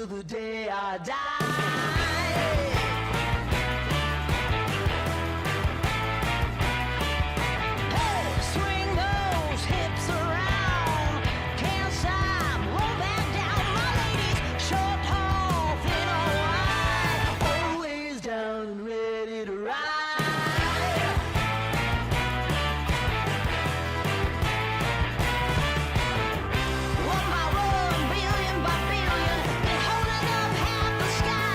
till the day I die. Hey, swing those hips around. Can't stop, roll back down. My ladies, short, tall, thin or wide, always down and ready to ride. One by one, billion by billion, been holding up half the sky.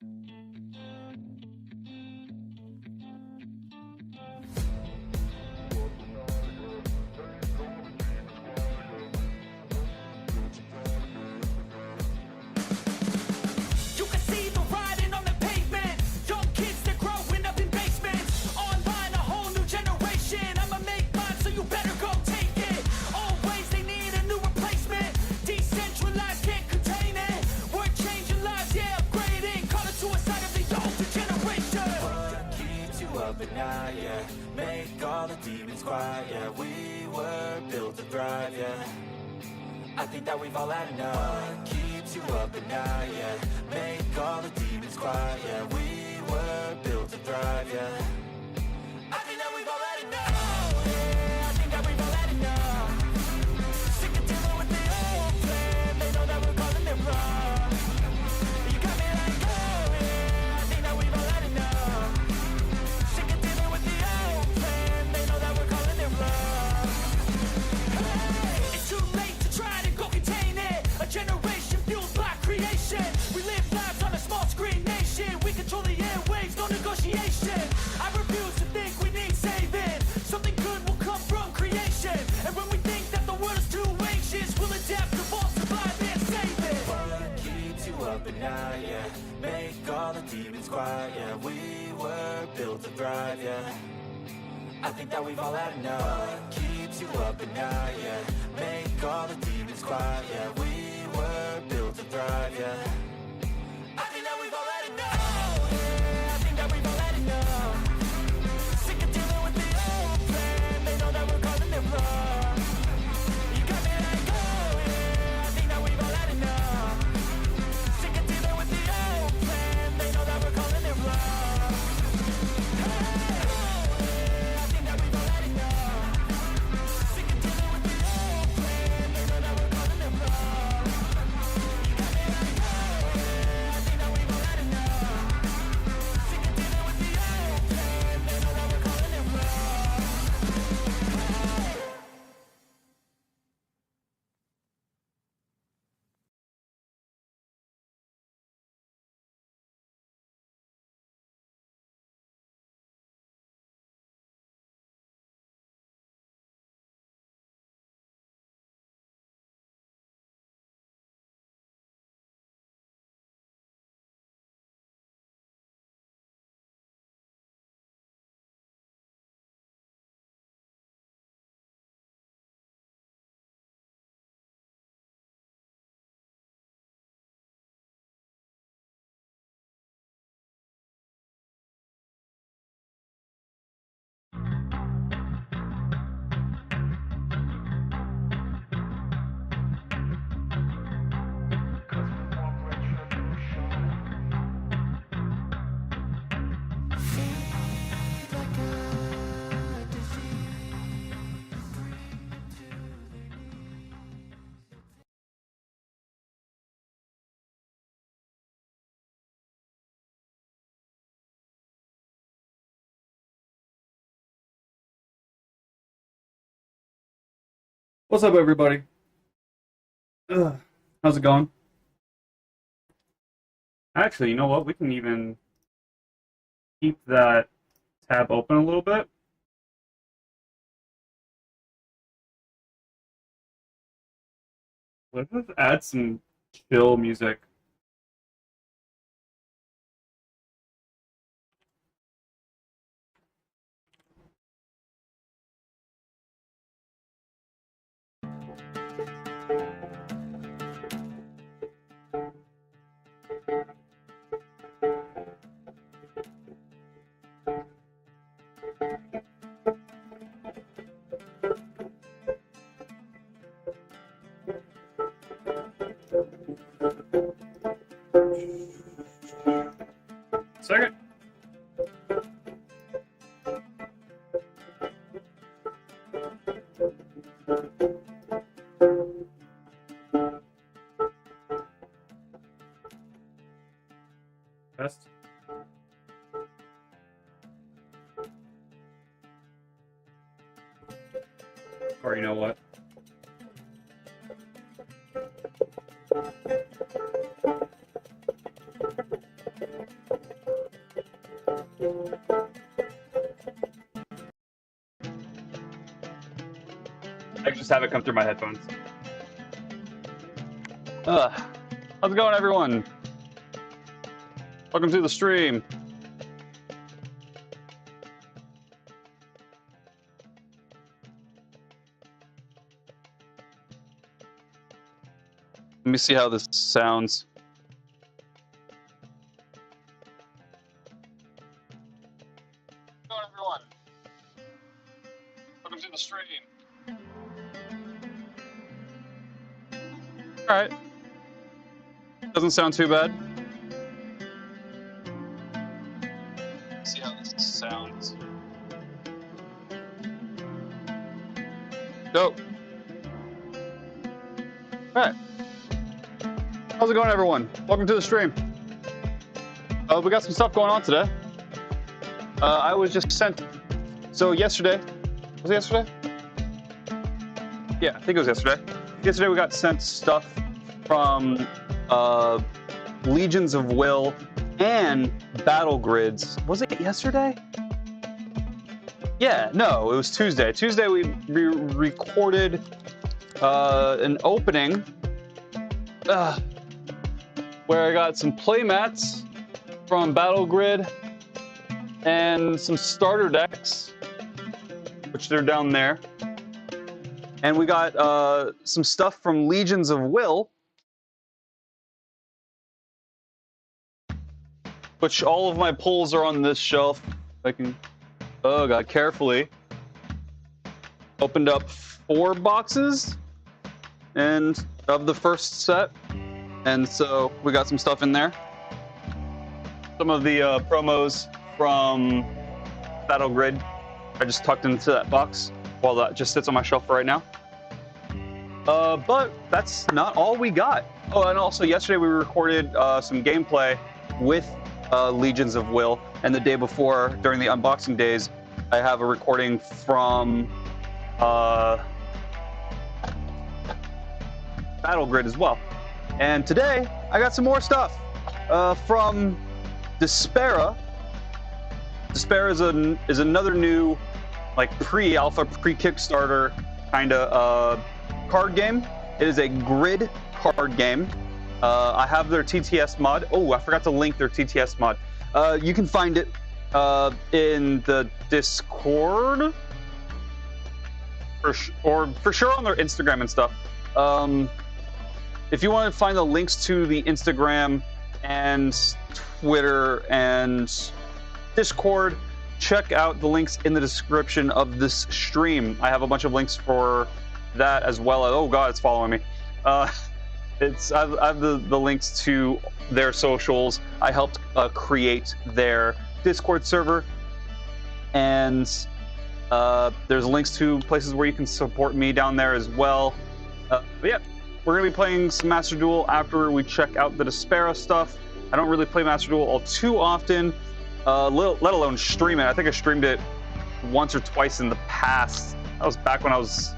You can see the writing on the pavement. Young kids, they're growing up in basements. Online, a whole new generation. I'ma make mine, so you better go take it. Always, they need a new replacement. Decentralized, can't contain it. We're changing lives, yeah, upgrading. Call it suicide of the older generation. What keeps you up at night, yeah? Make all the demons quiet, yeah. We were built to thrive, yeah. I think that we've all had enough. What keeps you up at night, yeah? Make all the demons quiet, yeah. We were built to thrive, yeah. I think that we've all had enough. Yeah, I think that we've all had enough. Sick of dealing with the old plan. They know that we're calling it wrong. You got me like, oh yeah, I think that we've all had enough. Sick of dealing with the old plan. They know that we're calling it wrong. Hey, it's too late to try to go contain it. A generation fueled by creation. We live lives on a small screen nation. We control the airwaves, no negotiation. I refuse to think we need saving. Something good will come from creation. And when we think that the world is too anxious, we'll adapt, evolve, survive, and save it. What keeps you up at night, yeah? Make all the demons quiet, yeah. We were built to thrive, yeah. I think that we've all had enough. What keeps you up at night, yeah? Make all the demons quiet, yeah. We were built to thrive, yeah. I think that we've all had enough. Yeah, I think that we've all had enough. Sick of dealing with the old plan. They know that we're calling it wrong. You got me like, oh yeah, I think that we've all had enough. Sick of dealing with the old plan. They know that we're calling it wrong. Hey, oh yeah, I think that we've all had enough. Sick of dealing with the old plan. They know that we're calling it wrong. You got me like, oh yeah, I think that we've all had enough. Sick of dealing with the old plan. They know that we're calling it wrong. What's up, everybody? How's it going? Actually, you know what? We can even keep that tab open a little bit. Let's just add some chill music. Second. Test. Or you know what? I just have it come through my headphones. How's it going, everyone? Welcome to the stream. Let me see how this sounds. How's it going, everyone? Welcome to the stream. All right. Doesn't sound too bad. Let's see how this sounds. Go. All right. How's it going, everyone? Welcome to the stream. We got some stuff going on today. I was just sent. So yesterday, was it yesterday? Yeah, I think it was yesterday. Yesterday we got sent stuff from Legions of Will and Battle Grids. Was it yesterday? Yeah, no, it was Tuesday. Tuesday we recorded an opening where I got some playmats from Battle Grid and some starter decks, which they're down there. And we got some stuff from Legions of Will, which all of my pulls are on this shelf. I can, oh god, carefully. Opened up 4 boxes and of the first set. And so we got some stuff in there. Some of the promos from Battle Grid I just tucked into that box while that just sits on my shelf right now. But that's not all we got. Oh, and also yesterday we recorded some gameplay with Legions of Will, and the day before, during the unboxing days, I have a recording from Battle Grid as well. And today, I got some more stuff from Despaira. Despaira is another new, like, pre-alpha, pre-Kickstarter kind of card game. It is a grid card game. I have their TTS mod. Oh, I forgot to link their TTS mod. You can find it in the Discord, or for sure on their Instagram and stuff. If you want to find the links to the Instagram and Twitter and Discord, check out the links in the description of this stream. I have a bunch of links for that as well. Oh god, it's following me. I have the links to their socials. I helped create their Discord server, and there's links to places where you can support me down there as well. But yeah, we're gonna be playing some Master Duel after we check out the Despaira stuff. I don't really play Master Duel all too often, let alone stream it. I think I streamed it once or twice in the past. That was back when that was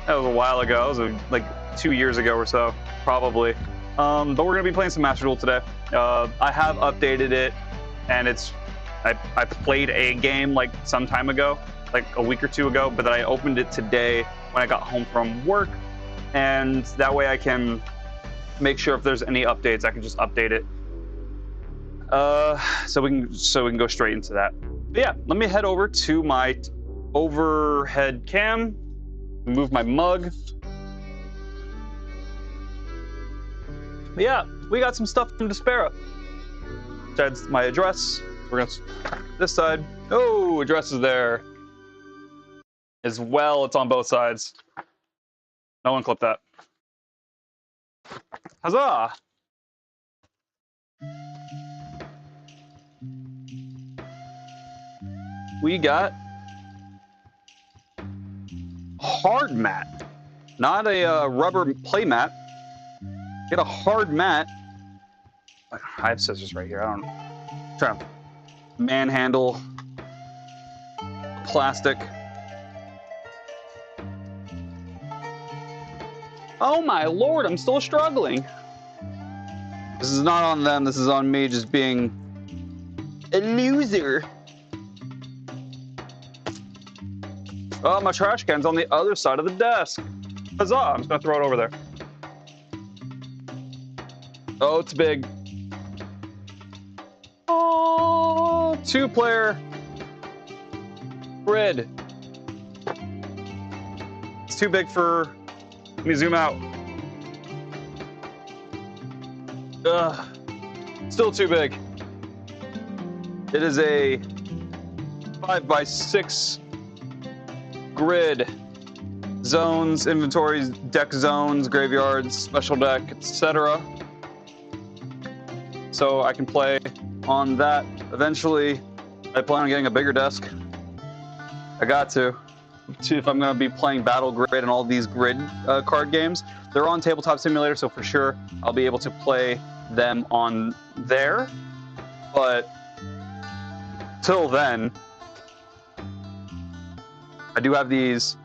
a while ago. That was like 2 years ago or so, probably. But we're gonna be playing some Master Duel today. I have updated it, and I played a game like some time ago, like a week or 2 ago, but then I opened it today when I got home from work, and that way I can make sure if there's any updates, I can just update it. So we can go straight into that. But yeah, let me head over to my overhead cam, move my mug. But yeah, we got some stuff from Despaira. That's my address. We're gonna this side. Oh, address is there as well. It's on both sides. No one clip that. Huzzah! We got hard mat, not a rubber play mat. Get a hard mat. I have scissors right here. I'm trying to manhandle plastic. Oh my lord, I'm still struggling. This is not on them, this is on me just being a loser. Oh, my trash can's on the other side of the desk. Huzzah! I'm just gonna throw it over there. Oh, it's big. Oh, 2-player grid. It's too big for. Let me zoom out. Ugh. Still too big. It is a 5x6 grid. Zones, inventories, deck zones, graveyards, special deck, etc. So I can play on that eventually. I plan on getting a bigger desk. I got to. If I'm going to be playing Battle Grid and all these grid card games. They're on Tabletop Simulator, so for sure I'll be able to play them on there. But till then, I do have these,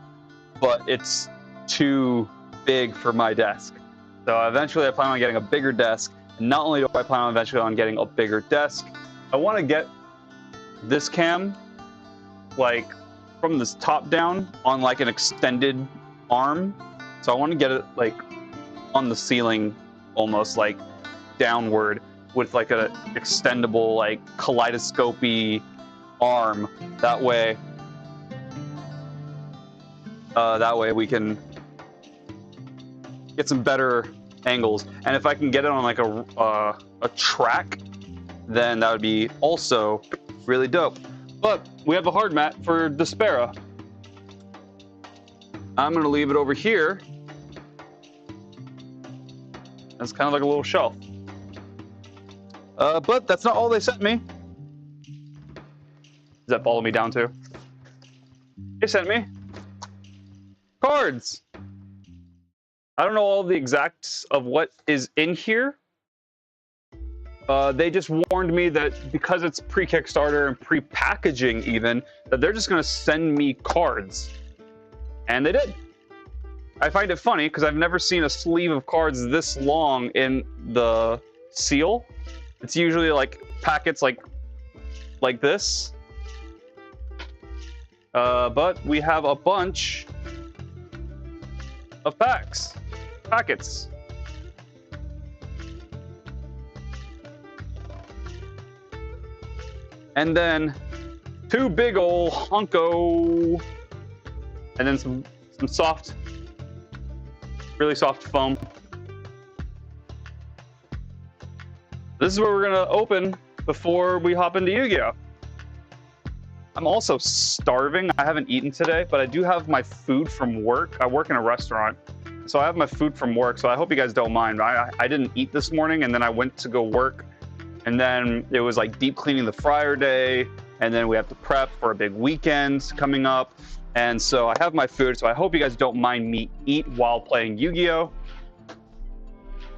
but it's too big for my desk. So eventually I plan on getting a bigger desk. And not only do I plan on eventually on getting a bigger desk, I want to get this cam like from this top down on like an extended arm. So I want to get it like on the ceiling, almost like downward, with like an extendable, like kaleidoscopy arm. That way we can get some better angles. And if I can get it on like a track, then that would be also really dope. But we have a hard mat for Despaira. I'm gonna leave it over here. It's kind of like a little shelf. But that's not all they sent me. Does that follow me down too? They sent me cards. I don't know all the exacts of what is in here. They just warned me that because it's pre-Kickstarter and pre-packaging even, that they're just going to send me cards. And they did. I find it funny because I've never seen a sleeve of cards this long in the seal. It's usually like packets like this. But we have a bunch of packets. And then 2 big ol' hunko, and then some soft, really soft foam. This is what we're gonna open before we hop into Yu-Gi-Oh! I'm also starving. I haven't eaten today, but I do have my food from work. I work in a restaurant, so I have my food from work, so I hope you guys don't mind. I didn't eat this morning, and then I went to go work. And then it was like deep cleaning the fryer day. And then we have to prep for a big weekend coming up. And so I have my food. So I hope you guys don't mind me eat while playing Yu-Gi-Oh!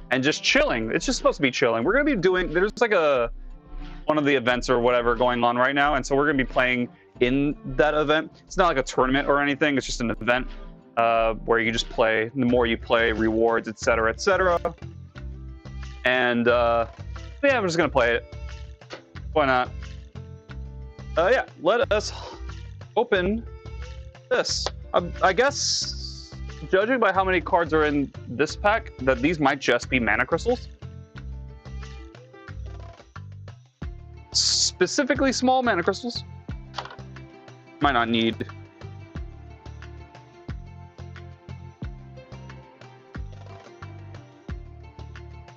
And just chilling. It's just supposed to be chilling. We're going to be doing, there's like one of the events or whatever going on right now. And so we're going to be playing in that event. It's not like a tournament or anything. It's just an event where you just play. The more you play, rewards, etc., etc. And yeah, we're just gonna play it. Why not? Yeah, let us open this. I guess, judging by how many cards are in this pack, that these might just be mana crystals. Specifically small mana crystals. Might not need.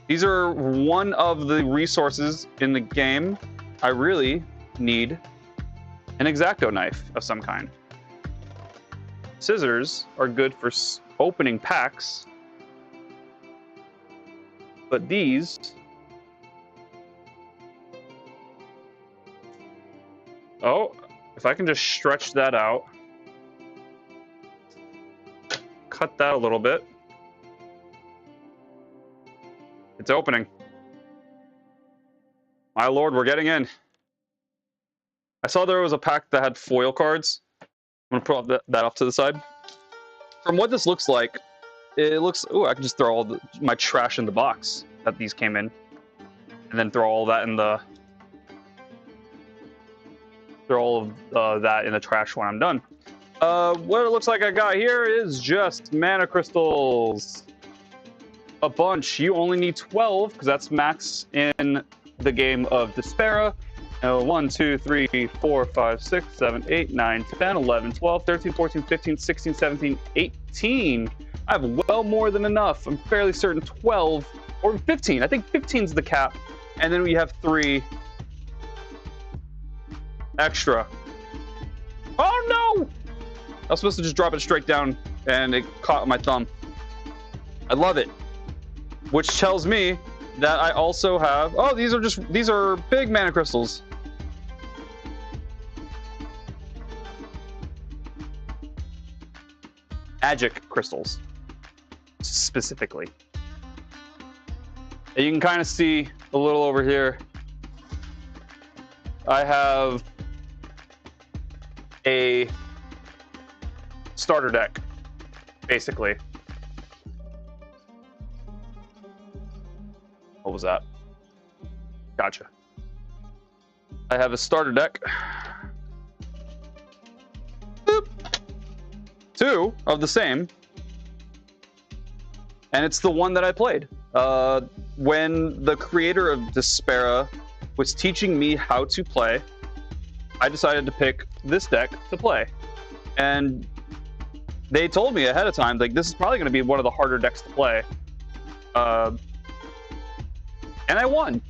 These are one of the resources in the game. I really need an X-Acto knife of some kind. Scissors are good for opening packs. But these... Oh, if I can just stretch that out. Cut that a little bit. It's opening. My lord, we're getting in. I saw there was a pack that had foil cards. I'm gonna put that off to the side. From what this looks like, it looks... Ooh, I can just throw all my trash in the box that these came in. And then throw all that in the... Throw all of that in the trash when I'm done. What it looks like I got here is just mana crystals. A bunch. You only need 12 because that's max in the game of Despaira. 1, 2, 3, 4, 5, 6, 7, 8, 9, 10, 11, 12, 13, 14, 15, 16, 17, 18. I have well more than enough. I'm fairly certain 12 or 15. I think 15 is the cap. And then we have 3 extra. Oh no! I was supposed to just drop it straight down and it caught my thumb. I love it. Which tells me that I also have... Oh, these are big mana crystals. Magic crystals, specifically. And you can kind of see a little over here. I have a starter deck, basically. What was that? Gotcha. I have a starter deck. Boop. 2 of the same. And it's the one that I played. When the creator of Despaira was teaching me how to play, I decided to pick this deck to play. And they told me ahead of time, like, this is probably going to be one of the harder decks to play. And I won.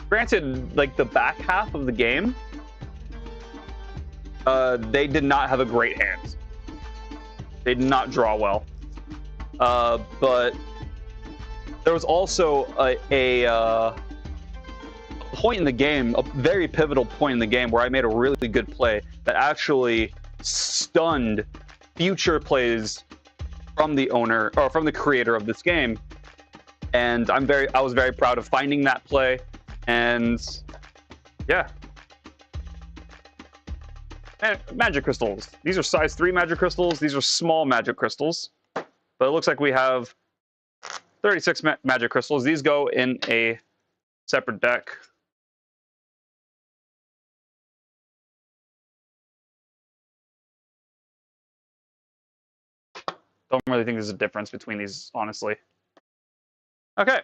Granted, like, the back half of the game, they did not have a great hand. They did not draw well. But there was also a point in the game, a very pivotal point in the game, where I made a really good play that actually stunned future plays from the owner, or from the creator of this game. And I was very proud of finding that play. And yeah. And magic crystals. These are size 3 magic crystals. These are small magic crystals. But it looks like we have 36 magic crystals. These go in a separate deck. Don't really think there's a difference between these, honestly. Okay.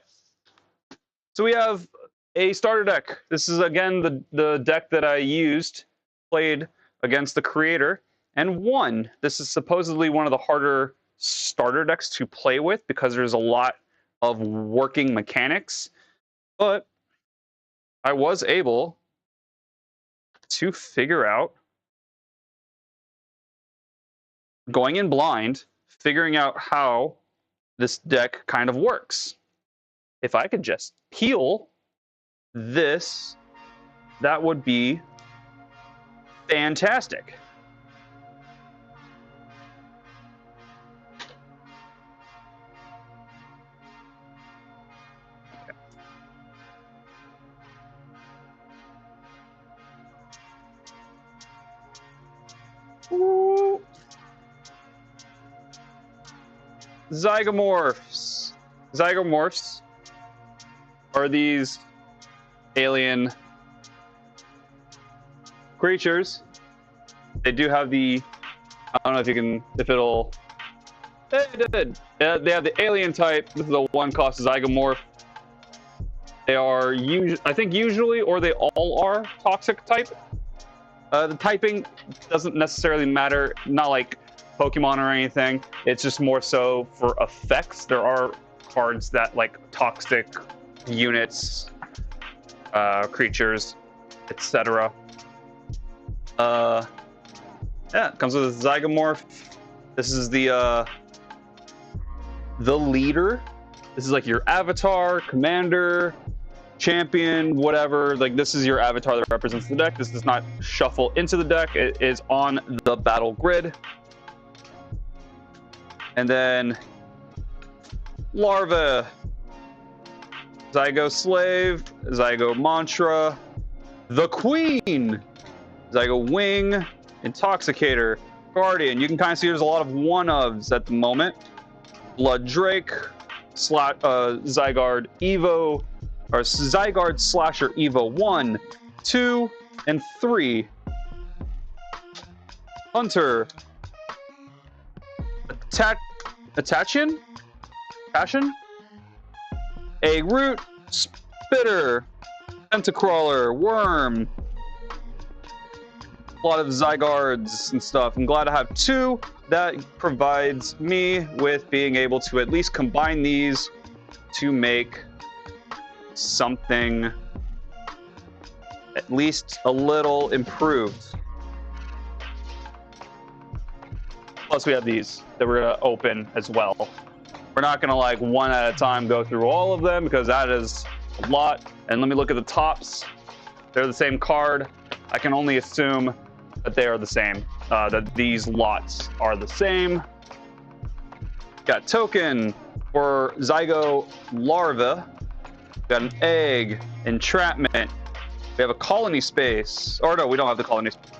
So we have a starter deck. This is, again, the deck that I used, played against the creator, and won. This is supposedly one of the harder starter decks to play with because there's a lot of working mechanics. But I was able to figure out, going in blind, figuring out how this deck kind of works. If I could just peel this, that would be fantastic. Okay. Ooh. Zygomorphs. Zygomorphs are these alien creatures. They do have the, I don't know if you can, if it'll, it did. They have the alien type. This is a 1-cost Zygomorph. They are, I think usually, or they all are, toxic type. The typing doesn't necessarily matter, not like Pokemon or anything. It's just more so for effects. There are cards that, like, toxic units, creatures, etc. Yeah, it comes with a Zygomorph. This is the leader. This is like your avatar, commander, champion, whatever. Like, this is your avatar that represents the deck. This does not shuffle into the deck. It is on the battle grid. And then Larva, Zygo Slave, Zygo Mantra, the Queen, Zygo Wing, Intoxicator, Guardian. You can kind of see there's a lot of one-ofs at the moment. Blood Drake, Zygarde Evo, or Zygarde Slasher Evo 1, 2, and 3. Hunter. Attaching? Passion? A root spitter. Pentacrawler. Worm. A lot of Zygardes and stuff. I'm glad I have 2. That provides me with being able to at least combine these to make something at least a little improved. Plus we have these that we're gonna open as well. We're not gonna like one at a time go through all of them because that is a lot. And let me look at the tops. They're the same card. I can only assume that they are the same, that these lots are the same. Got token for Zygo Larva. Got an egg, entrapment. We have a colony space. Or no, we don't have the colony space.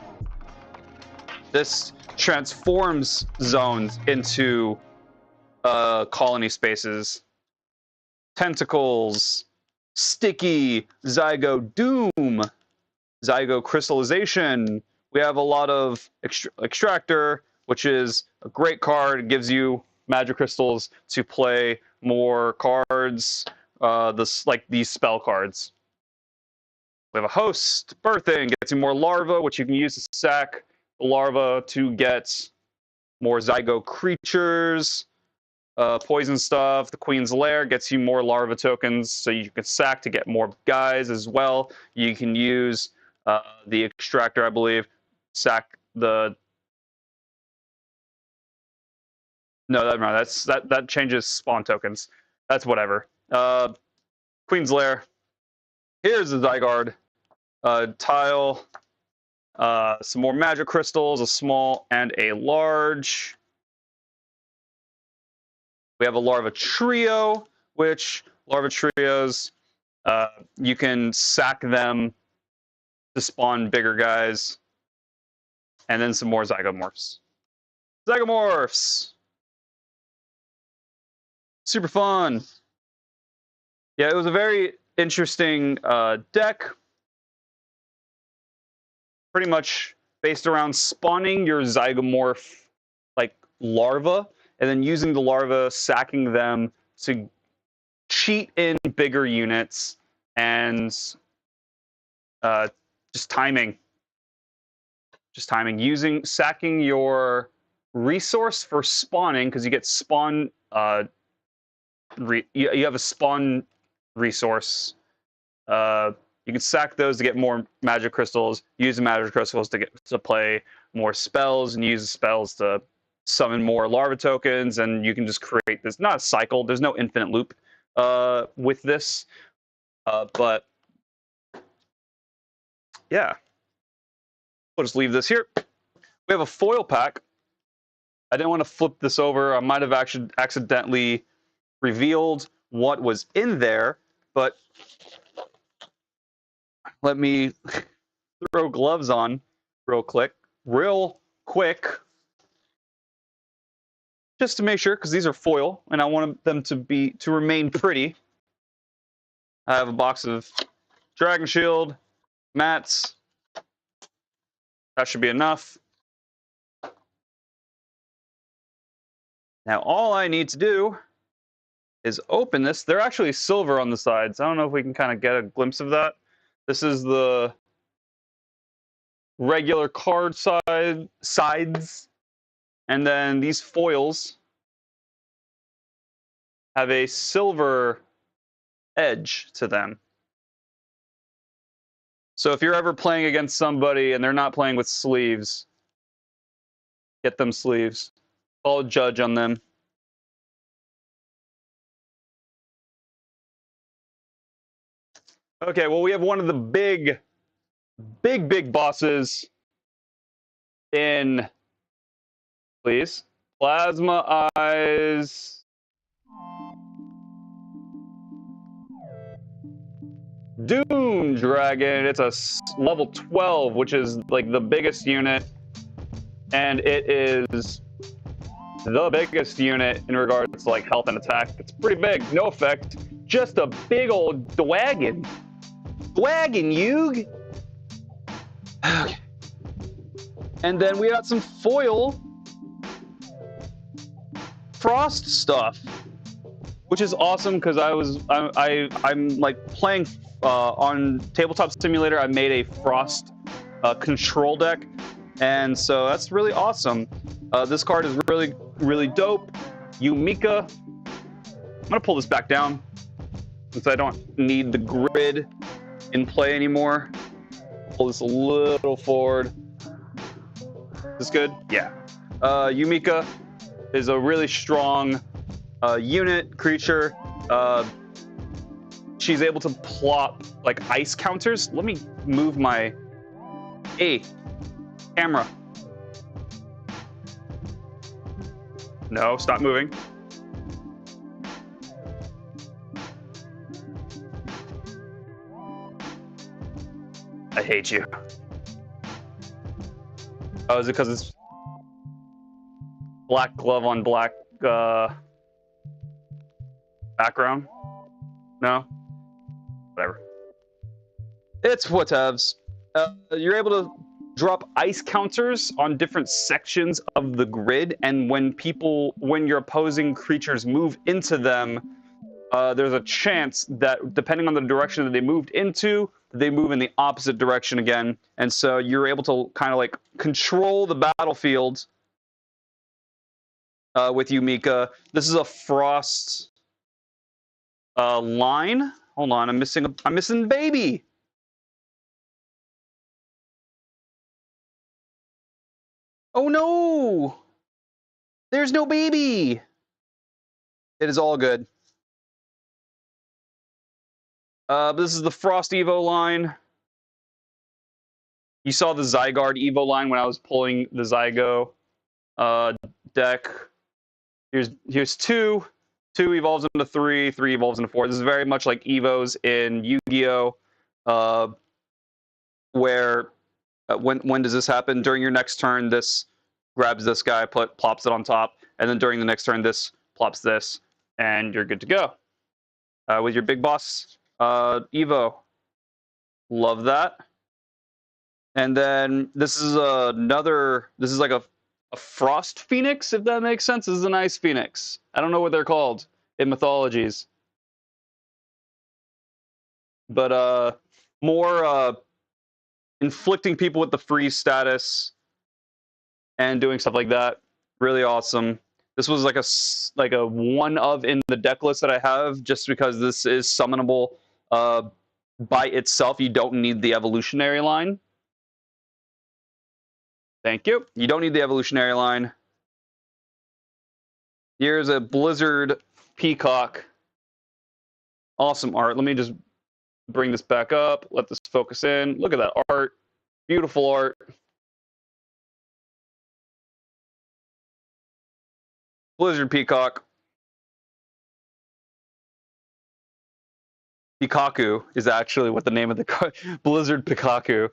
This transforms zones into colony spaces. Tentacles, sticky, Zygo Doom, Zygo Crystallization. We have a lot of Extractor, which is a great card. It gives you magic crystals to play more cards, like these spell cards. We have a Host, Birthing, gets you more larva, which you can use to sack the larva to get more Zygo creatures. Poison stuff, the Queen's Lair gets you more larva tokens, so you can sack to get more guys as well. You can use the Extractor, I believe, sack the... No, that changes spawn tokens. That's whatever. Queen's Lair. Here's the Zygarde. Tile. Some more magic crystals, a small and a large. We have a larva trio, which larva trios, you can sack them to spawn bigger guys. And then some more Zygomorphs. Zygomorphs! Super fun. Yeah, it was a very interesting deck. Pretty much based around spawning your Zygomorph, like, larva, and then using the larva, sacking them to cheat in bigger units, and just timing. Sacking your resource for spawning, because you get spawn, you have a spawn resource. You can sack those to get more magic crystals, use the magic crystals to play more spells, and use the spells to summon more larva tokens, and you can just create this, not a cycle, there's no infinite loop with this, but yeah. We'll just leave this here. We have a foil pack. I didn't want to flip this over. I might have actually accidentally revealed what was in there, but let me throw gloves on real quick, just to make sure, because these are foil, and I want them to remain pretty. I have a box of Dragon Shield, mats. That should be enough. Now all I need to do is open this. They're actually silver on the sides. I don't know if we can kind of get a glimpse of that. This is the regular card sides. And then these foils have a silver edge to them. So if you're ever playing against somebody and they're not playing with sleeves, get them sleeves. Call a judge on them. Okay, well, we have one of the big bosses in, please, Plasma Eyes. Doom Dragon. It's a level 12, which is like the biggest unit, and it is the biggest unit in regards to like health and attack. It's pretty big. No effect, just a big old dwagon. Dwagon, Yug. Okay. And then we got some foil frost stuff, which is awesome because I'm like playing on Tabletop Simulator. I made a frost control deck, and so that's really awesome. This card is really dope. Yumika. I'm gonna pull this back down since I don't need the grid in play anymore. Pull this a little forward. Is this good? Yeah. Yumika is a really strong unit creature. She's able to plop like ice counters. Let me move my camera. No, stop moving. I hate you. Oh, is it because it's black glove on black background? No? Whatever. It's whatevs. You're able to drop ice counters on different sections of the grid, and when your opposing creatures move into them, there's a chance that depending on the direction that they moved into, they move in the opposite direction again. And so you're able to kind of like control the battlefield with Yumika. This is a frost line. Hold on, I'm missing baby. Oh no! There's no baby! It is all good. This is the Frost Evo line. You saw the Zygarde Evo line when I was pulling the Zygo deck. Here's 2. 2 evolves into 3. 3 evolves into 4. This is very much like Evos in Yu-Gi-Oh! Where when does this happen? During your next turn, this grabs this guy, plops it on top, and then during the next turn, this plops this, and you're good to go. With your big boss Evo. Love that. And then this is like a Frost Phoenix, if that makes sense. This is an Ice Phoenix. I don't know what they're called in mythologies. But more inflicting people with the freeze status and doing stuff like that. Really awesome. This was like a one of in the deck list that I have, just because this is summonable by itself. You don't need the evolutionary line. Thank you. You don't need the evolutionary line. Here's a Blizzard Peacock. Awesome art. Let me just bring this back up. Let this focus in. Look at that art. Beautiful art. Blizzard Peacock. Pikaku is actually what the name of the card. Blizzard Pikaku.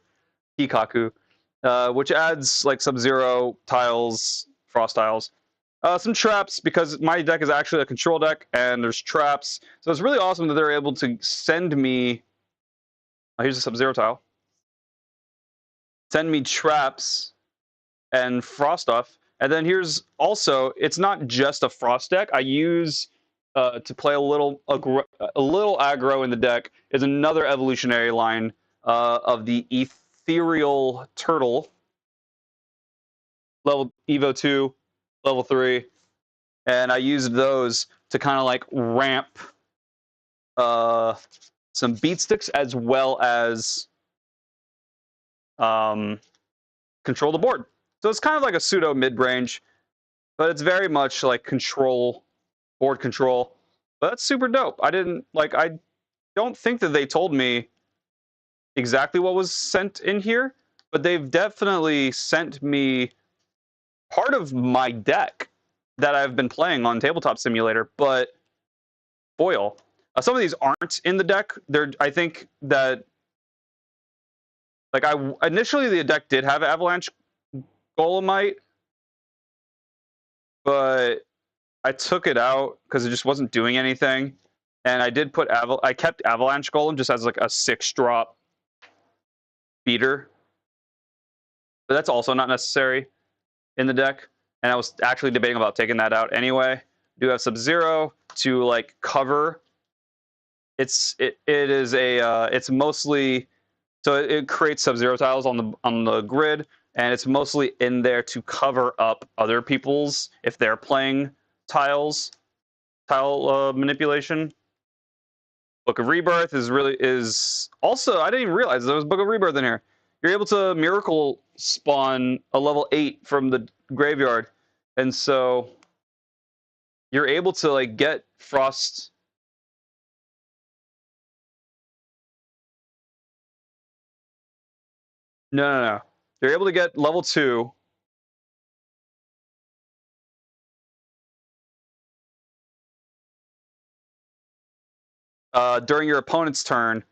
Which adds like Sub-Zero tiles, frost tiles. Some traps, because my deck is actually a control deck, and there's traps. So it's really awesome that they're able to send me... Oh, here's a Sub-Zero tile. Send me traps and frost stuff. And then here's also, it's not just a frost deck. I use, to play a little aggro in the deck, is another evolutionary line of the Ethereal Turtle. Level Evo 2, level 3. And I used those to kind of like ramp some beat sticks, as well as control the board. So it's kind of like a pseudo mid-range, but it's very much like board control. But that's super dope. I don't think that they told me exactly what was sent in here, but they've definitely sent me part of my deck that I've been playing on Tabletop Simulator, but foil. Some of these aren't in the deck. I think that, like, initially the deck did have Avalanche Golemite, but I took it out because it just wasn't doing anything. And I did put I kept Avalanche Golem just as like a 6-drop beater. but that's also not necessary in the deck. And I was actually debating about taking that out anyway. Do have Sub-Zero to like cover. It's mostly so it creates Sub-Zero tiles on the grid, and it's mostly in there to cover up other people's if they're playing tile manipulation. Book of Rebirth is also, I didn't even realize there was Book of Rebirth in here. You're able to miracle spawn a level 8 from the graveyard, and so you're able to like get Frost. No. You're able to get level 2. During your opponent's turn,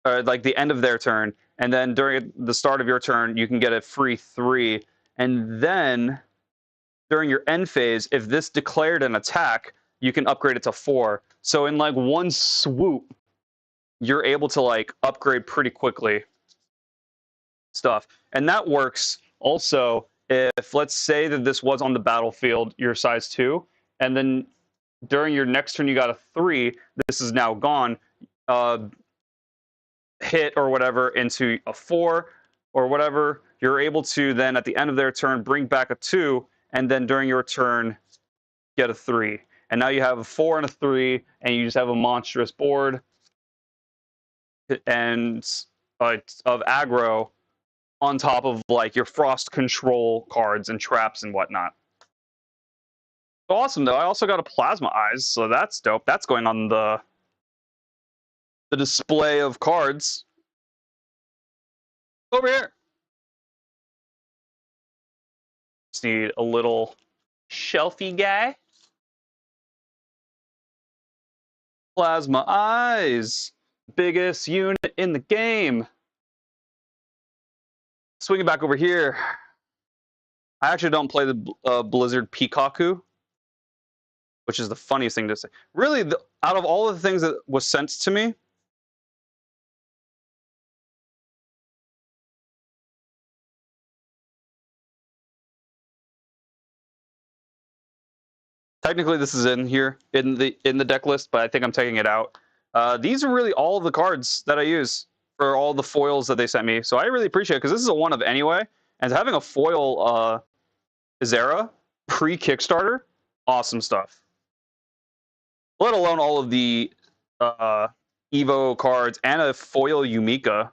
or like the end of their turn, and then during the start of your turn, you can get a free 3. And then during your end phase, if this declared an attack, you can upgrade it to 4. So in like one swoop, you're able to like upgrade pretty quickly stuff. And that works also if, let's say that this was on the battlefield, your size 2, and then during your next turn you got a 3, this is now gone, hit or whatever into a 4 or whatever, you're able to then at the end of their turn bring back a 2, and then during your turn get a 3. And now you have a 4 and a 3, and you just have a monstrous board and of aggro on top of like your frost control cards and traps and whatnot. Awesome though. I also got a Plasma Eyes, so that's dope. That's going on the display of cards over here. Just need a little shelfie guy. Plasma Eyes, biggest unit in the game. Swinging back over here. I actually don't play the Blizzard Peacocku, which is the funniest thing to say. Really, out of all of the things that was sent to me, technically this is in here in the deck list, but I think I'm taking it out. These are really all of the cards that I use for all the foils that they sent me. So I really appreciate it because this is a one of anyway. And having a foil Zera pre-Kickstarter, awesome stuff. Let alone all of the Evo cards and a foil Yumika.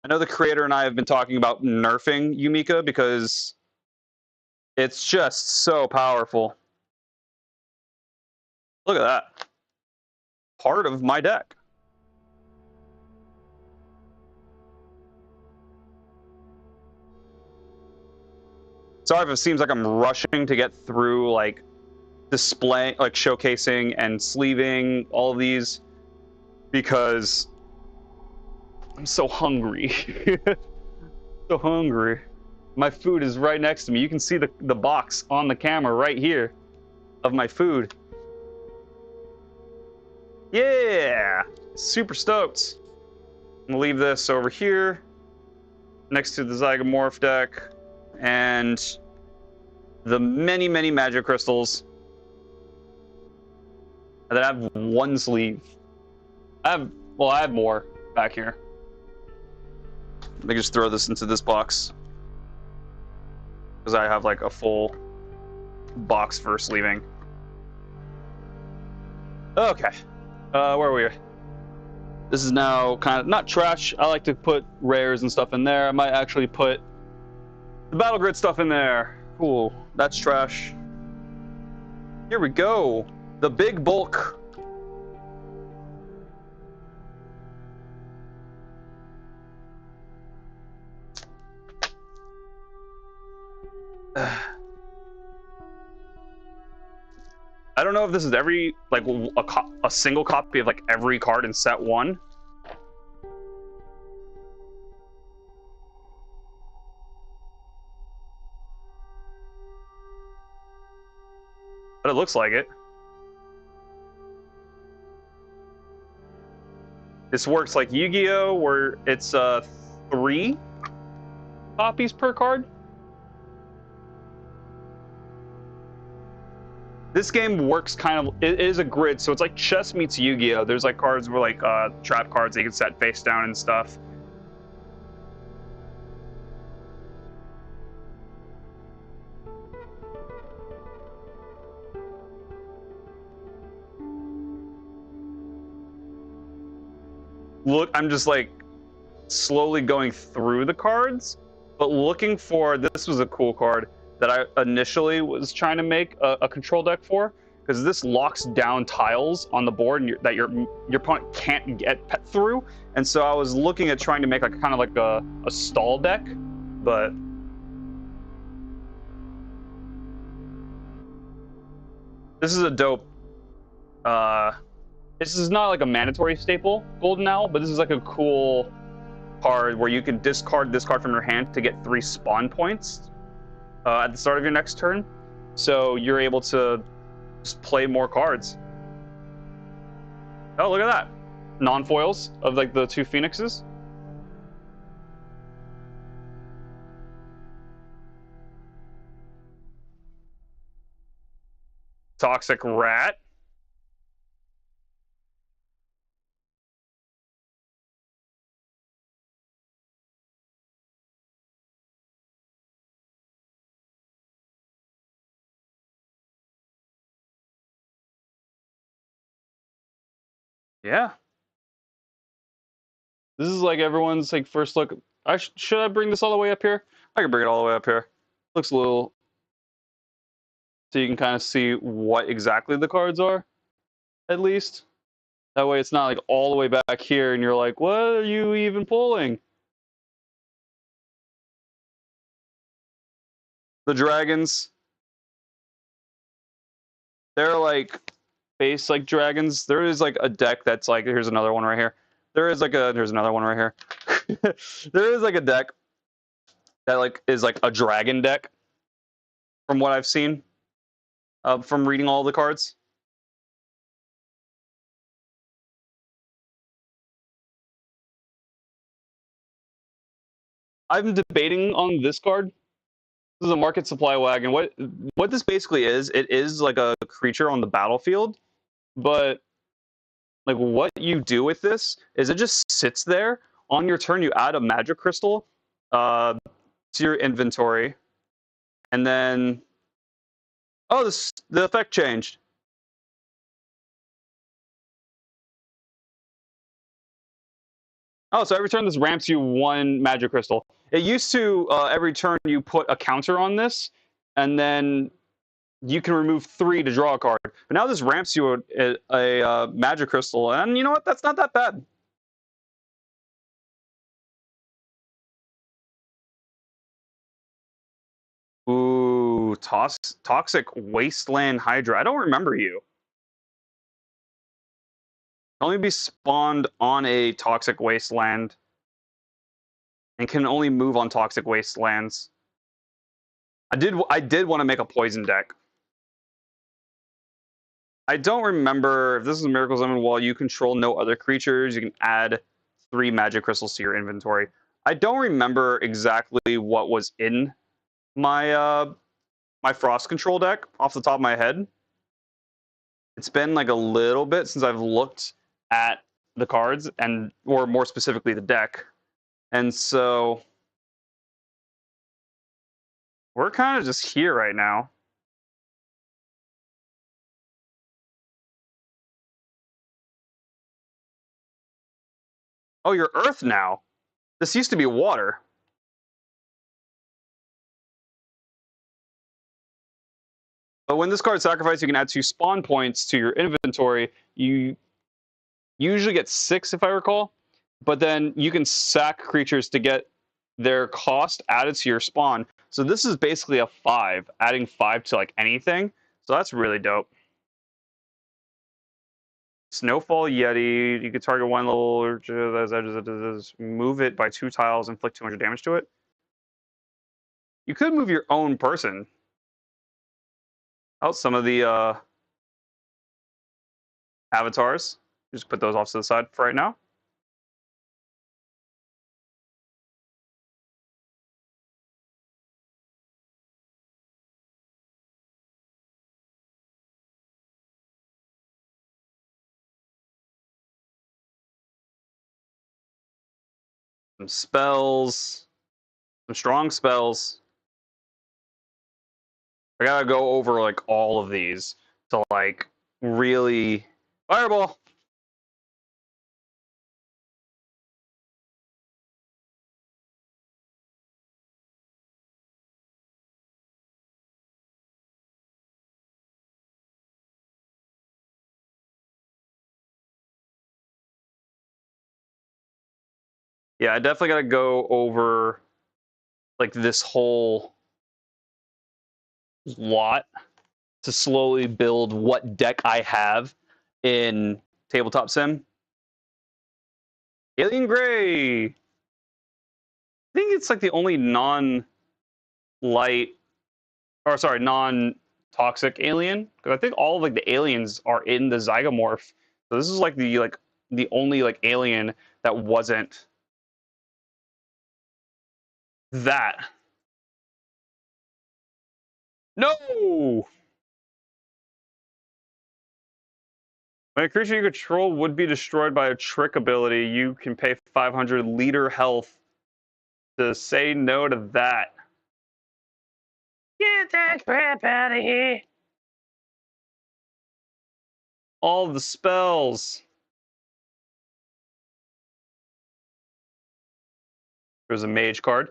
I know the creator and I have been talking about nerfing Yumika because it's just so powerful. Look at that. Part of my deck. Sorry if it seems like I'm rushing to get through like display, like showcasing and sleeving all of these because I'm so hungry. So hungry. My food is right next to me. You can see the box on the camera right here of my food. Yeah! Super stoked. I'm gonna leave this over here next to the Zygomorph deck and the many, many magic crystals. And then I have one sleeve. I have more back here. Let me just throw this into this box because I have like a full box for sleeving. Okay, where are we? This is now kind of not trash. I like to put rares and stuff in there. I might actually put the Battle Grid stuff in there. Cool, that's trash. Here we go. The big bulk. I don't know if this is every like a single copy of like every card in set 1. But it looks like it. This works like Yu-Gi-Oh, where it's 3 copies per card. This game works kind of, it is a grid, so it's like chess meets Yu-Gi-Oh! There's like cards where like trap cards that you can set face down and stuff. Look, I'm just like slowly going through the cards, but looking for, this was a cool card that I initially was trying to make a control deck for, because this locks down tiles on the board and that your opponent can't get through. And so I was looking at trying to make like kind of like a stall deck, but this is a dope. This is not like a mandatory staple, Golden Owl, but this is like a cool card where you can discard this card from your hand to get 3 spawn points at the start of your next turn. So you're able to just play more cards. Oh, look at that. Non-foils of like the 2 Phoenixes. Toxic Rat. Yeah. This is like everyone's like first look. Should I bring this all the way up here? I can bring it all the way up here. Looks a little, so you can kind of see what exactly the cards are, at least. That way it's not like all the way back here and you're like, what are you even pulling? The dragons, they're like base like dragons. There is like a deck that's like, here's another one right here. There's another one right here. There is like a deck that like is like a dragon deck from what I've seen from reading all the cards. I'm debating on this card. This is a market supply wagon. What this basically is, it is like a creature on the battlefield, but like what you do with this is it just sits there. On your turn, you add a magic crystal to your inventory, and then the effect changed. Oh, so every turn this ramps you 1 magic crystal. It used to every turn you put a counter on this, and then you can remove 3 to draw a card. But now this ramps you a magic crystal, and you know what? That's not that bad. Ooh, Toxic Wasteland Hydra. I don't remember you. Can only be spawned on a Toxic Wasteland, and can only move on Toxic Wastelands. I did want to make a poison deck. I don't remember if this is a Miracle Summon. While you control no other creatures, you can add 3 magic crystals to your inventory. I don't remember exactly what was in my my Frost control deck off the top of my head. It's been like a little bit since I've looked at the cards, or more specifically the deck. And so we're kind of just here right now. Oh, you're Earth now. This used to be water. But when this card is sacrificed, you can add 2 spawn points to your inventory. You usually get 6, if I recall. But then you can sack creatures to get their cost added to your spawn. So this is basically a 5, adding 5 to like anything. So that's really dope. Snowfall Yeti. You can target 1 level edges, move it by 2 tiles, inflict 200 damage to it. You could move your own person. Oh, some of the avatars. Just put those off to the side for right now. Some spells. Some strong spells. I gotta go over like all of these to like really fireball. Yeah, I definitely gotta go over like this whole lot to slowly build what deck I have in Tabletop Sim. Alien Gray. I think it's like the only non-light, or sorry, non-toxic alien. Because I think all of like the aliens are in the Zygomorph. So this is like the only like alien that wasn't that. No! When a creature you control would be destroyed by a trick ability, you can pay 500 liter health to say no to that. Get that crap out of here! All the spells. There's a mage card.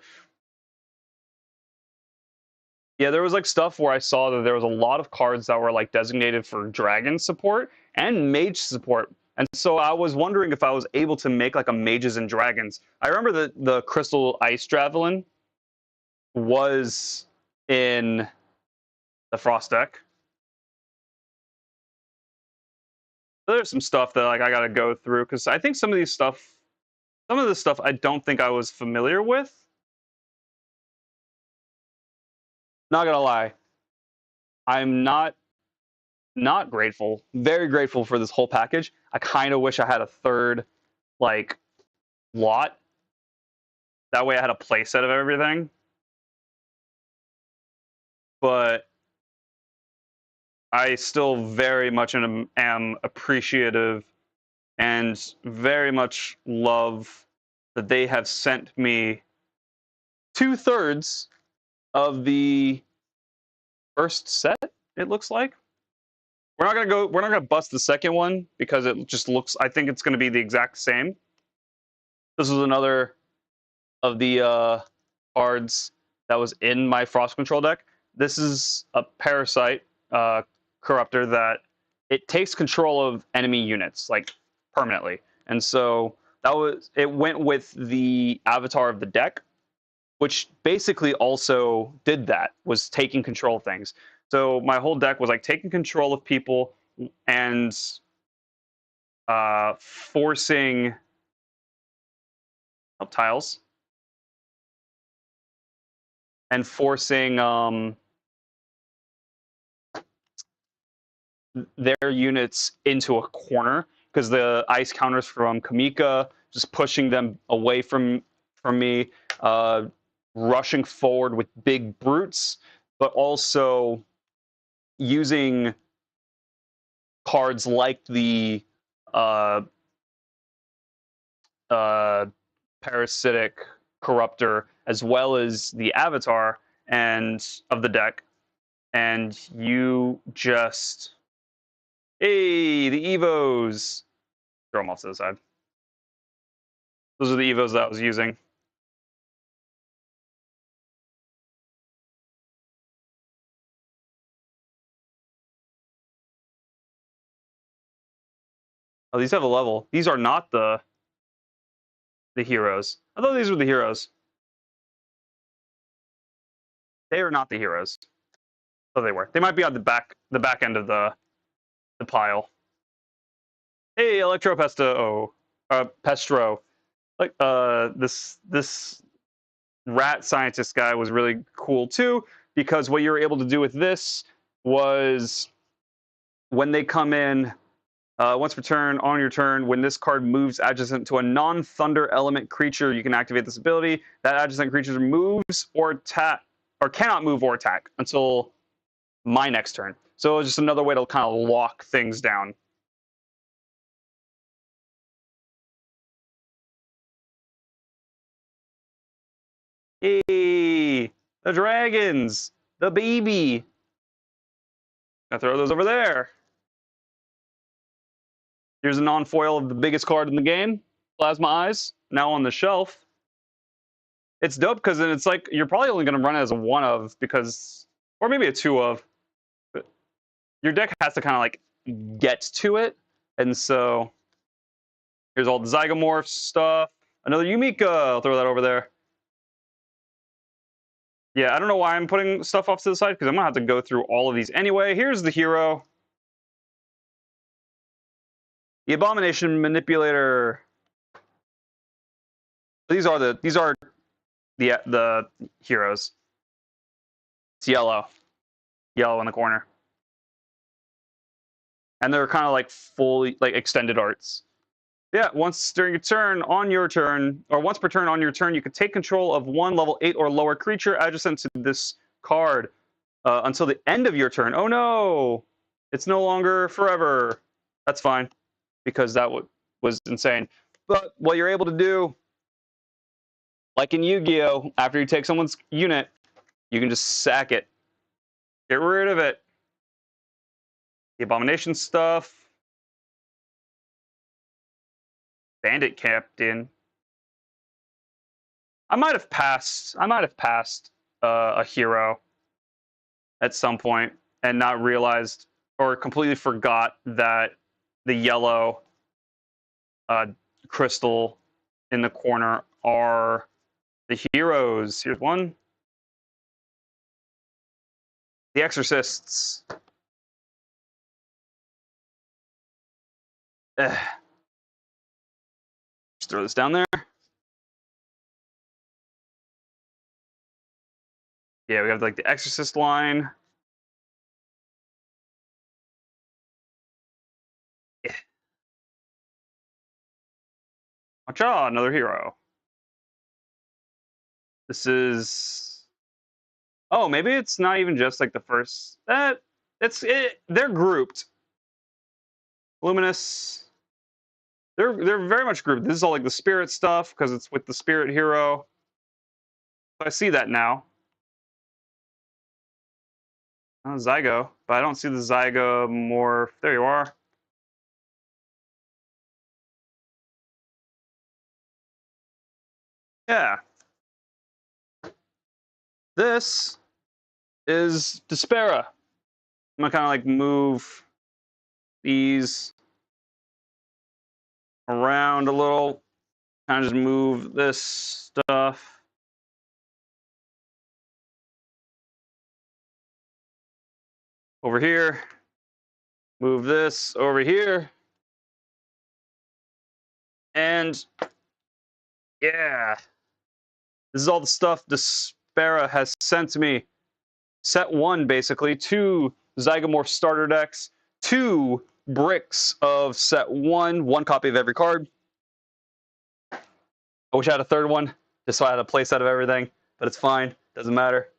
Yeah, there was like stuff where I saw that there was a lot of cards that were like designated for dragon support and mage support. And so I was wondering if I was able to make like a mages and dragons. I remember that the crystal ice javelin was in the frost deck. There's some stuff that like I gotta go through because I think some of this stuff I don't think I was familiar with. Not gonna lie, I'm not grateful. Very grateful for this whole package. I kind of wish I had a third like lot. That way I had a playset of everything. But I still very much am appreciative and very much love that they have sent me 2/3 of the first set, it looks like. We're not gonna bust the second one because it just looks, I think it's gonna be the exact same. This was another of the cards that was in my Frost Control deck. This is a Parasite Corruptor that it takes control of enemy units, like permanently. And so it went with the avatar of the deck, which basically also did that, was taking control of things. So my whole deck was like taking control of people and forcing tiles and forcing their units into a corner because the ice counters from Kamika, just pushing them away from me, rushing forward with big brutes, but also using cards like the parasitic corruptor as well as the avatar and of the deck, and you just hey, the evos, throw them off to the side. Those are the evos that I was using. Oh, these have a level. These are not the heroes. I thought these were the heroes. They are not the heroes. Oh, they were. They might be on the back end of the pile. Hey, Electropesto. Pestro. Like this rat scientist guy was really cool too, because what you were able to do with this was when they come in, once per turn, on your turn, when this card moves adjacent to a non-thunder element creature, you can activate this ability. That adjacent creature moves or attack, or cannot move or attack until my next turn. So it's just another way to kind of lock things down. Hey, the dragons, the baby. Gonna throw those over there. Here's a non-foil of the biggest card in the game, Plasma Eyes, now on the shelf. It's dope because it's like you're probably only gonna run it as a 1 of because, or maybe a 2 of. But your deck has to kind of like get to it, and so here's all the Zygomorph stuff. Another Yumika. I'll throw that over there. Yeah, I don't know why I'm putting stuff off to the side because I'm gonna have to go through all of these anyway. Here's the hero. The Abomination Manipulator. These are the heroes. It's yellow in the corner, and they're kind of like fully like extended arts. Yeah, once during your turn, on your turn, or once per turn on your turn, you can take control of 1 level 8 or lower creature adjacent to this card until the end of your turn. Oh no, it's no longer forever. That's fine because that was insane. But what you're able to do, like in Yu-Gi-Oh, after you take someone's unit, you can just sack it. Get rid of it. The Abomination stuff. Bandit Captain. I might have passed a hero at some point and not realized or completely forgot that the yellow crystal in the corner are the heroes. Here's one. The Exorcists. Just throw this down there. Yeah, we have like the Exorcist line. Yeah. Watch out, another hero. This is. Oh, maybe it's not even just like the first. They're grouped. Luminous. They're very much grouped. This is all like the spirit stuff because it's with the spirit hero. I see that now. Oh, Zygo, but I don't see the Zygomorph. There you are. Yeah. This is Despaira. I'm gonna kind of like move these around a little. Kind of just move this stuff. Over here. Move this over here. And yeah. This is all the stuff Despaira has sent to me. Set 1, basically. 2 Zygomorph starter decks. 2 bricks of set 1. 1 copy of every card. I wish I had a third one, just so I had a playset of everything. But it's fine. Doesn't matter.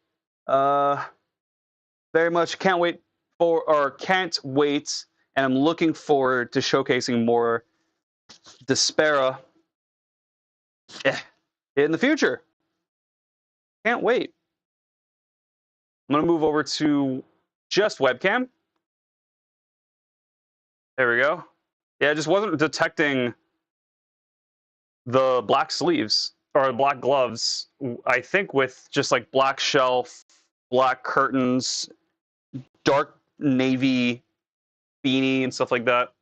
Very much can't wait, and I'm looking forward to showcasing more Despaira in the future. Can't wait. I'm going to move over to just webcam. There we go. Yeah, I just wasn't detecting the black sleeves or black gloves. I think with just like black shelf, black curtains, dark navy beanie and stuff like that.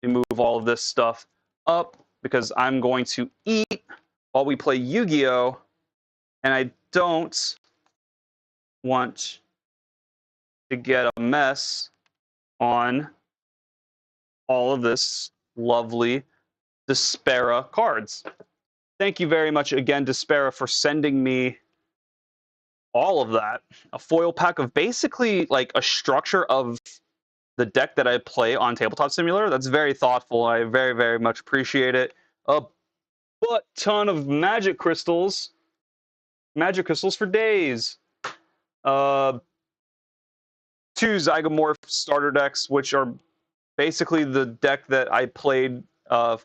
We move all of this stuff up because I'm going to eat while we play Yu-Gi-Oh! And I don't want to get a mess on all of this lovely Despaira cards. Thank you very much again, Despaira, for sending me all of that. A foil pack of basically like a structure of the deck that I play on Tabletop Simulator. That's very thoughtful. I very, very much appreciate it. A butt ton of magic crystals. Magic crystals for days. 2 Zygomorph starter decks, which are basically the deck that I played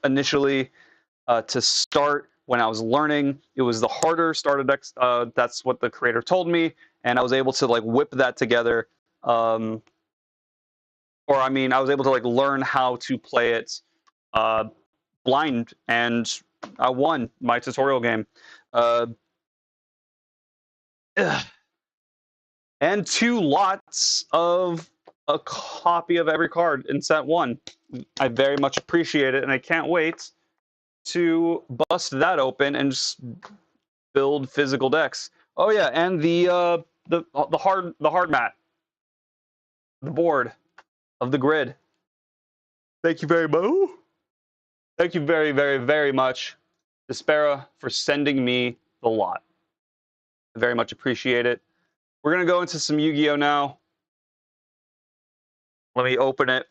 initially to start when I was learning. It was the harder starter decks. That's what the creator told me, and I was able to like whip that together. Or I mean, I was able to like learn how to play it blind, and I won my tutorial game. And 2 lots of a copy of every card in set 1. I very much appreciate it, and I can't wait to bust that open and just build physical decks. Oh yeah, and the hard mat, the board of the grid. Thank you very much. Thank you very, very, very much, Despaira, for sending me the lot. I very much appreciate it. We're gonna go into some Yu-Gi-Oh now. Let me open it.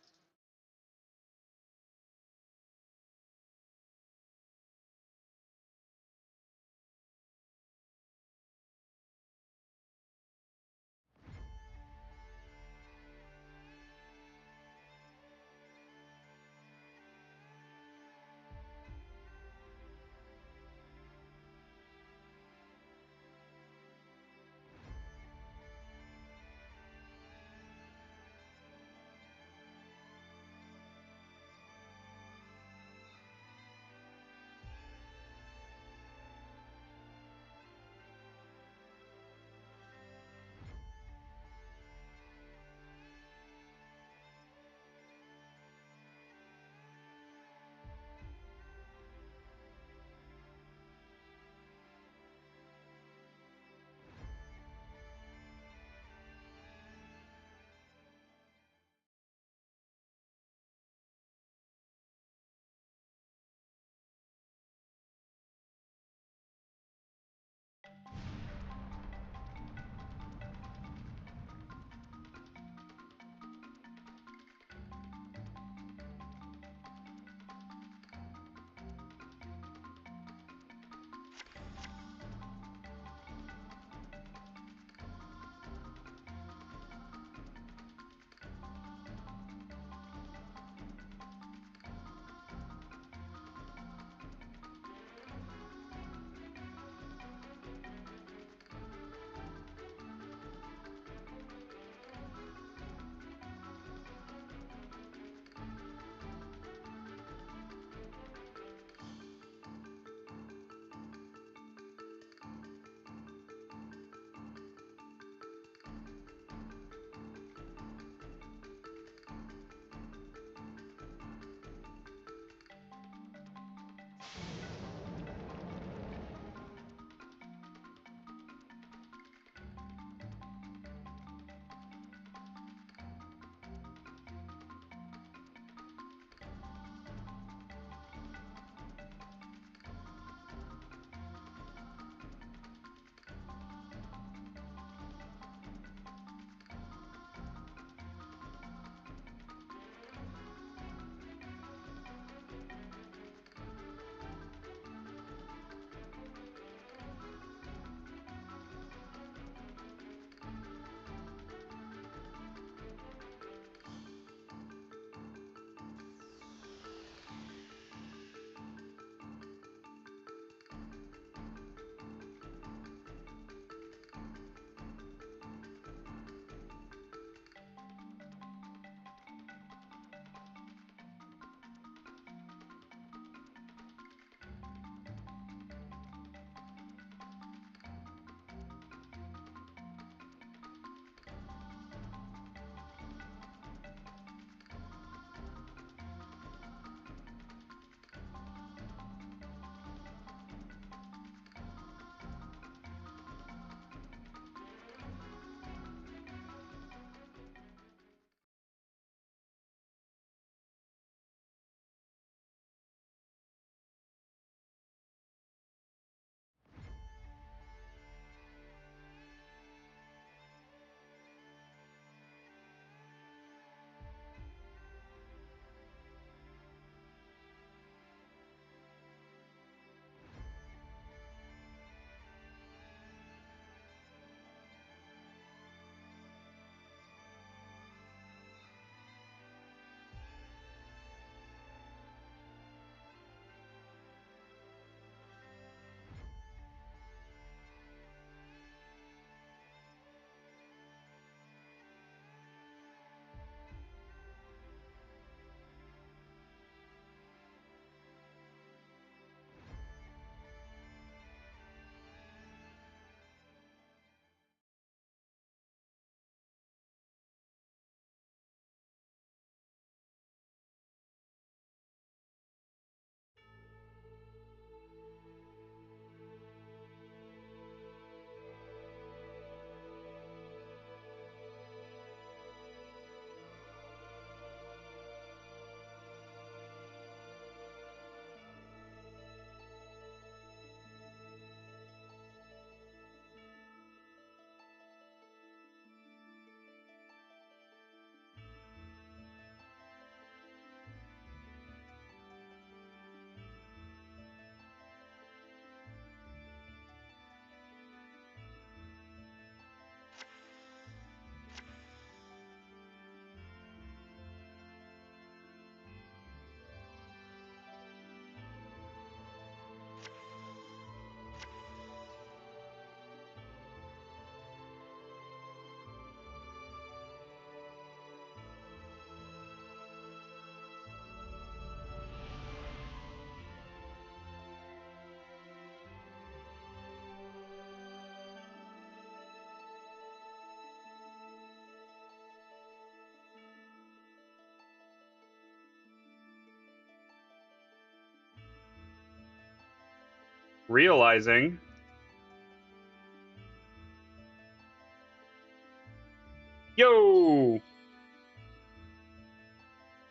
realizing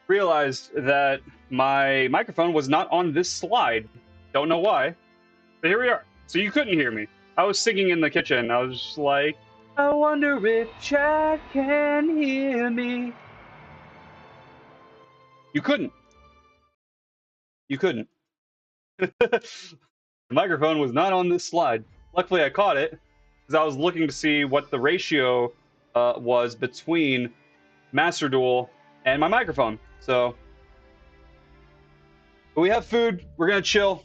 realized that my microphone was not on this slide. Don't know why, but here we are. So you couldn't hear me. I was singing in the kitchen. I was just like, I wonder if Chad can hear me. You couldn't. You couldn't. The microphone was not on this slide. Luckily, I caught it because I was looking to see what the ratio was between Master Duel and my microphone. So, but we have food. We're gonna chill.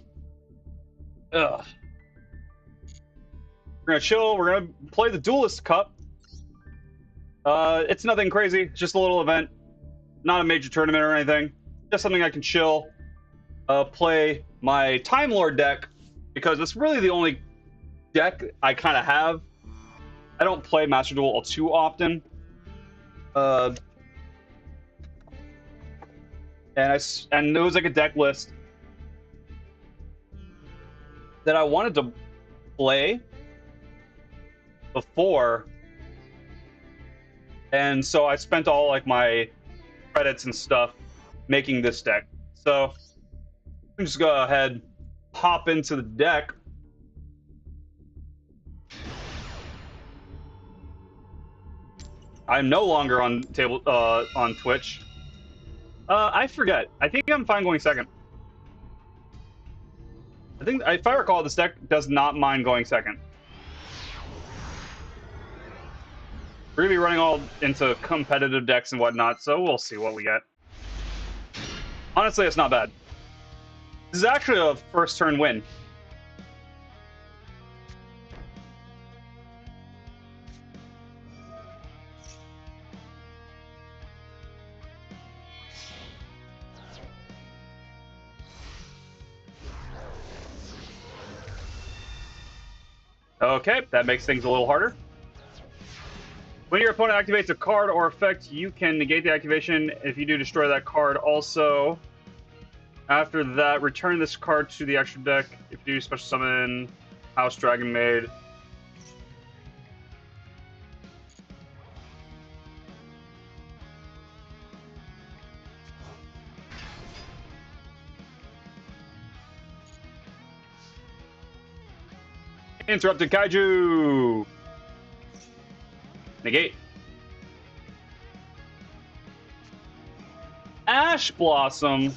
Ugh. We're gonna chill. We're gonna play the Duelist Cup. It's nothing crazy. It's just a little event, not a major tournament or anything. Just something I can chill. Play my Timelord deck because it's really the only deck I kind of have. I don't play Master Duel too often. And there was like a deck list that I wanted to play before, and so I spent all like my credits and stuff making this deck. So let me just go ahead, hop into the deck. I'm no longer on on Twitch. I forget. I think I'm fine going second. I think, if I recall, this deck does not mind going second. We're gonna be running all into competitive decks and whatnot, so we'll see what we get. Honestly, it's not bad. This is actually a first turn win. Okay, that makes things a little harder. When your opponent activates a card or effect, you can negate the activation. If you do, destroy that card. Also, after that, return this card to the extra deck. If you do, special summon House Dragon Maid. Interrupted Kaiju! Negate. Ash Blossom.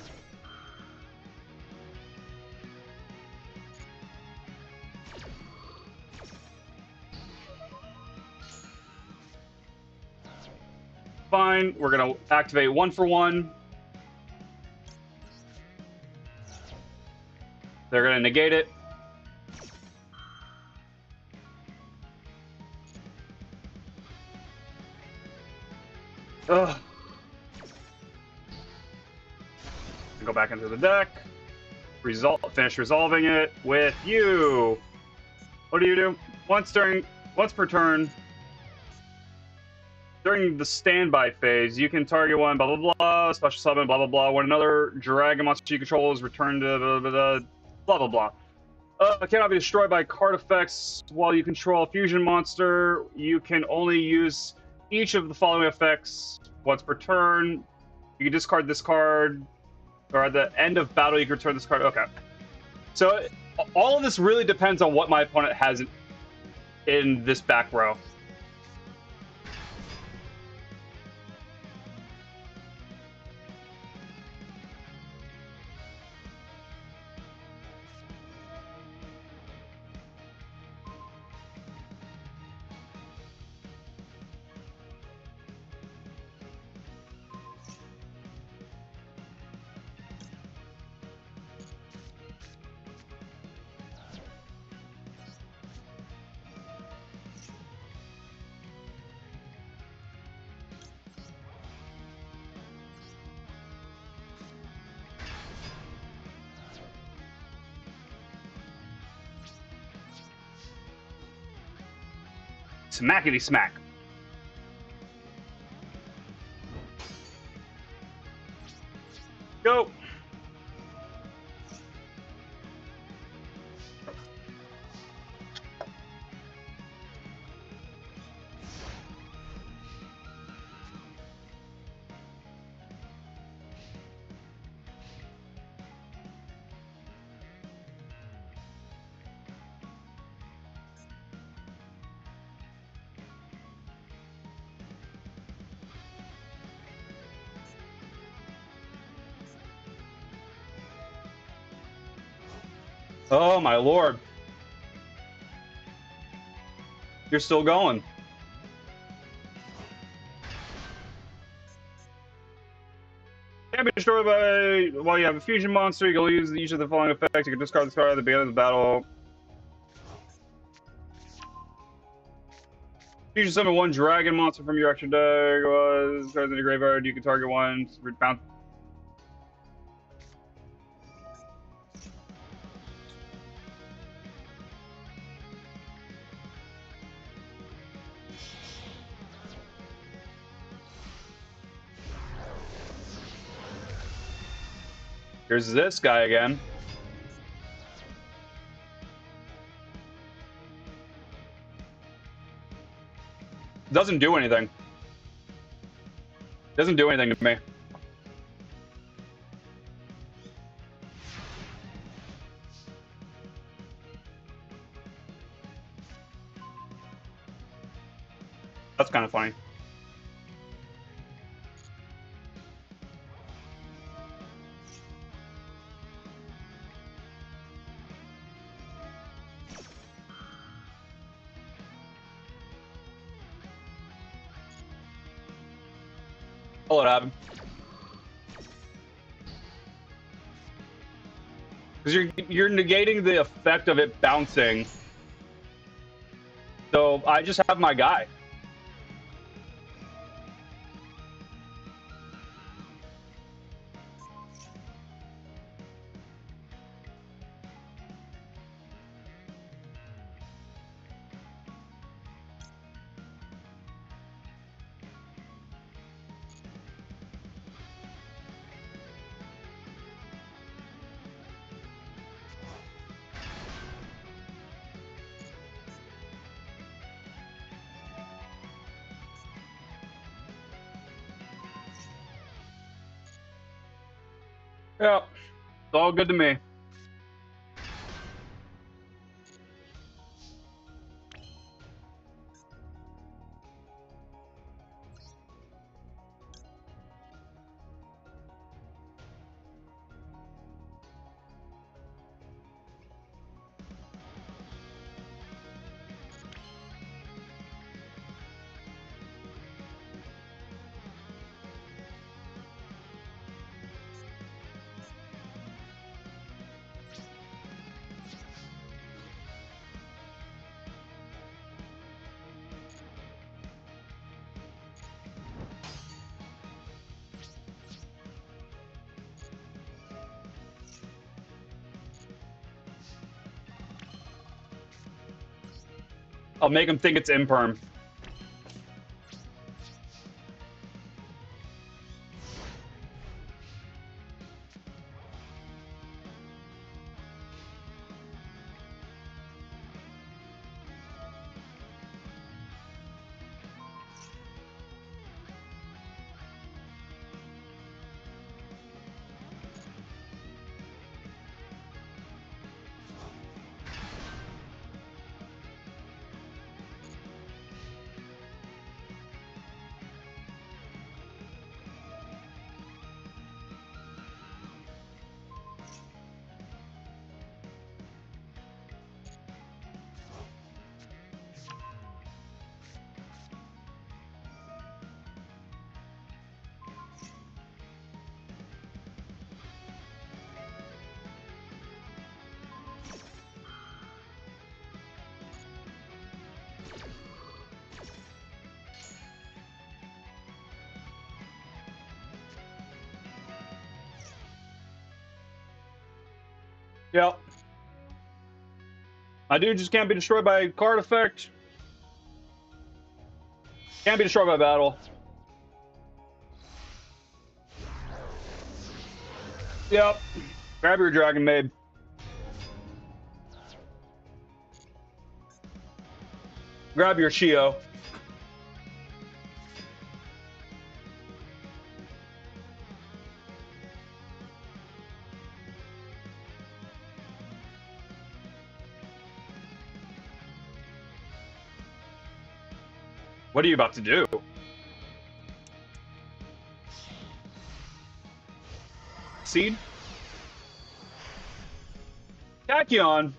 Fine, we're gonna activate 1-for-1. They're gonna negate it. Ugh. Go back into the deck. Finish resolving it with you. What do you do? Once per turn, during the standby phase, you can target one, blah blah blah, special summon, blah blah blah. When another dragon monster you control is returned to blah blah blah. Cannot be destroyed by card effects while you control a fusion monster. You can only use each of the following effects once per turn. You can discard this card, or at the end of battle, you can return this card. Okay. So all of this really depends on what my opponent has in this back row. Smackety smack. Go. Oh my lord. You're still going. Can't be destroyed by... While you have a fusion monster, you can use each of the following effects. You can discard this card at the beginning of the battle. Fusion summon one dragon monster from your extra deck. Was in the graveyard. You can target one. Bounce. Here's this guy again. Doesn't do anything. Doesn't do anything to me. That's kind of funny. I'll let it happen. Because you're negating the effect of it bouncing. So I just have my guy. Yeah, it's all good to me. I'll make him think it's imperm. Yep. My dude just can't be destroyed by card effect. Can't be destroyed by battle. Yep. Grab your Dragon Maid. Grab your Shio. What are you about to do? Seed? Tachyon.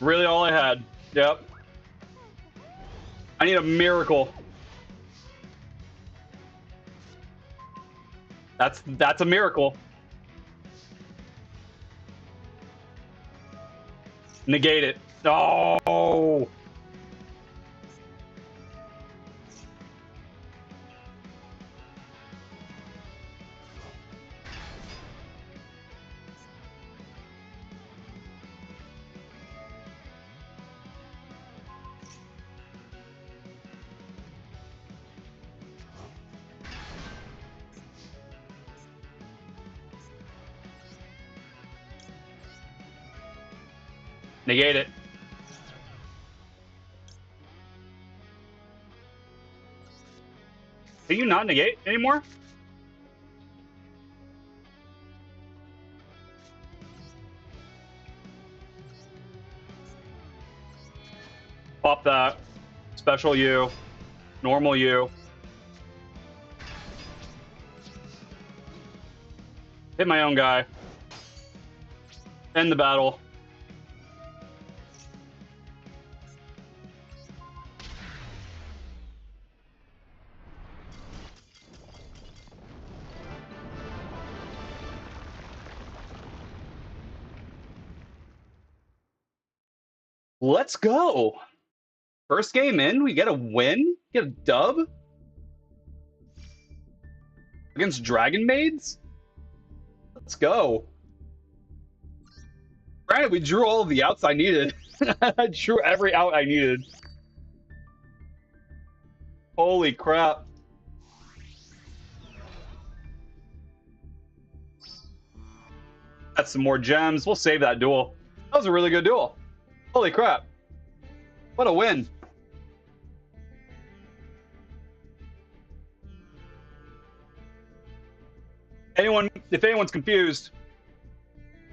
Really all I had. Yep. I need a miracle. That's a miracle. Negate it. Oh. Negate it. Can you not negate anymore? Pop that. Special U. Normal U. Hit my own guy. End the battle. Let's go. First game in, we get a win? Get a dub? Against Dragon Maids? Let's go. Granted, we drew all of the outs I needed. I drew every out I needed. Holy crap. That's some more gems. We'll save that duel. That was a really good duel. Holy crap. What a win. If anyone's confused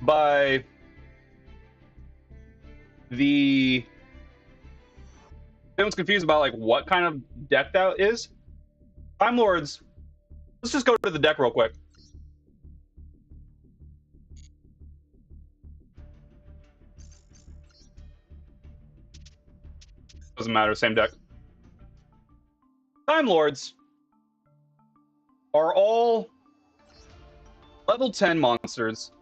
by if anyone's confused about like what kind of deck that is, Timelords, let's just go to the deck real quick. Doesn't matter, same deck. Timelords are all level 10 monsters,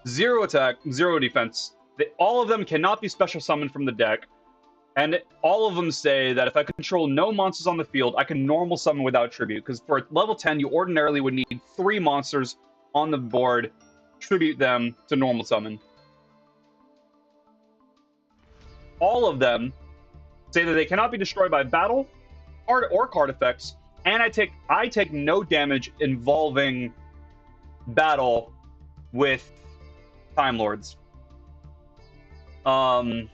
0 attack, 0 defense. All of them cannot be special summoned from the deck, and all of them say that if I control no monsters on the field, I can normal summon without tribute, because for level 10, you ordinarily would need 3 monsters on the board, tribute them to normal summon. All of them say that they cannot be destroyed by battle, card or card effects, and I take no damage involving battle with Timelords. So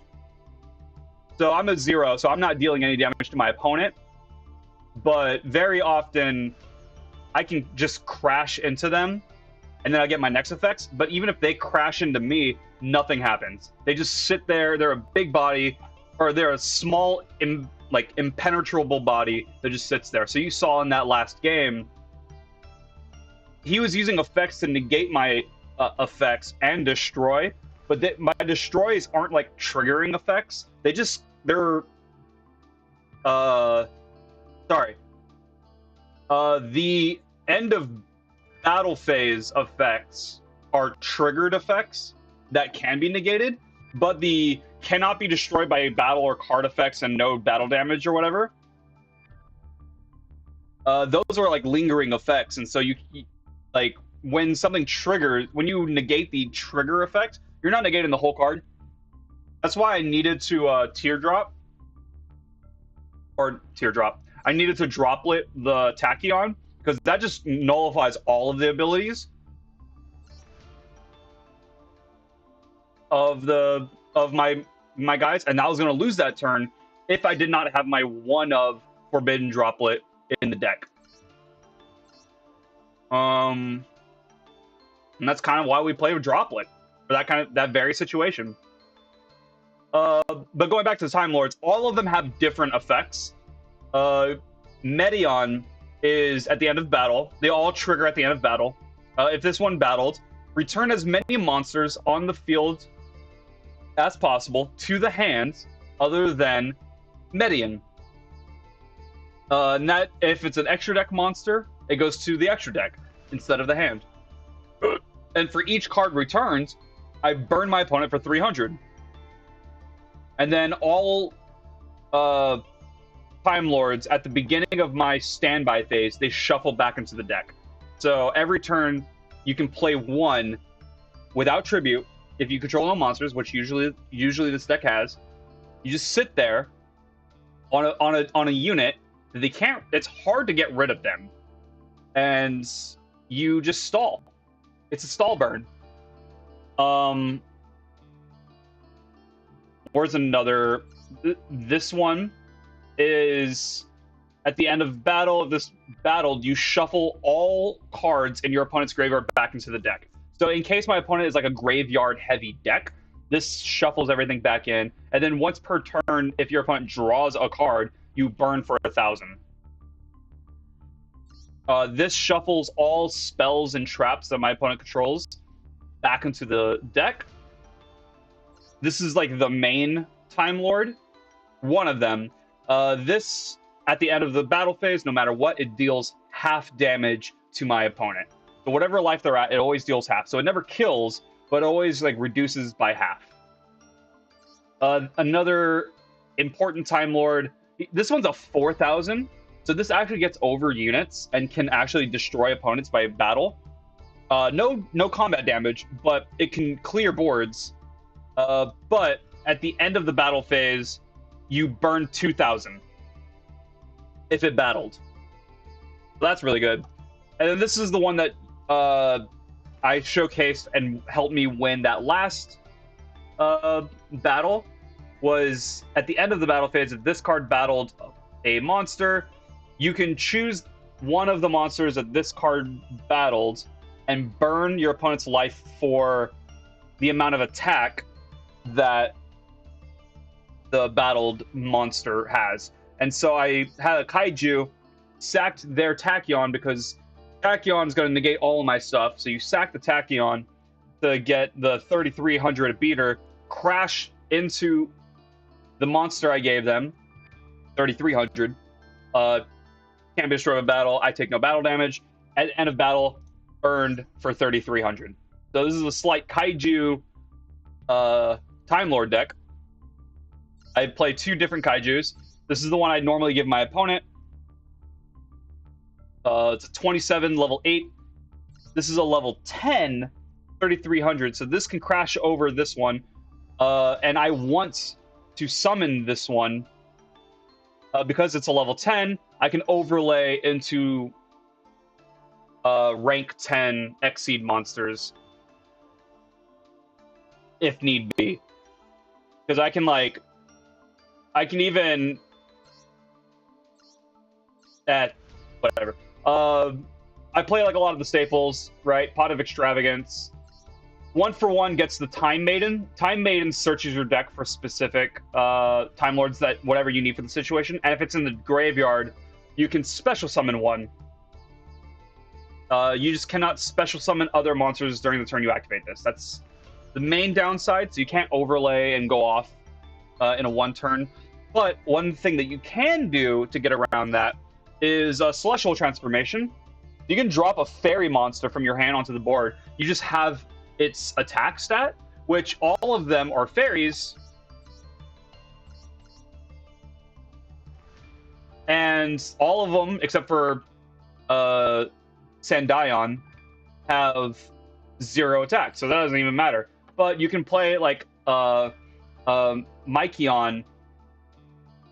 I'm a 0, so I'm not dealing any damage to my opponent, but very often I can just crash into them and then I get my next effects. But even if they crash into me, nothing happens. They just sit there. They're a big body, or they're a small, impenetrable body that just sits there. So you saw in that last game, he was using effects to negate my effects and destroy, but my destroys aren't like triggering effects. The end of battle phase effects are triggered effects that can be negated, but the cannot be destroyed by a battle or card effects and no battle damage or whatever. Those are like lingering effects, and so you like when something triggers, when you negate the trigger effect, you're not negating the whole card. That's why I needed to teardrop. I needed to droplet the Tachyon, because that just nullifies all of the abilities of my guys, and I was going to lose that turn if I did not have my one of Forbidden Droplet in the deck. And that's kind of why we play with Droplet for that very situation. But going back to the Time Lords, all of them have different effects. Medion is at the end of battle. They all trigger at the end of battle. If this one battled, return as many monsters on the field as possible to the hand other than Medion. And that, if it's an extra deck monster, it goes to the extra deck instead of the hand. And for each card returned, I burn my opponent for 300. And then all Time Lords at the beginning of my standby phase, they shuffle back into the deck. So every turn, you can play one without tribute if you control no monsters, which usually this deck has. You just sit there on a unit. They can't. It's hard to get rid of them, and you just stall. It's a stall burn. Where's another? This one is at the end of battle. Of this battle, you shuffle all cards in your opponent's graveyard back into the deck. So in case my opponent is like a graveyard-heavy deck, this shuffles everything back in, and then once per turn, if your opponent draws a card, you burn for 1,000. This shuffles all spells and traps that my opponent controls back into the deck. This is like the main Time Lord, one of them. This, at the end of the battle phase, no matter what, it deals half damage to my opponent. So whatever life they're at, it always deals half. So it never kills, but it always like reduces by half. Another important Time Lord. This one's a 4,000. So this actually gets over units and can actually destroy opponents by battle. No combat damage, but it can clear boards. But at the end of the battle phase, you burn 2,000 if it battled. So that's really good. And then this is the one that I showcased and helped me win that last battle. Was at the end of the battle phase, if this card battled a monster, you can choose one of the monsters that this card battled and burn your opponent's life for the amount of attack that the battled monster has. And so I had a Kaiju, sacked their Tachyon because Tachyon is going to negate all of my stuff. So you sack the Tachyon to get the 3,300 beater, crash into the monster I gave them, 3,300. Can't be destroyed in battle. I take no battle damage. At the end of battle, burned for 3,300. So this is a slight Kaiju Time Lord deck. I play two different Kaijus. This is the one I normally give my opponent. It's a 27, level 8. This is a level 10, 3,300. So this can crash over this one. And I want to summon this one. Because it's a level 10, I can overlay into rank 10 Exceed monsters. If need be. Because I can even... whatever. I play like a lot of the staples, right? Pot of Extravagance. 1-for-1 gets the Time Maiden. Time Maiden searches your deck for specific Time Lords that whatever you need for the situation. And if it's in the graveyard, you can special summon one. You just cannot special summon other monsters during the turn you activate this. That's the main downside. So you can't overlay and go off in a one turn. But one thing that you can do to get around that is a Celestial Transformation. You can drop a fairy monster from your hand onto the board. You just have its attack stat, which all of them are fairies. And all of them, except for Sandion, have 0 attack, so that doesn't even matter. But you can play like Mykion,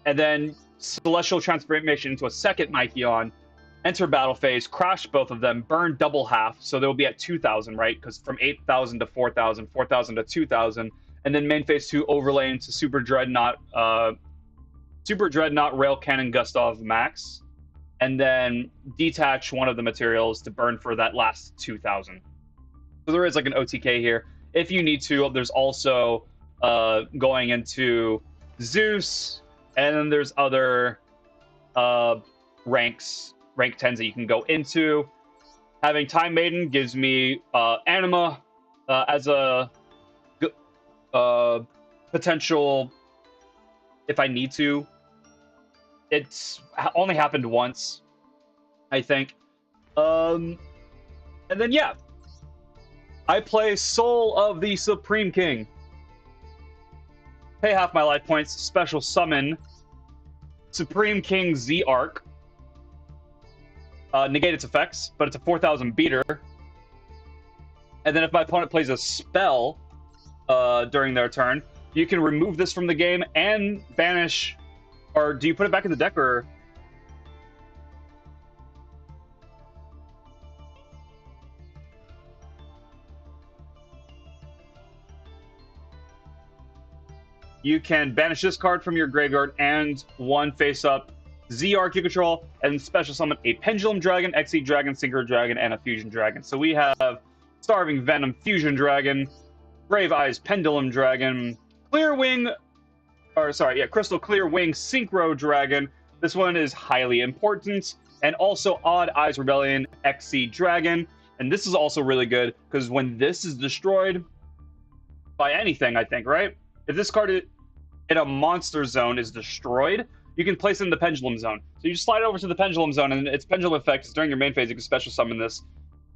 and then Celestial Transformation into a second Mykion, enter battle phase, crash both of them, burn double half, so they'll be at 2,000, right? Because from 8,000 to 4,000, 4,000 to 2,000, and then main phase 2 overlay into Super Dreadnought, Rail Cannon Gustav Max, and then detach one of the materials to burn for that last 2,000. So there is like an OTK here. If you need to, there's also going into Zeus, and then there's other rank 10s that you can go into. Having Time Maiden gives me Anima as a potential if I need to. It's only happened once, I think. And then, yeah. I play Soul of the Supreme King. Pay half my life points, special summon Supreme King Z-Arc. Negate its effects, but it's a 4,000 beater. And then if my opponent plays a spell during their turn, you can remove this from the game and banish... Or do you put it back in the deck, or... You can banish this card from your graveyard and one face-up Z-Arc you control, and special summon a Pendulum Dragon, Exceed Dragon, Synchro Dragon, and a Fusion Dragon. So we have Starving Venom, Fusion Dragon, Brave Eyes, Pendulum Dragon, Crystal Clear Wing, Synchro Dragon. This one is highly important. And also Odd Eyes Rebellion, Exceed Dragon. And this is also really good, because when this is destroyed by anything, I think, right? If this card in a monster zone is destroyed, you can place it in the Pendulum Zone. So you just slide it over to the Pendulum Zone, and its Pendulum effect is during your main phase, you can special summon this.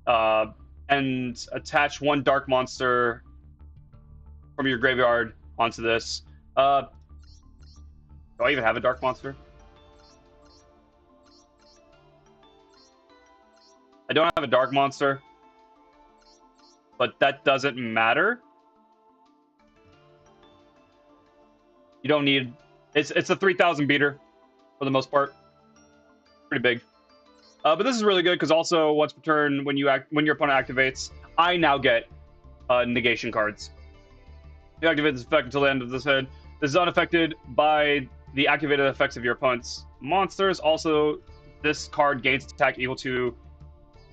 And attach one Dark Monster from your graveyard onto this. Do I even have a Dark Monster? I don't have a Dark Monster, but that doesn't matter. You don't need... It's a 3,000 beater, for the most part. Pretty big. But this is really good, because also, once per turn, when your opponent activates, I now get negation cards. You activate this effect until the end of this head. This is unaffected by the activated effects of your opponent's monsters. Also, this card gains attack equal to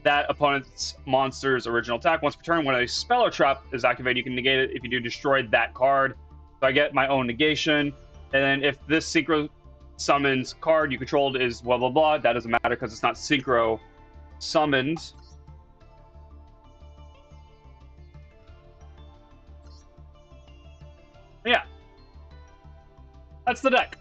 that opponent's monster's original attack. Once per turn, when a spell or trap is activated, you can negate it if you do destroy that card. So I get my own negation. And then if this synchro summons card you controlled is blah, blah, blah, that doesn't matter because it's not synchro summoned. Yeah. That's the deck.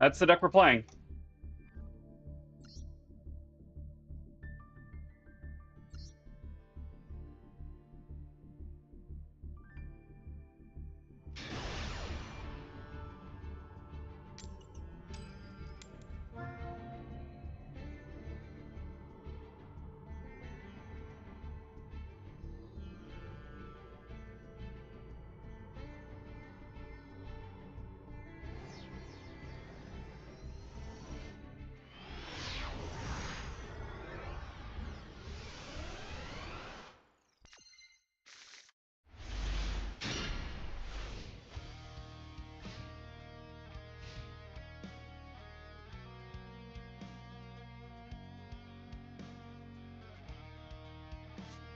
That's the deck we're playing.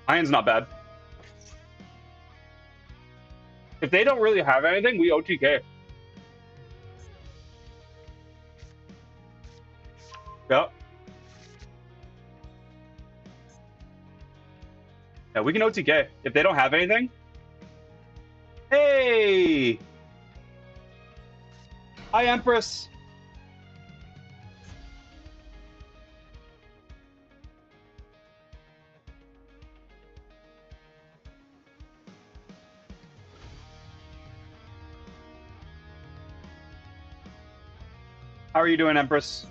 Iron's not bad. If they don't really have anything, we OTK. Yep. Yeah, we can OTK. If they don't have anything, Hey! Hi, Empress. How are you doing, Empress?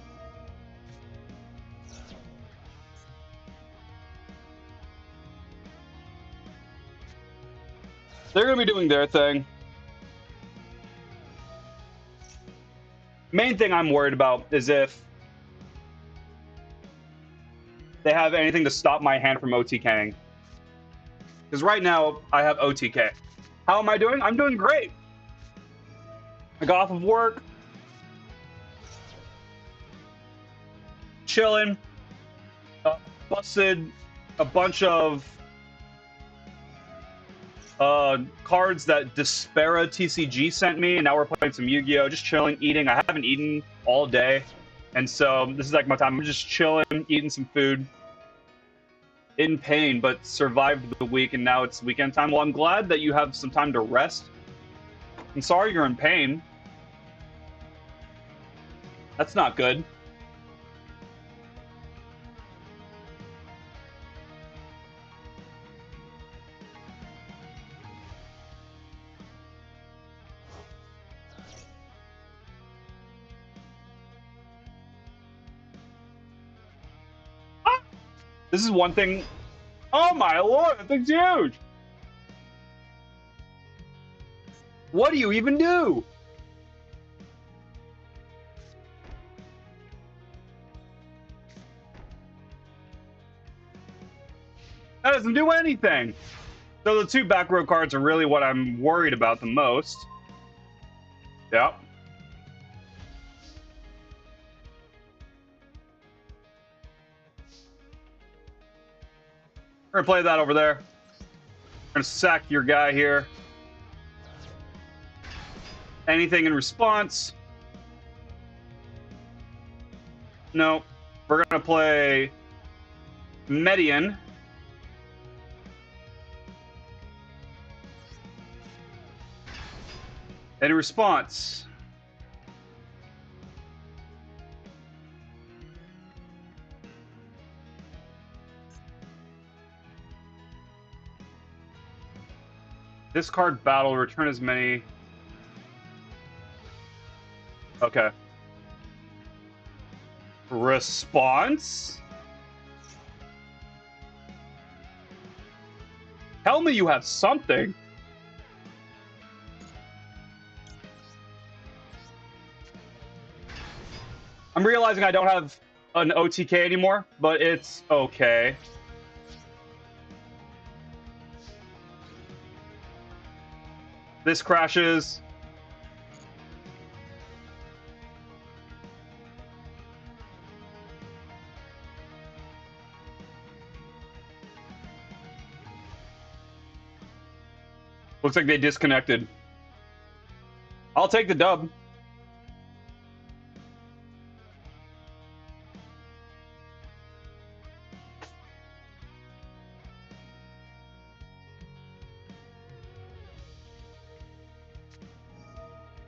They're going to be doing their thing. Main thing I'm worried about is if they have anything to stop my hand from OTKing. Because right now, I have OTK. How am I doing? I'm doing great. I got off of work. Chilling. Busted a bunch of cards that Despaira TCG sent me, and now we're playing some Yu-Gi-Oh! Just chilling, eating. I haven't eaten all day, and so this is like my time. I'm just chilling, eating some food. In pain, but survived the week, and now it's weekend time. Well, I'm glad that you have some time to rest. I'm sorry you're in pain. That's not good. This is one thing. Oh my lord, that thing's huge! What do you even do? That doesn't do anything. So the two back row cards are really what I'm worried about the most. Yep. We're gonna play that over there. We're gonna sack your guy here. Anything in response? No. We're gonna play Median. Any response? Discard battle, return as many. Okay. Response? Tell me you have something. I'm realizing I don't have an OTK anymore, but it's okay. This crashes. Looks like they disconnected. I'll take the dub.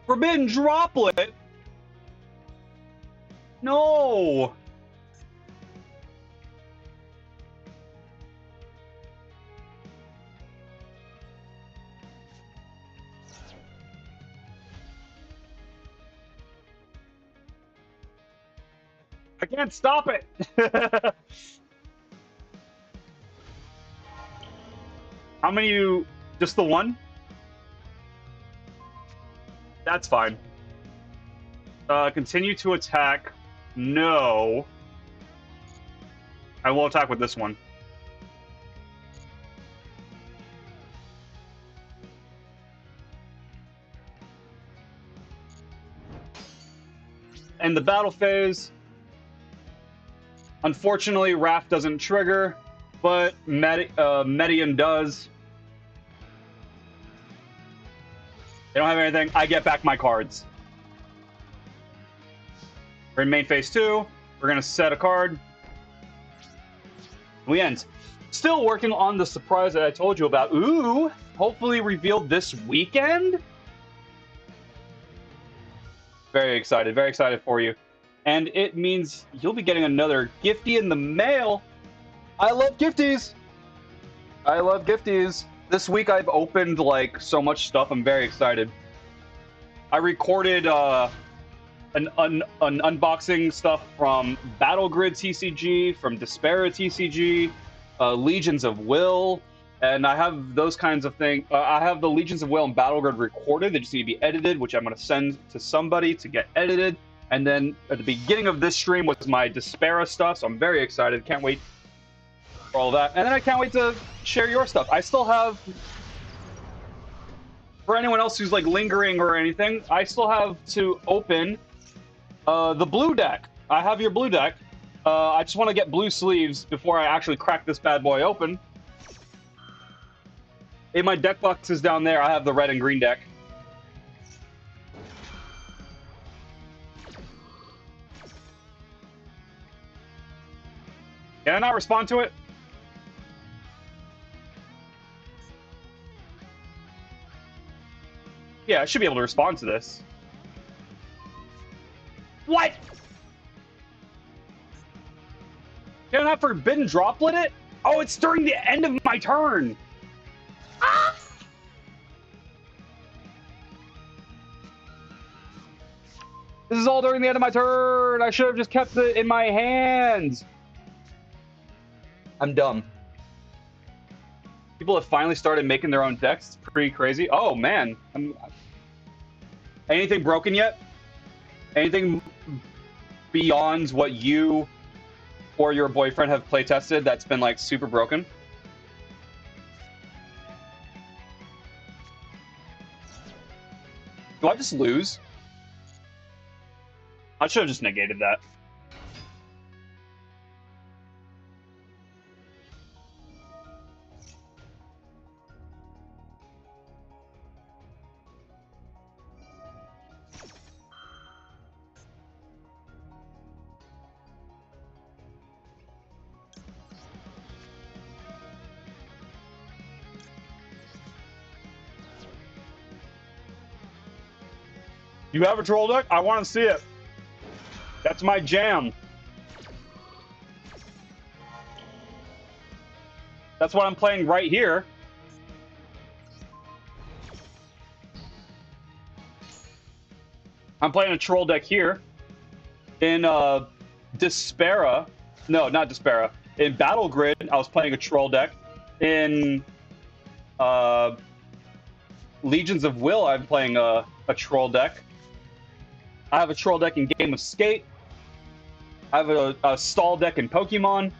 Forbidden Droplet? No! I can't stop it! How many you... Just the one? That's fine. Continue to attack. No. I will attack with this one. And the battle phase. Unfortunately, Wrath doesn't trigger, but Median does. They don't have anything. I get back my cards. We're in main phase 2. We're going to set a card. We end. Still working on the surprise that I told you about. Ooh! hopefully revealed this weekend. Very excited for you. And it means you'll be getting another gifty in the mail. I love gifties. I love gifties. This week I've opened like so much stuff. I'm very excited. I recorded an unboxing stuff from Battle Grid TCG, from Despaira TCG, Legions of Will, and I have those kinds of things. I have the Legions of Will and Battle Grid recorded. They just need to be edited, which I'm going to send to somebody to get edited. And then at the beginning of this stream was my Despaira stuff, so I'm very excited. Can't wait for all that. And then I can't wait to share your stuff. I still have, for anyone else who's like lingering or anything, I still have to open the blue deck. I have your blue deck. I just want to get blue sleeves before I actually crack this bad boy open. In my deck boxes down there, I have the red and green deck. Can I not respond to it? Yeah, I should be able to respond to this. What? Can I not forbidden droplet it? Oh, it's during the end of my turn. Ah! This is all during the end of my turn. I should have just kept it in my hands. I'm dumb. People have finally started making their own decks. It's pretty crazy. Oh, man. Anything broken yet? Anything beyond what you or your boyfriend have playtested that's been, like, super broken? Do I just lose? I should have just negated that. You have a troll deck? I want to see it. That's my jam. That's what I'm playing right here. I'm playing a troll deck here. In Despaira. No, not Despaira. In Battle Grid, I was playing a troll deck. In Legions of Will, I'm playing a troll deck. I have a troll deck in Game of Skate. I have a stall deck in Pokemon.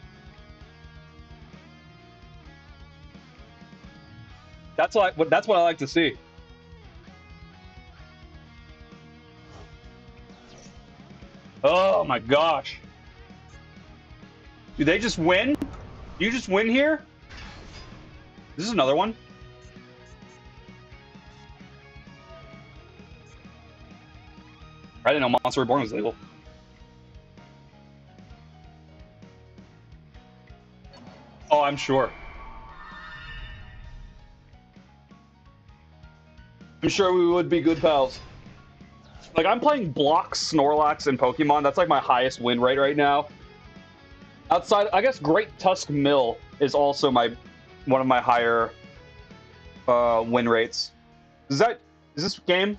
That's what I like to see. Oh my gosh. Do they just win? You just win here? This is another one. I didn't know Monster Reborn was legal. Oh, I'm sure. I'm sure we would be good pals. Like, I'm playing Blocks, Snorlax, and Pokemon. That's like my highest win rate right now. Outside, I guess Great Tusk Mill is also one of my higher win rates. Is this game?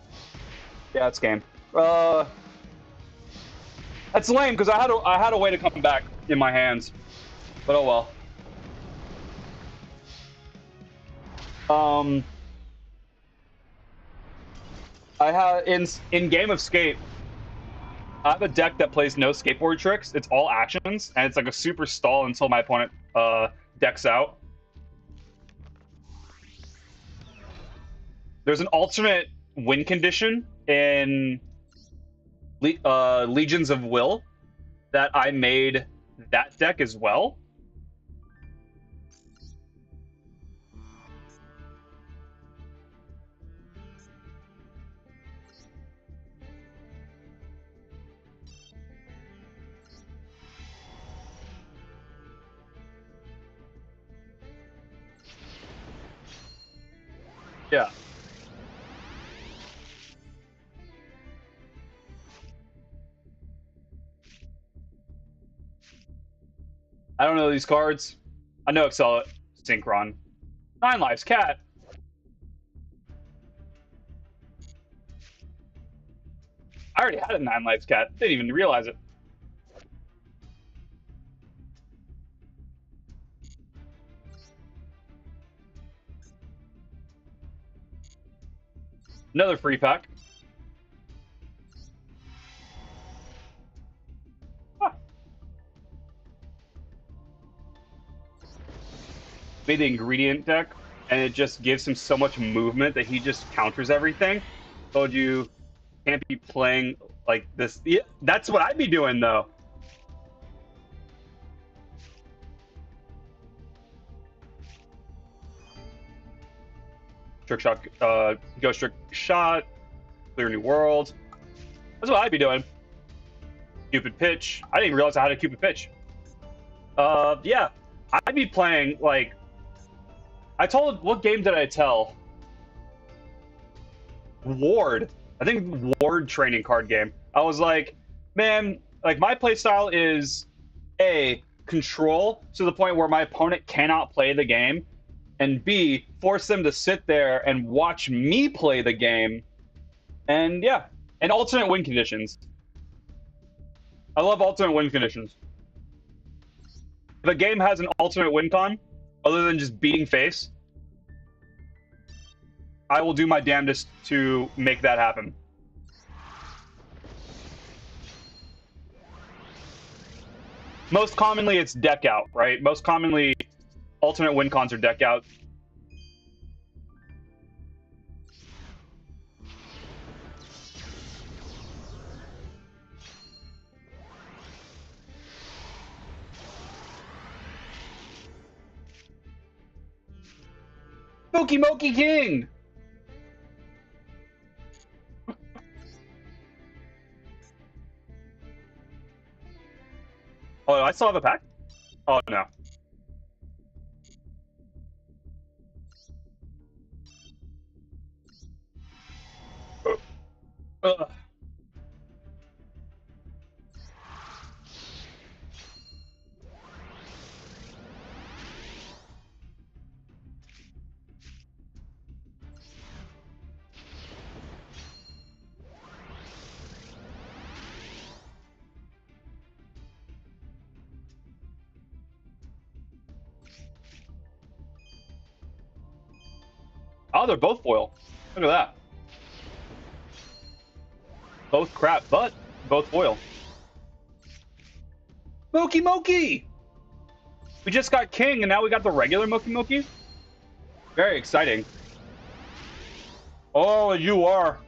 Yeah, it's game. That's lame because I had a way to come back in my hands, but oh well. I have in Game of Skate, I have a deck that plays no skateboard tricks. It's all actions, and it's like a super stall until my opponent decks out. There's an alternate win condition in Legions of Will that I made that deck as well. Yeah. I don't know these cards. I know Excel Synchron. 9 lives, cat. I already had a 9 lives cat. Didn't even realize it. Another free pack. Huh. Made the ingredient deck, and it just gives him so much movement that he just counters everything. Told you can't be playing like this. Yeah, that's what I'd be doing though. Trick shot, ghost trick shot, clear new world. That's what I'd be doing. Cupid pitch. I didn't even realize I had a Cupid pitch. Yeah, I'd be playing like. I told. What game did I tell? Ward. I think Ward training card game. I was like, man, like my play style is A, control to the point where my opponent cannot play the game, and B, force them to sit there and watch me play the game. And yeah, and alternate win conditions. I love alternate win conditions. If a game has an alternate win con, other than just beating face, I will do my damnedest to make that happen. Most commonly, it's deck out, right? Most commonly, alternate win cons are deck out. Spooky Moki King! Oh, I still have a pack? Oh, no. Ugh. Oh, they're both foil. Look at that. Both crap, but both foil. Moki Moki! We just got King, and now we got the regular Moki Moki? Very exciting. Oh, you are.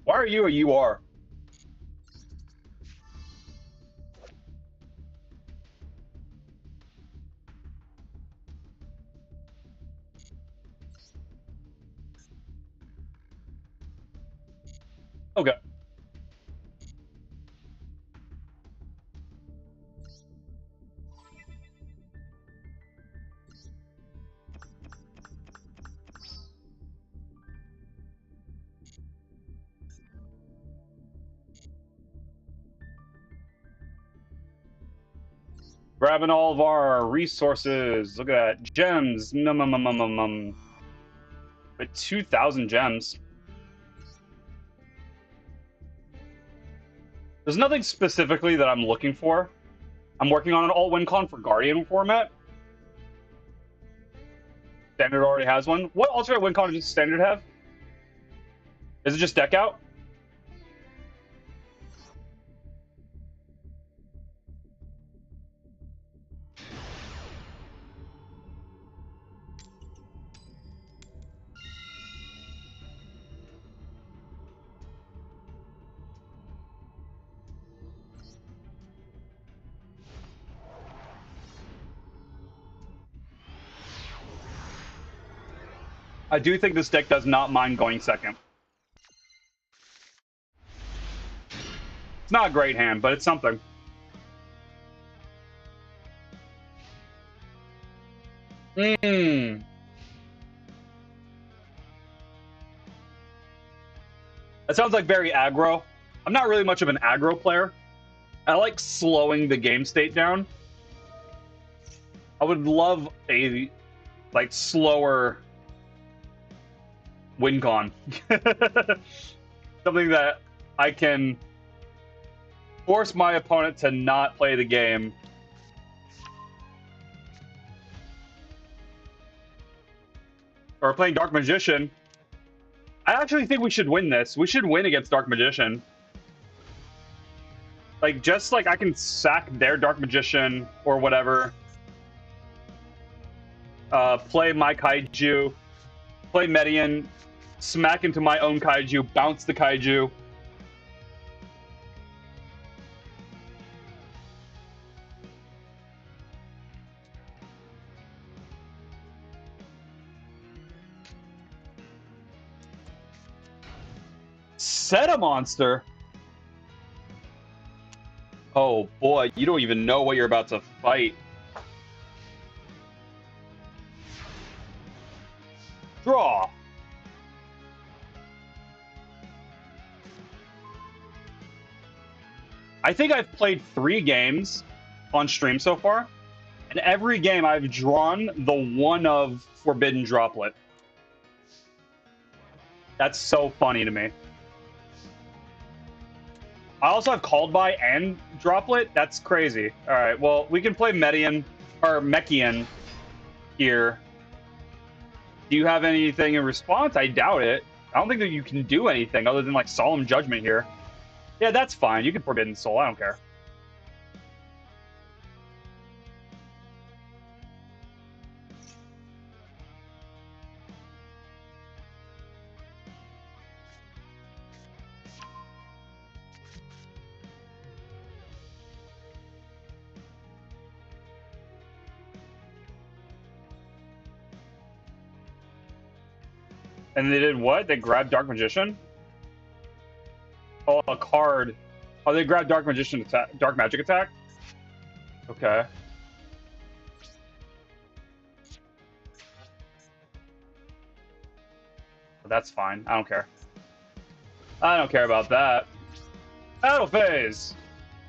Why are you a you are? Okay. Grabbing all of our resources. Look at that. Gems. With 2,000 gems. There's nothing specifically that I'm looking for. I'm working on an alt-win con for Guardian format. Standard already has one. What alternate win con does Standard have? Is it just deck out? I do think this deck does not mind going second. It's not a great hand, but it's something. That sounds like very aggro. I'm not really much of an aggro player. I like slowing the game state down. I would love a like slower win con. Something that I can force my opponent to not play the game. Or playing Dark Magician. I actually think we should win this. We should win against Dark Magician. Like, just like I can sack their Dark Magician or whatever. Play my Kaiju. Play Median. Smack into my own Kaiju. Bounce the Kaiju. Set a monster. Oh boy, you don't even know what you're about to fight. Draw. I think I've played 3 games on stream so far, and every game I've drawn the one of Forbidden Droplet. That's so funny to me. I also have Called By and Droplet. That's crazy. All right, well, we can play Median or Mechian here. Do you have anything in response? I doubt it. I don't think that you can do anything other than like Solemn Judgment here. Yeah, that's fine. You can Forbidden Soul. I don't care. And they did what? They grabbed Dark Magician? Oh, a card. Oh, they grabbed Dark Magician attack, Dark Magic attack? Okay. But that's fine. I don't care. I don't care about that. Battle phase!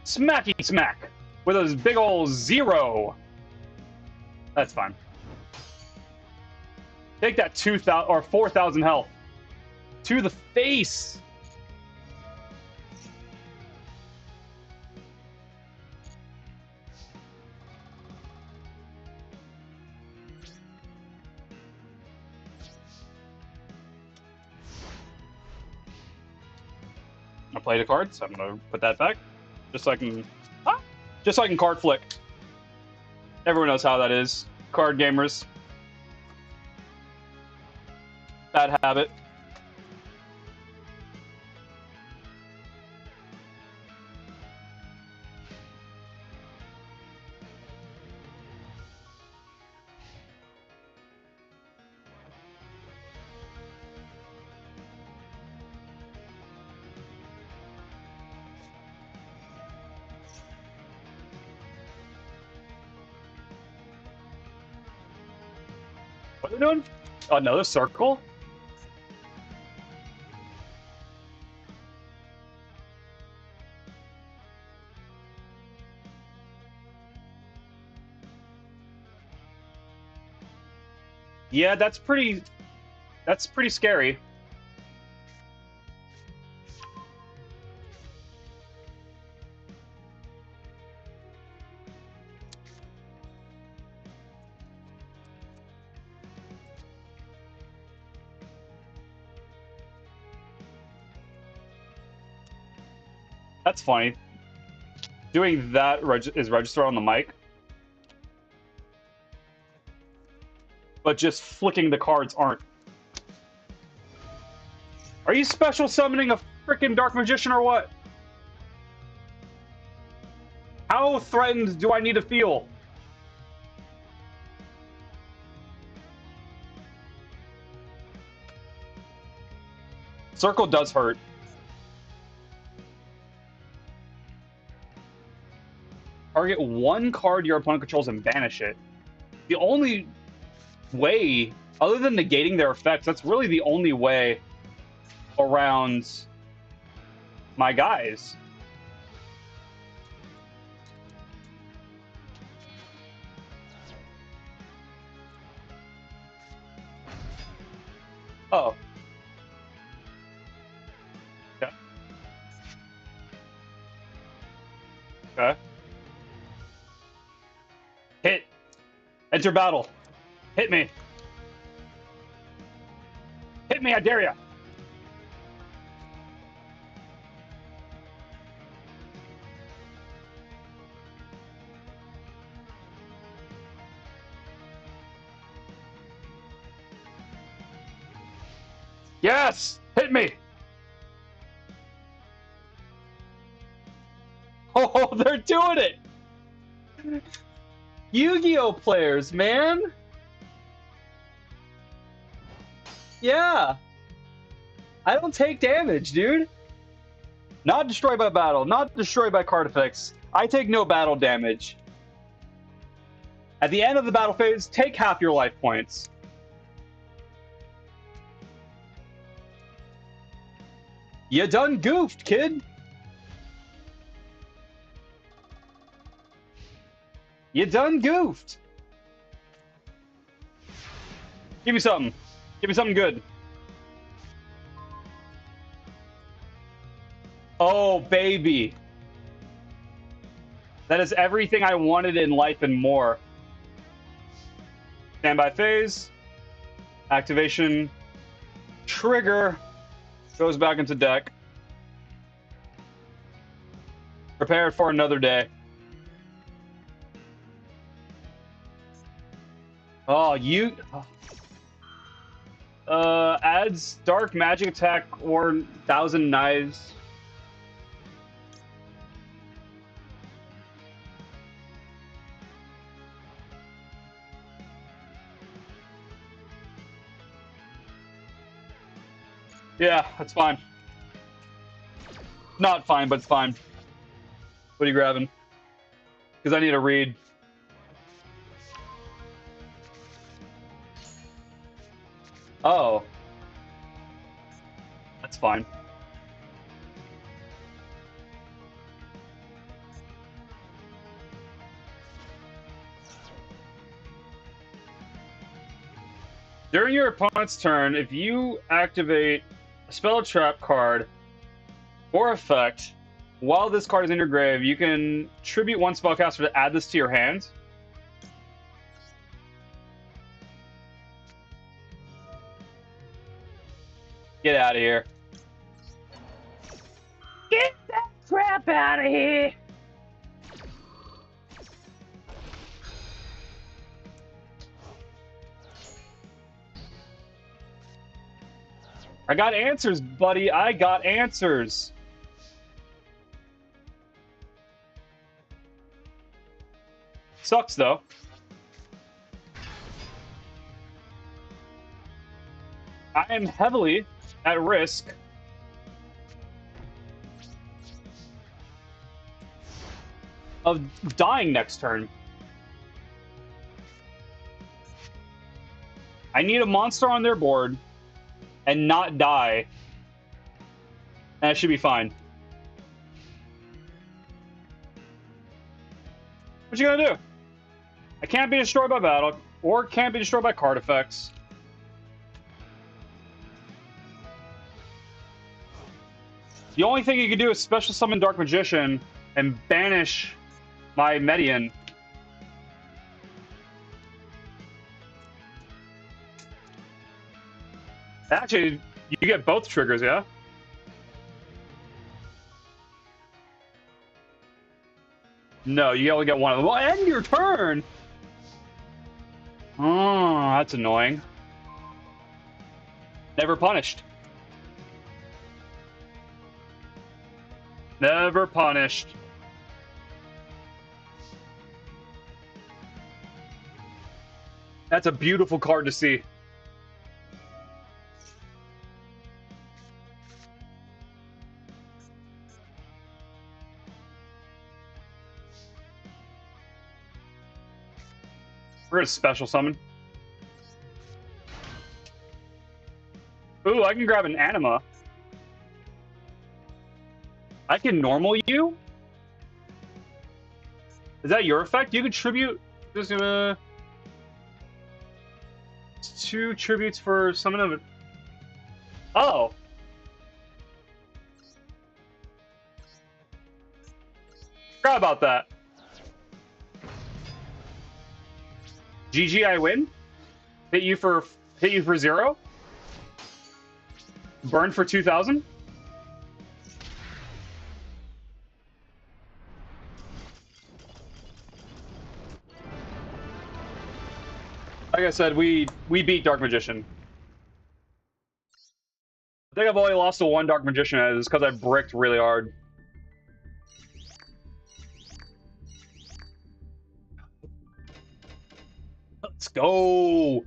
Smacky smack! With a big ol' 0! That's fine. Take that 2,000 or 4,000 health to the face. I played a card, so I'm gonna put that back, just so I can, just so I can card flick. Everyone knows how that is. Card gamers. Bad habit. What are they doing? Another circle? Yeah, that's pretty scary. That's funny. Doing that is register on the mic. But just flicking the cards aren't. Are you special summoning a freaking Dark Magician or what? How threatened do I need to feel? Circle does hurt. Target one card your opponent controls and banish it. The only way, other than negating their effects, that's really the only way around my guys. Oh. Okay. Okay. Hit. Enter battle. Hit me. Hit me, I dare ya. Yes! Hit me! Oh, they're doing it! Yu-Gi-Oh players, man! Yeah! I don't take damage, dude. Not destroyed by battle, not destroyed by card effects. I take no battle damage. At the end of the battle phase, take half your life points. You done goofed, kid. You done goofed. Give me something. Give me something good. Oh, baby. That is everything I wanted in life and more. Standby phase. Activation. Trigger. Goes back into deck. Prepared for another day. Oh, you... adds dark magic attack or 1,000 knives. Yeah, that's fine. Not fine, but it's fine. What are you grabbing? Because I need to read. Oh. That's fine. During your opponent's turn, if you activate a spell trap card or effect while this card is in your grave, you can tribute one spellcaster to add this to your hand. Get out of here. Get that crap out of here! I got answers, buddy. I got answers. Sucks, though. I am heavily at risk of dying next turn. I need a monster on their board and not die, and I should be fine. What you gonna do? I can't be destroyed by battle, or can't be destroyed by card effects. The only thing you can do is special summon Dark Magician and banish my Median. Actually, you get both triggers, yeah? No, you only get one of them. Well, end your turn! Oh, that's annoying. Never punished. Never punished. That's a beautiful card to see. We're gonna special summon. Ooh, I can grab an anima. I can normal you? Is that your effect? You contribute. Just gonna 2 tributes for summon of it. Oh. Forgot about that. GG, I win. Hit you for 0. Burn for 2,000. Like I said, we beat Dark Magician. I think I've only lost to 1 Dark Magician, and it's because I bricked really hard. Let's go!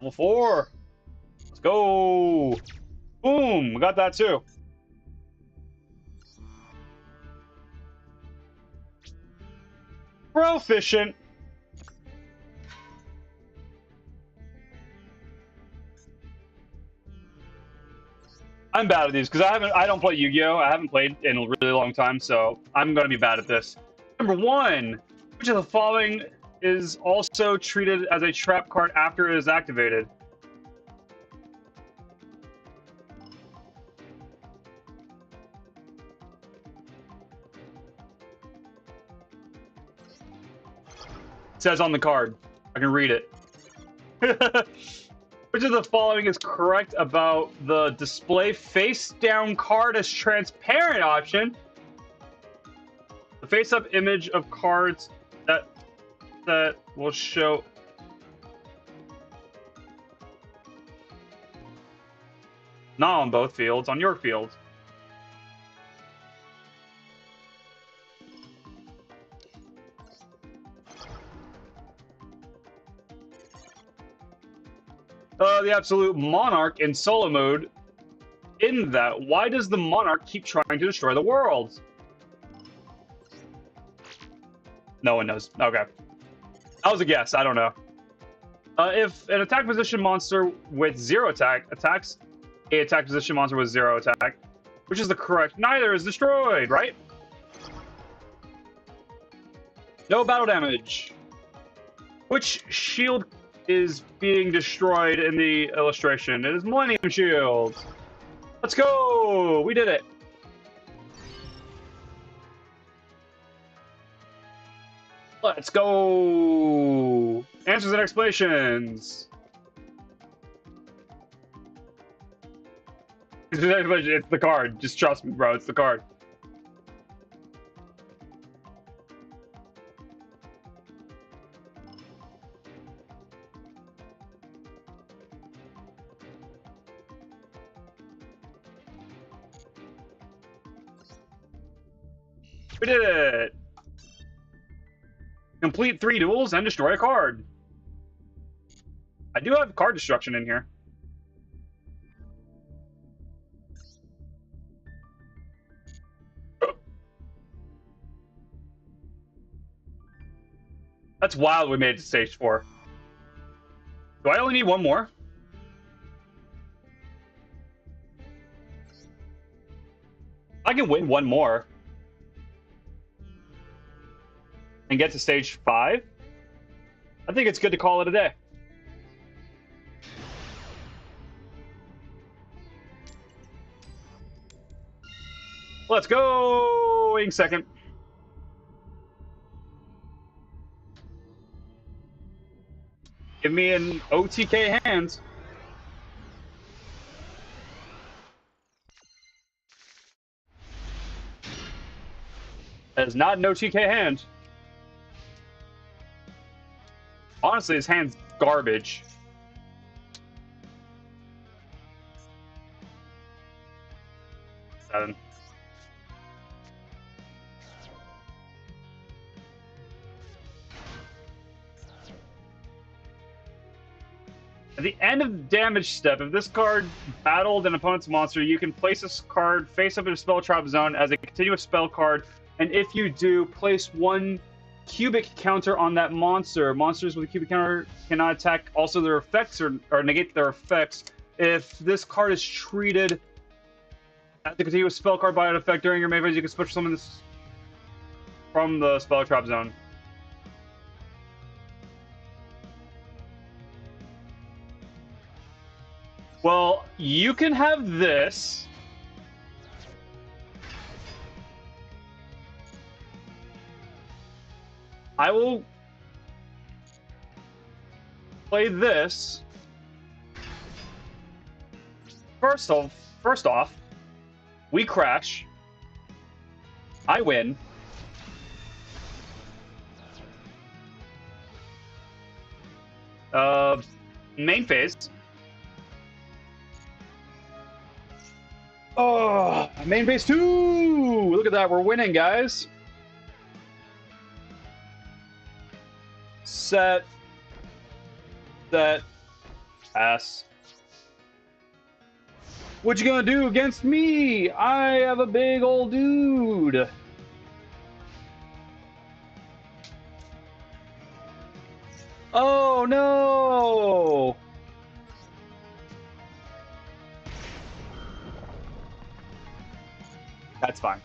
Level 4! Let's go! Boom! We got that too. Proficient. I'm bad at these because I don't play Yu-Gi-Oh! I haven't played in a really long time, so I'm gonna be bad at this. Number 1, which of the following is also treated as a trap card after it is activated? It says on the card. I can read it. Which of the following is correct about the display face down card as transparent option? The face up image of cards that will show. Not on both fields, on your field. The absolute monarch in solo mode. In that, why does the monarch keep trying to destroy the world? No one knows. Okay. That was a guess. I don't know. If an attack position monster with 0 attack attacks a attack position monster with 0 attack, which is the correct, neither is destroyed, right? No battle damage. Which shield is being destroyed in the illustration? It is Millennium Shield. Let's go! We did it. Let's go! Answers and explanations. It's the card. Just trust me, bro. It's the card. We did it! Complete 3 duels and destroy a card. I do have card destruction in here. That's wild we made it to stage 4. Do I only need 1 more? I can win 1 more and get to stage 5. I think it's good to call it a day. Let's go! Waiting second. Give me an OTK hand. That is not an OTK hand. Honestly, his hand's garbage. Seven. At the end of the damage step, if this card battled an opponent's monster, you can place this card face up in a spell trap zone as a continuous spell card And if you do, place 1 cubic counter on that monster. Monsters with a cubic counter cannot attack also their effects or negate their effects. If this card is treated as a continuous spell card by an effect during your main phase, you can special summon this from the spell trap zone. Well, you can have this. I will play this. First off, we crash. I win. Main phase. Oh, main phase 2! Look at that, we're winning, guys. Set. Pass. What you gonna do against me? I have a big old dude. Oh no! That's fine.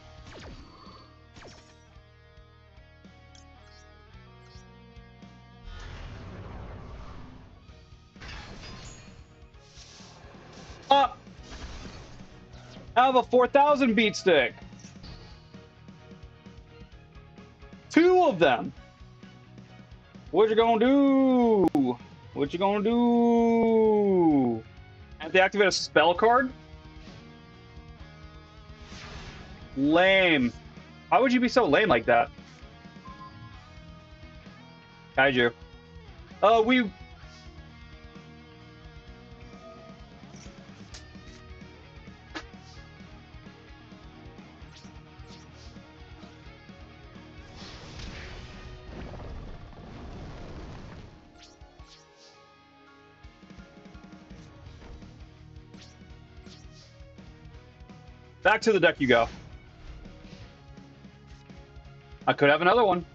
I have a 4,000 beat stick. 2 of them. What you gonna do? What you gonna do? Have they activate a spell card? Lame. Why would you be so lame like that? Kaiju. We... Back to the deck you go. I could have another one.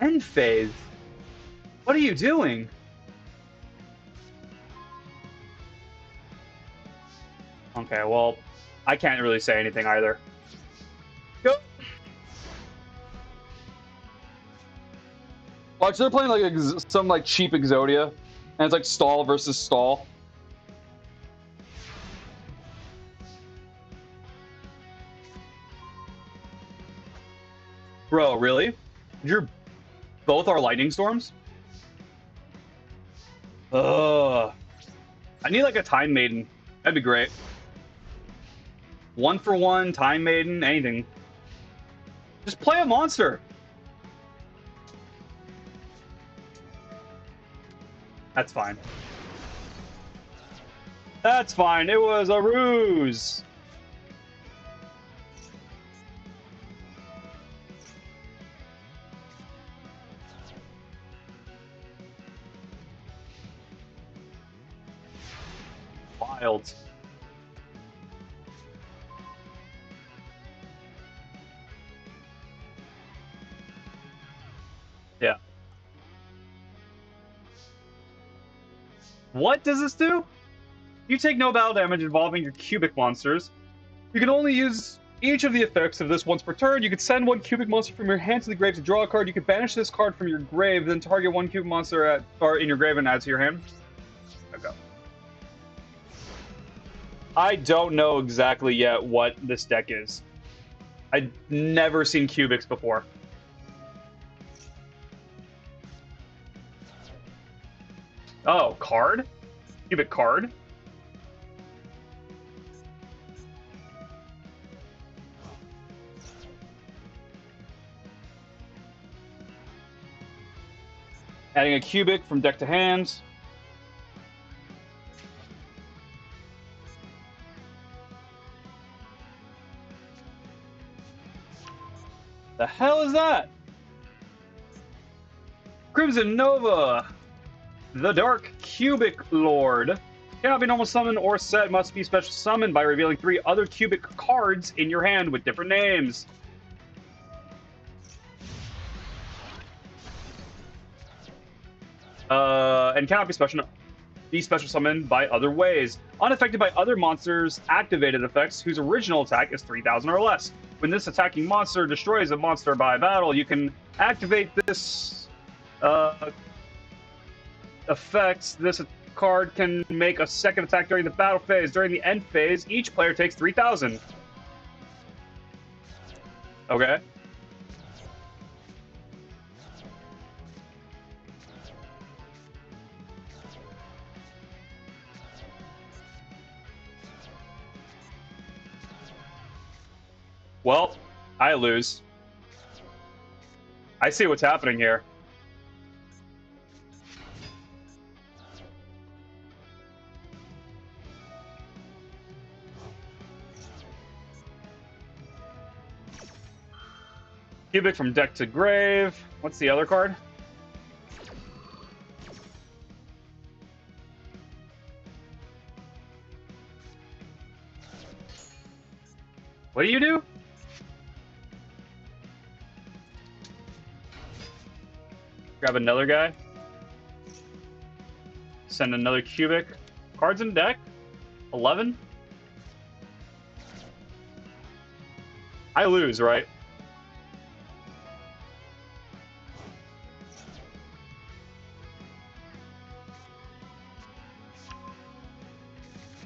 End phase? What are you doing? Okay, well, I can't really say anything either. Go. Watch, they're playing like some like cheap Exodia, and it's like stall versus stall. Bro, really? You're both our lightning storms? Ugh. I need like a Time Maiden. That'd be great. 1-for-1, Time Maiden, anything. Just play a monster. That's fine. That's fine. It was a ruse. Wild. Yeah. What does this do? You take no battle damage involving your cubic monsters. You can only use each of the effects of this once per turn. You can send 1 cubic monster from your hand to the grave to draw a card. You can banish this card from your grave, then target 1 cubic monster in your grave and add to your hand. Okay. I don't know exactly yet what this deck is. I've never seen cubics before. Oh, card? Cubic card? Adding a cubic from deck to hands. The hell is that? Crimson Nova! The Dark Cubic Lord. Cannot be normal summon or set, must be special summoned by revealing 3 other cubic cards in your hand with different names. And cannot be special summoned by other ways. Unaffected by other monsters' activated effects whose original attack is 3,000 or less. When this attacking monster destroys a monster by battle, you can activate this effect. This card can make a second attack during the battle phase. During the end phase, each player takes 3,000. Okay. Well, I lose. I see what's happening here. Cubic from deck to grave. What's the other card? What do you do? Grab another guy. Send another cubic. Cards in deck? 11? I lose, right?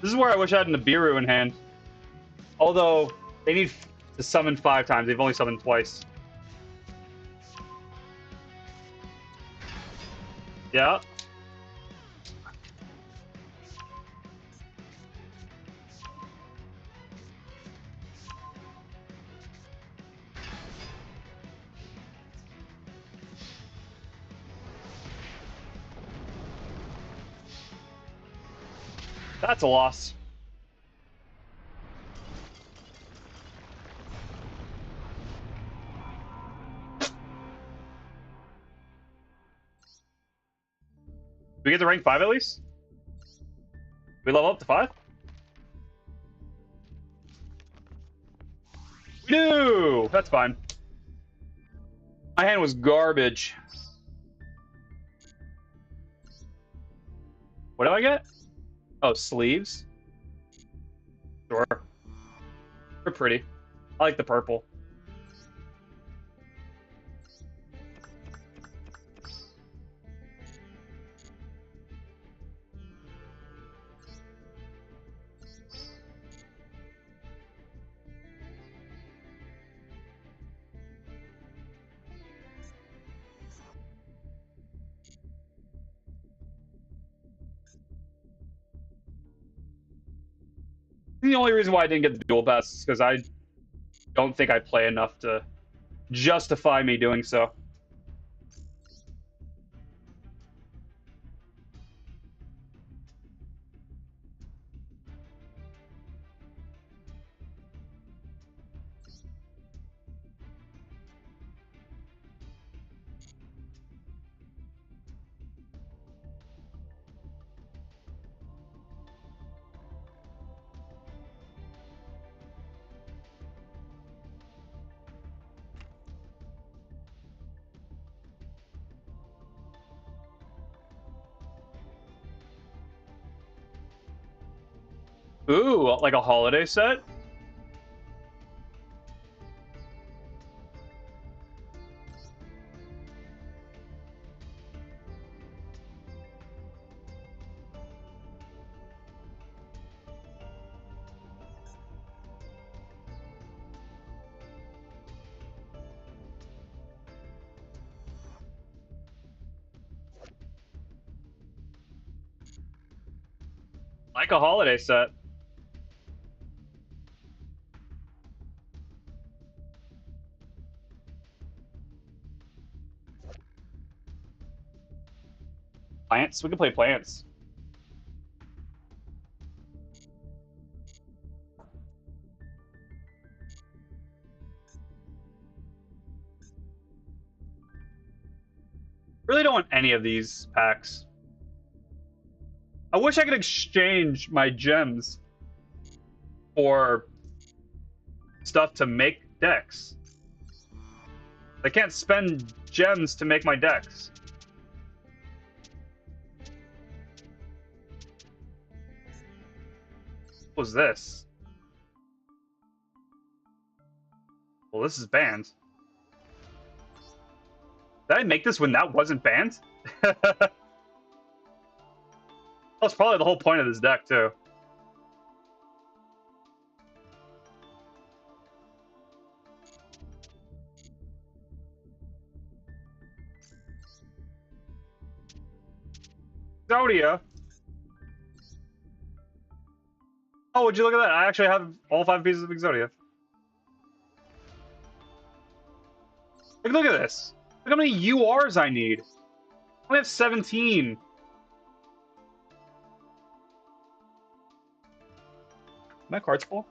This is where I wish I had an Nibiru in hand. Although, they need to summon 5 times. They've only summoned twice. Yeah. That's a loss. We get to rank 5 at least? We level up to 5? We do! That's fine. My hand was garbage. What do I get? Oh, sleeves? Sure. They're pretty. I like the purple. The only reason why I didn't get the dual pass is because I don't think I play enough to justify me doing so. Ooh, like a holiday set? Like a holiday set. Plants? We can play plants. Really don't want any of these packs. I wish I could exchange my gems for stuff to make decks. I can't spend gems to make my decks. What was this? Well, this is banned. Did I make this when that wasn't banned? That's probably the whole point of this deck, too. Exodia. Oh, would you look at that? I actually have all 5 pieces of Exodia. Look at this. Look how many URs I need. I only have 17. My card's full.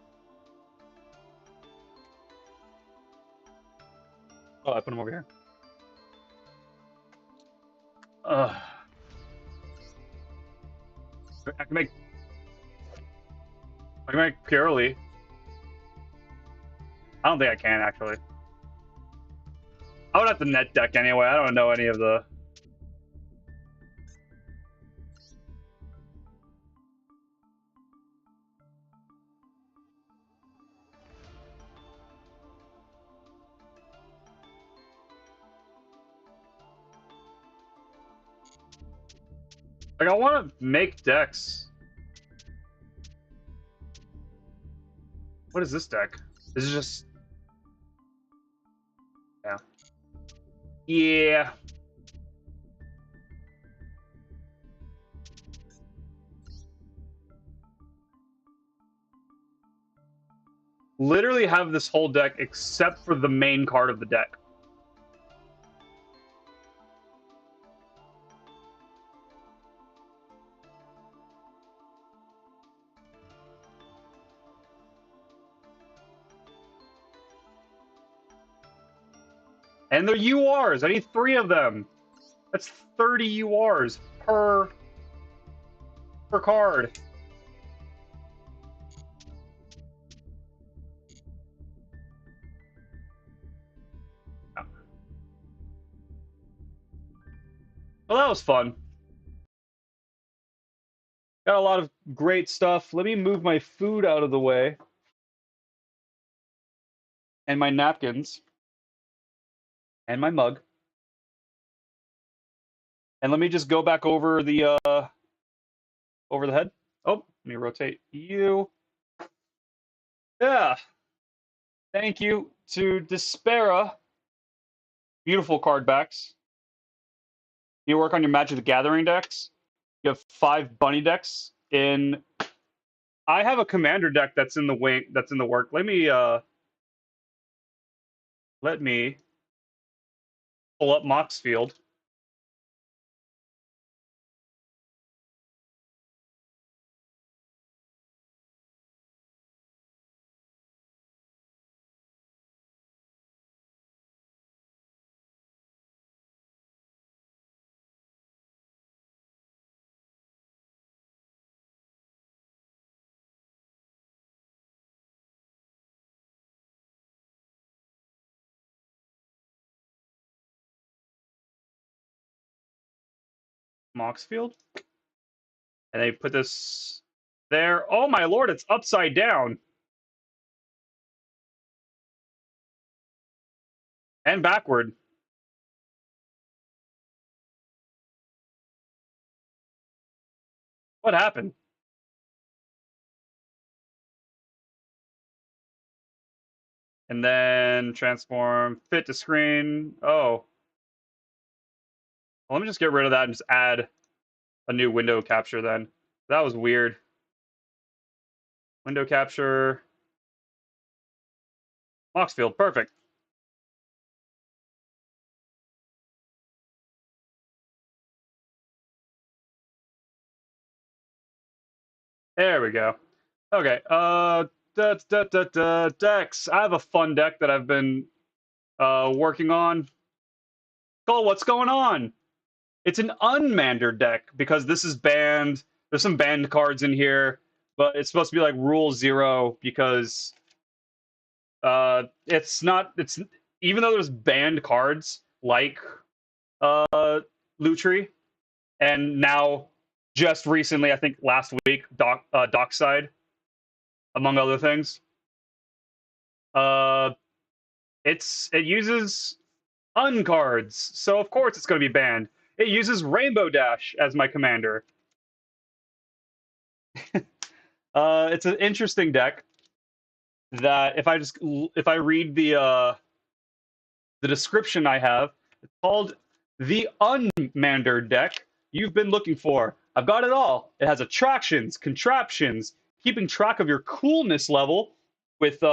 Oh, I put them over here. I can make purely. I don't think I can actually. I would have to net deck anyway. I don't know any of the. Like, I want to make decks. What is this deck? This is just. Yeah. Yeah. Literally have this whole deck except for the main card of the deck. And they're URs. I need 3 of them. That's 30 URs per card. Well, that was fun. Got a lot of great stuff. Let me move my food out of the way. And my napkins. And my mug. And let me just go back over the head. Oh, let me rotate you. Yeah. Thank you to Despaira. Beautiful card backs. You work on your Magic the Gathering decks. You have 5 bunny decks in. I have a commander deck that's in the wing. That's in the work. Let me pull up Moxfield. Moxfield. And they put this there. Oh my lord, it's upside down. And backward. What happened? And then transform, fit to screen. Oh. Well, let me just get rid of that and just add a new window capture then. That was weird. Window capture. Moxfield, perfect. There we go. Okay. Decks. I have a fun deck that I've been working on. Cole, what's going on? It's an unmandered deck because this is banned. There's some banned cards in here, but it's supposed to be like Rule 0 because it's not. It's even though there's banned cards like Lutri, and now just recently, I think last week, Dockside, among other things. It uses uncards, so of course it's going to be banned. It uses Rainbow Dash as my commander. It's an interesting deck that if I read the description I have, it's called the Unmandered deck you've been looking for. I've got it all. It has attractions, contraptions, keeping track of your coolness level with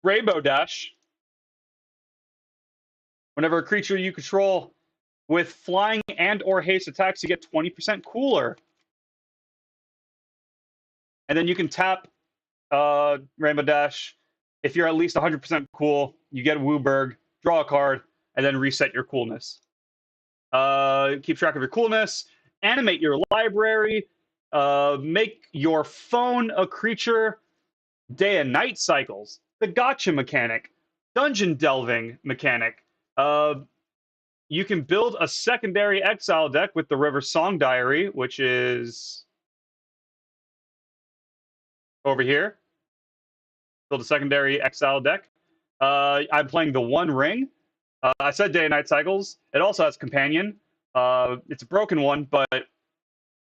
Rainbow Dash. Whenever a creature you control with flying and or haste attacks, you get 20% cooler. And then you can tap Rainbow Dash. If you're at least 100% cool, you get a Wooburg, draw a card, and then reset your coolness. Keep track of your coolness, animate your library, make your phone a creature, day and night cycles, the gotcha mechanic, dungeon delving mechanic. You can build a secondary exile deck with the River Song Diary, which is over here. Build a secondary exile deck. I'm playing the One Ring. I said day and night cycles. It also has companion. It's a broken one, but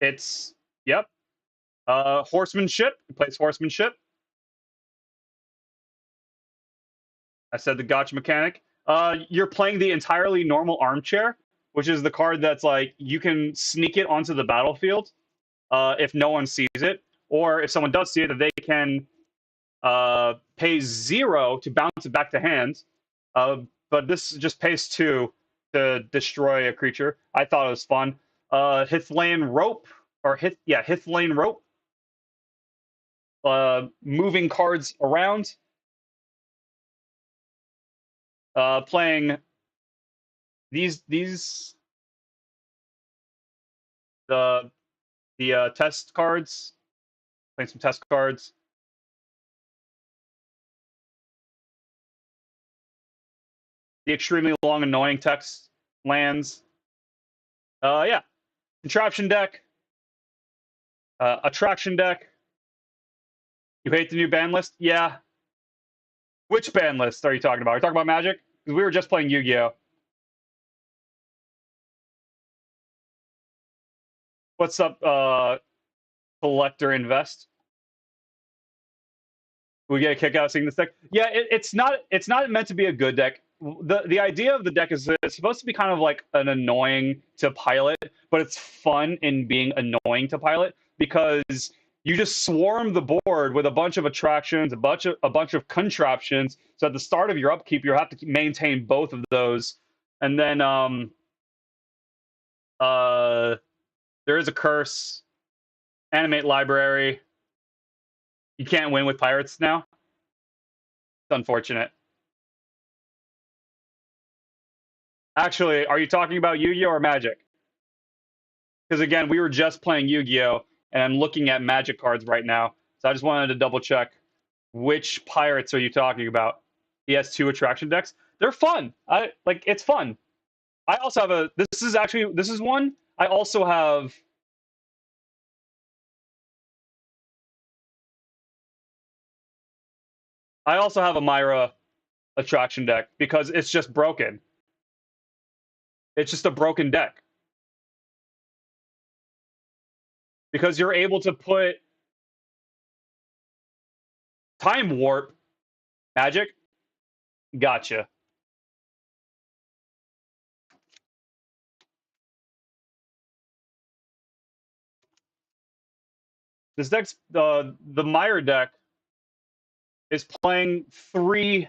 it's yep. Horsemanship. It plays horsemanship. I said the gotcha mechanic. You're playing the entirely normal armchair, which is the card that's like you can sneak it onto the battlefield if no one sees it, or if someone does see it, that they can pay 0 to bounce it back to hand. But this just pays 2 to destroy a creature. I thought it was fun. Hithlane Rope, or Hithlane Rope. Moving cards around. Playing the test cards. Playing some test cards. The extremely long, annoying text lands. Yeah. Contraption deck. Attraction deck. You hate the new ban list? Yeah. Which ban list are you talking about? Are you talking about Magic? Because we were just playing Yu-Gi-Oh! What's up, Collector Invest? We get a kick out of seeing this deck. Yeah, it's not meant to be a good deck. The idea of the deck is that it's supposed to be kind of like an annoying to pilot, but it's fun in being annoying to pilot because you just swarm the board with a bunch of attractions, a bunch of contraptions. So at the start of your upkeep, you have to maintain both of those, and then there is a curse. Animate library. You can't win with pirates now. It's unfortunate. Actually, are you talking about Yu-Gi-Oh! Or Magic? Because again, we were just playing Yu-Gi-Oh! And I'm looking at Magic cards right now. So I just wanted to double check. Which pirates are you talking about? He has 2 attraction decks. They're fun. It's fun. I also have this is one. I also have a Myra attraction deck because it's just broken. It's just a broken deck. Because you're able to put Time Warp Magic. Gotcha. This deck's the Myra deck is playing three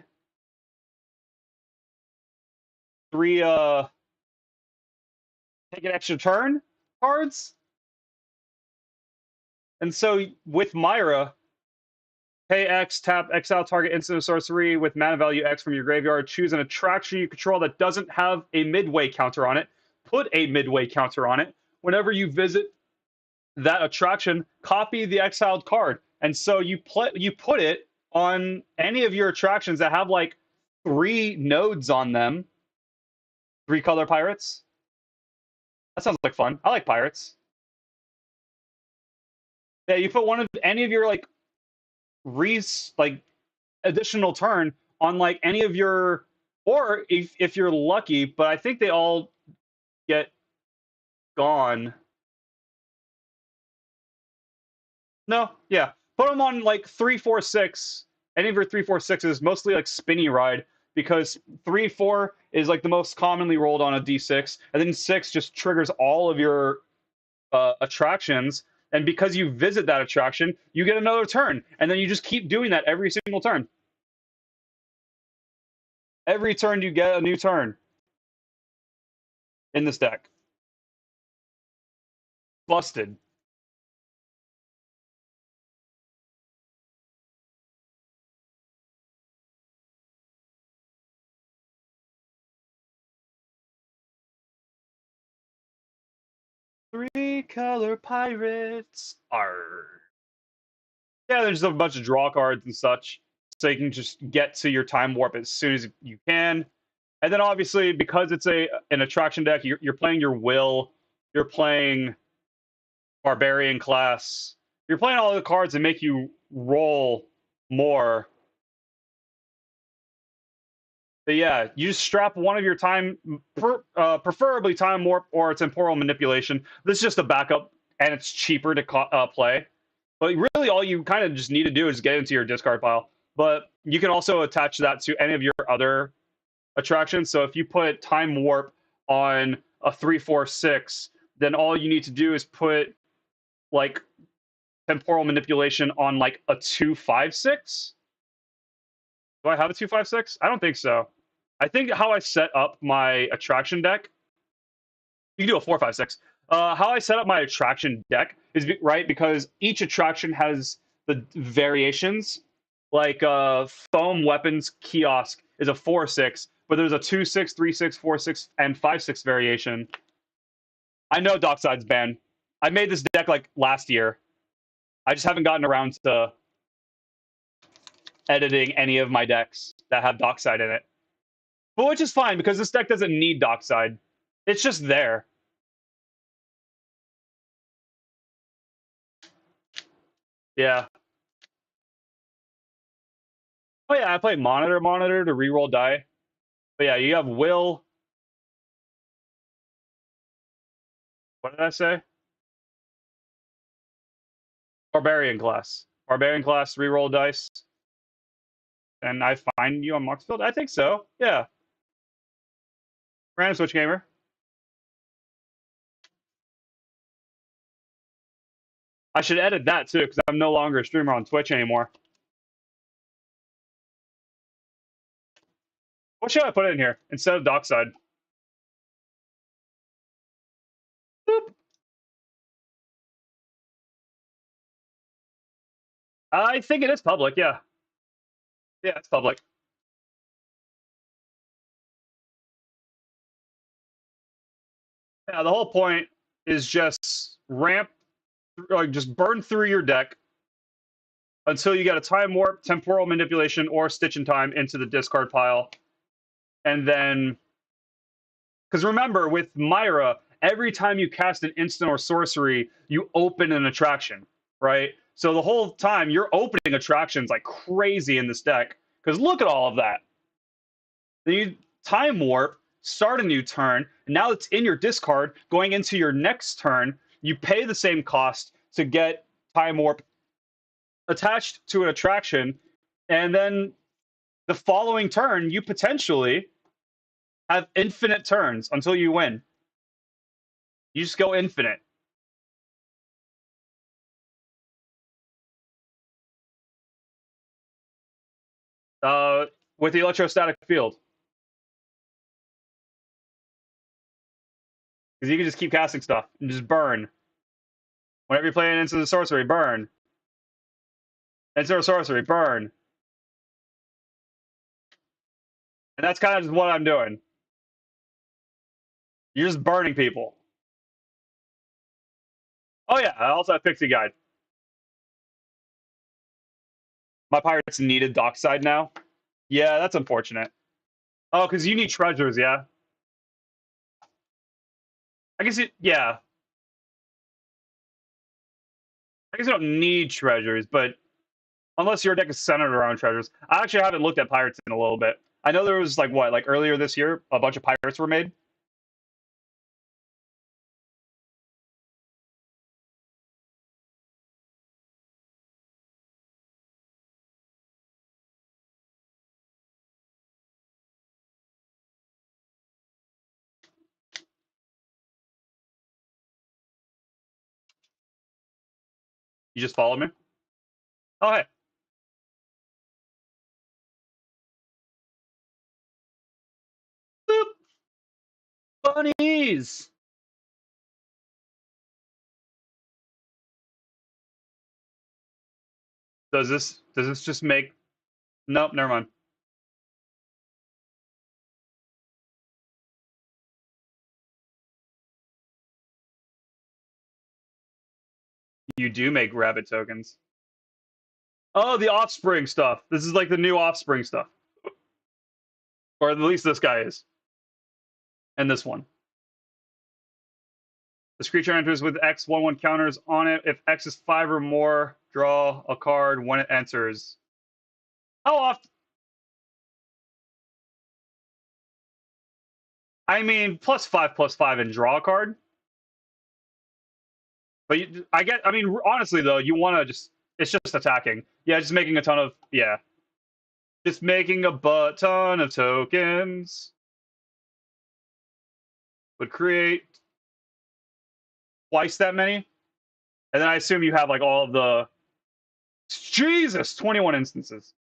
take an extra turn cards. And so with Myra, pay X, tap exile target instant or sorcery with mana value X from your graveyard. Choose an attraction you control that doesn't have a midway counter on it. Put a midway counter on it. Whenever you visit that attraction, copy the exiled card, and so you put it on any of your attractions that have like 3 nodes on them. 3 color pirates. That sounds like fun. I like pirates. Yeah, you put one of any of your like like additional turn on like any of your, or if you're lucky, but I think they all get gone. No, yeah. Put them on like 3, 4, 6. Any of your 3, 4, 6s, mostly like spinny ride, because 3, 4 is like the most commonly rolled on a D6, and then 6 just triggers all of your attractions. And because you visit that attraction, you get another turn, and then you just keep doing that every single turn. Every turn you get a new turn in this deck. Busted. Three color pirates. Arr. Yeah, there's a bunch of draw cards and such, so you can just get to your time warp as soon as you can. And then obviously, because it's an attraction deck, you're playing your will, you're playing barbarian class, you're playing all the cards that make you roll more. But yeah, you just strap one of your time, preferably time warp or temporal manipulation. This is just a backup, and it's cheaper to play. But really, all you kind of just need to do is get into your discard pile. But you can also attach that to any of your other attractions. So if you put time warp on a 3, 4, 6, then all you need to do is put like temporal manipulation on like a 2, 5, 6. Do I have a 2, 5, 6? I don't think so. I think how I set up my attraction deck, you can do a 4, 5, 6. How I set up my attraction deck is right, because each attraction has the variations. Like foam weapons kiosk is a 4, 6, but there's a 2, 6, 3, 6, 4, 6, and 5, 6 variation. I know Dockside's banned. I made this deck like last year. I just haven't gotten around to editing any of my decks that have Dockside in it. But which is fine, because this deck doesn't need Dockside. It's just there. Yeah. Oh yeah, I play monitor to reroll die. But yeah, you have will. What did I say? Barbarian class. Barbarian class, reroll dice. And I find you on Moxfield? I think so. Yeah. Random Switch Gamer. I should edit that too, because I'm no longer a streamer on Twitch anymore. What should I put in here instead of Dockside? Boop. I think it is public, yeah. Yeah, it's public. Yeah, the whole point is just just burn through your deck until you get a time warp, temporal manipulation, or stitch in time into the discard pile. And then, because remember, with Myra, every time you cast an instant or sorcery, you open an attraction, right? So the whole time you're opening attractions like crazy in this deck, because look at all of that. Then you time warp, start a new turn, and now it's in your discard. Going into your next turn, you pay the same cost to get time warp attached to an attraction, and then the following turn, you potentially have infinite turns until you win. You just go infinite. With the electrostatic field. Because you can just keep casting stuff and just burn. Whenever you're playing into the sorcery, burn. Into a sorcery, burn. And that's kind of just what I'm doing. You're just burning people. Oh yeah, I also have Pixie Guide. My pirates needed dockside now. Yeah, that's unfortunate. Oh, because you need treasures, yeah. I guess it. Yeah, I guess you don't need treasures, but unless your deck is centered around treasures. I actually haven't looked at pirates in a little bit. I know there was like what, like earlier this year, a bunch of pirates were made. You just follow me. Oh hey, boop, bunnies. Does this just make? Nope, never mind. You do make rabbit tokens. Oh, the offspring stuff. This is like the new offspring stuff, or at least this guy is, and this one. This creature enters with X 1/1 counters on it. If X is 5 or more, draw a card when it enters. How often? I mean, +5/+5 and draw a card. But I mean, honestly though, you want to just. It's just attacking. Yeah, just making a ton of. Yeah. Just making a ton of tokens. Would create twice that many. And then I assume you have like all of the. Jesus! 21 instances.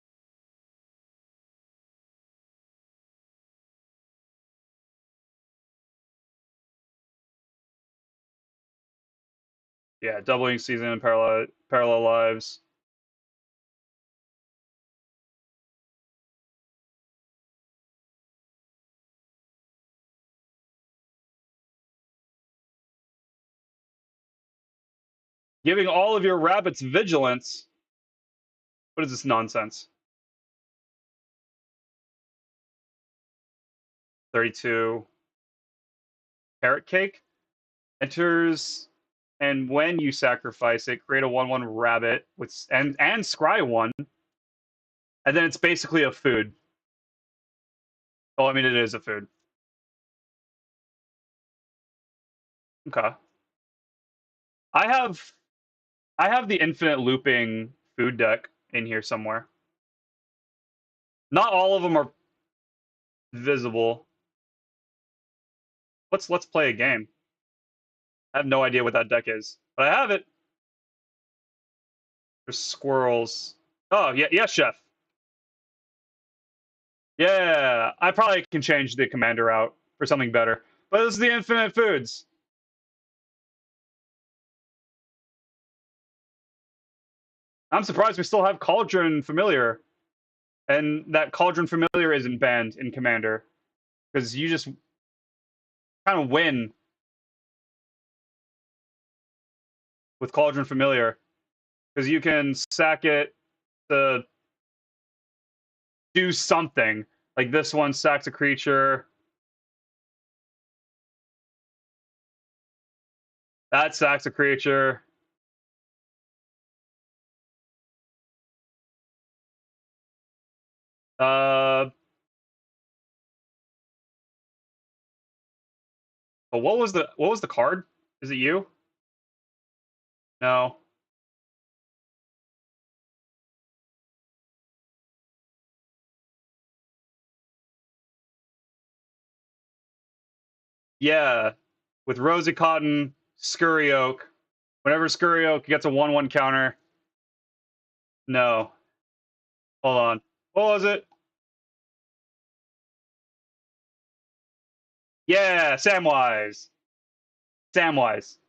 Yeah, doubling season and parallel lives. Giving all of your rabbits vigilance. What is this nonsense? 32. Carrot cake enters, and when you sacrifice it, create a 1/1 rabbit with and scry one, and then it's basically a food. Oh, I mean it is a food. Okay. I have the infinite looping food deck in here somewhere. Not all of them are visible. Let's play a game. I have no idea what that deck is, but I have it. There's squirrels. Oh yeah, yes, chef. Yeah, I probably can change the commander out for something better. But this is the infinite foods. I'm surprised we still have Cauldron Familiar, and that Cauldron Familiar isn't banned in Commander, because you just kind of win with Cauldron Familiar, because you can sack it to do something. Like this one sacks a creature. That sacks a creature. But what was the card? Is it you? No. Yeah, with Rosy Cotton, Scurry Oak. Whenever Scurry Oak gets a 1/1 counter. No. Hold on. What was it? Yeah, Samwise. Samwise.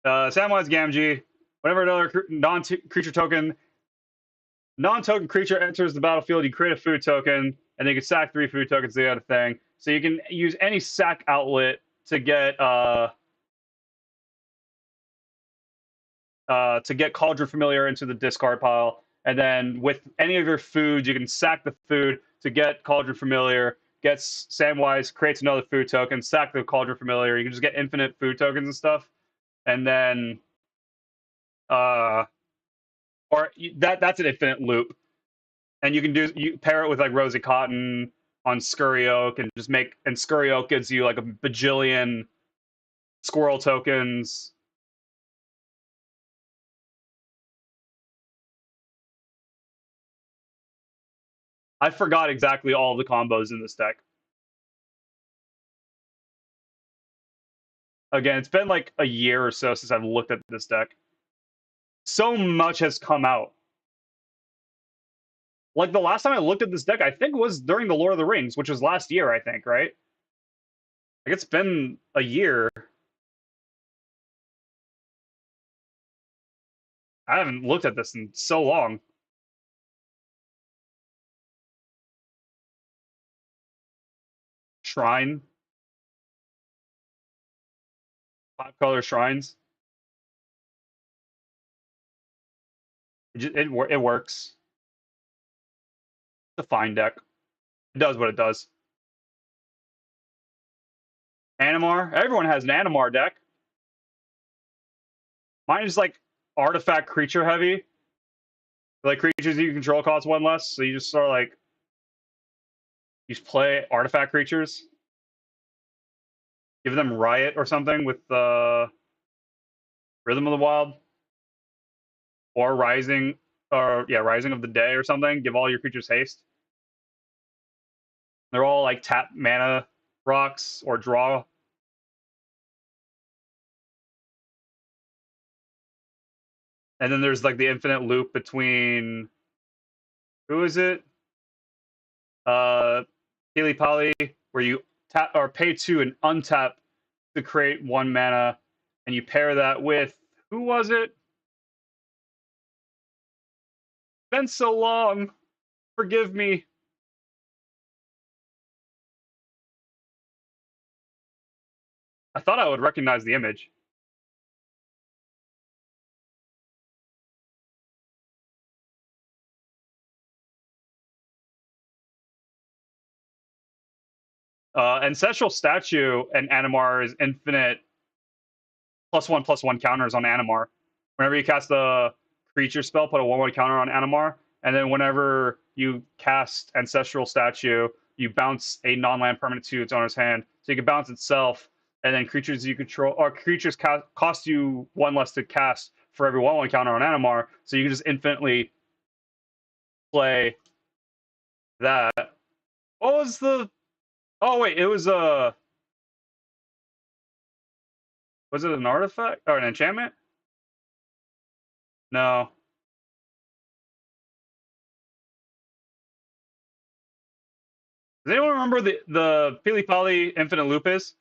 Samwise Gamgee. Whenever another non-creature token, non-token creature enters the battlefield, you create a food token, and they can sack 3 food tokens. They got a thing. So you can use any sack outlet to get to get Cauldron Familiar into the discard pile. And then with any of your foods, you can sack the food to get Cauldron Familiar, gets Samwise, creates another food token, sack the Cauldron Familiar. You can just get infinite food tokens and stuff. And then, that's an infinite loop. And you pair it with like Rosy Cotton on Scurry Oak and just and Scurry Oak gives you like a bajillion squirrel tokens. I forgot exactly all the combos in this deck. Again, it's been like a year or so since I've looked at this deck. So much has come out. Like the last time I looked at this deck, I think was during the Lord of the Rings, which was last year, I think, right? Like it's been a year. I haven't looked at this in so long. Shrine. 5-color shrines. It works. It's a fine deck. It does what it does. Animar. Everyone has an Animar deck. Mine is like artifact creature heavy. Like creatures you control cost 1 less, so you just sort of like you just play artifact creatures. Give them Riot or something with Rhythm of the Wild. Or Rising of the Day or something. Give all your creatures haste. They're all like tap mana rocks or draw. And then there's like the infinite loop between who is it? Pili Pali, where you tap or pay 2 and untap to create 1 mana, and you pair that with who was it? Been so long. Forgive me. I thought I would recognize the image. Ancestral Statue and Animar is infinite +1/+1 counters on Animar. Whenever you cast a creature spell, put a 1/1 counter on Animar, and then whenever you cast Ancestral Statue, you bounce a non-land permanent to its owner's hand. So you can bounce itself, and then creatures you control or creatures cost you 1 less to cast for every 1/1 counter on Animar. So you can just infinitely play that. What was the? Oh wait, it was a. Was it an artifact or an enchantment? No. Does anyone remember the Pili Pali Infinite Lupus?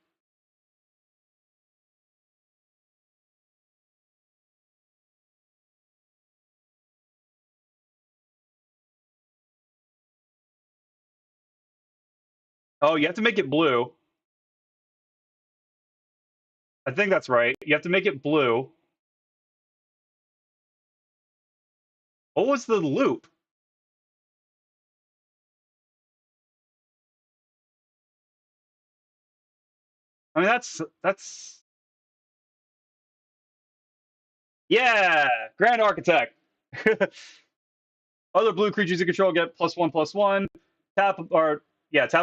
Oh, you have to make it blue. I think that's right. You have to make it blue. What was the loop? I mean, that's yeah, Grand Architect. Other blue creatures you control get +1/+1. Tap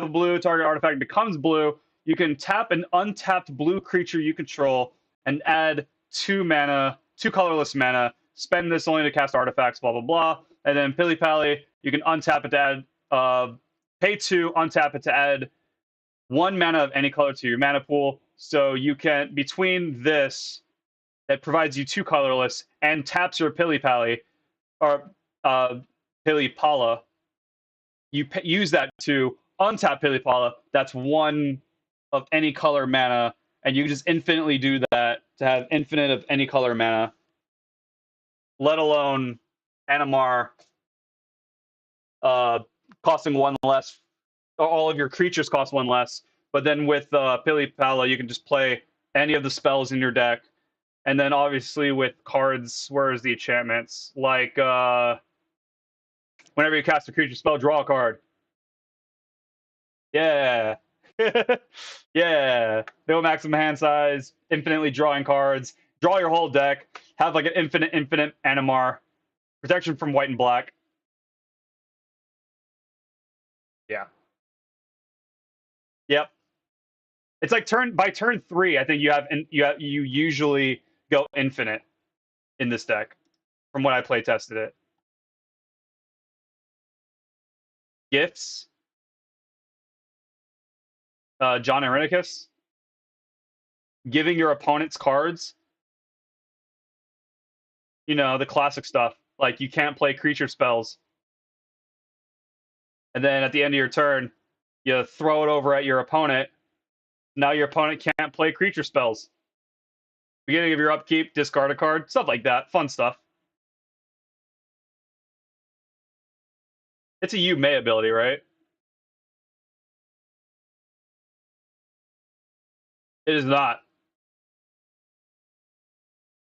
a blue target artifact becomes blue. You can tap an untapped blue creature you control and add 2 mana, 2 colorless mana. Spend this only to cast artifacts, blah blah blah. And then Pili Pali, you can untap it to add, pay 2, untap it to add 1 mana of any color to your mana pool. So you can between this that provides you 2 colorless and taps your Pili Pali or Pili Pala. You use that to untap Pili Pala. That's 1 of any color mana, and you can just infinitely do that to have infinite of any color mana. Let alone Animar costing 1 less, or all of your creatures cost 1 less. But then with Pili Pala, you can just play any of the spells in your deck And then obviously with cards, where's the enchantments? Like whenever you cast a creature spell, draw a card. Yeah. Yeah. No maximum hand size, infinitely drawing cards, draw your whole deck, have like an infinite Animar, protection from white and black. Yeah. Yep. It's like by turn 3, I think you usually go infinite in this deck, from when I play tested it. Gifts. John Irenicus. Giving your opponents cards. You know, the classic stuff. Like, you can't play creature spells. And then at the end of your turn, you throw it over at your opponent. Now your opponent can't play creature spells. Beginning of your upkeep, discard a card. Stuff like that. Fun stuff. It's a Yu Mei ability, right? It is not.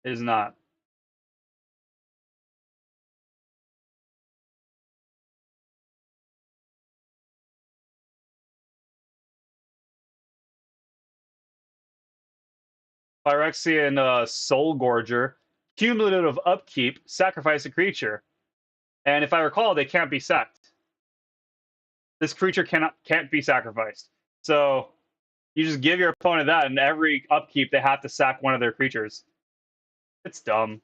It is not. Phyrexian Soul Gorger. Cumulative upkeep, sacrifice a creature. And if I recall, they can't be sacked. This creature can't be sacrificed. So you just give your opponent that, and every upkeep they have to sack one of their creatures. It's dumb.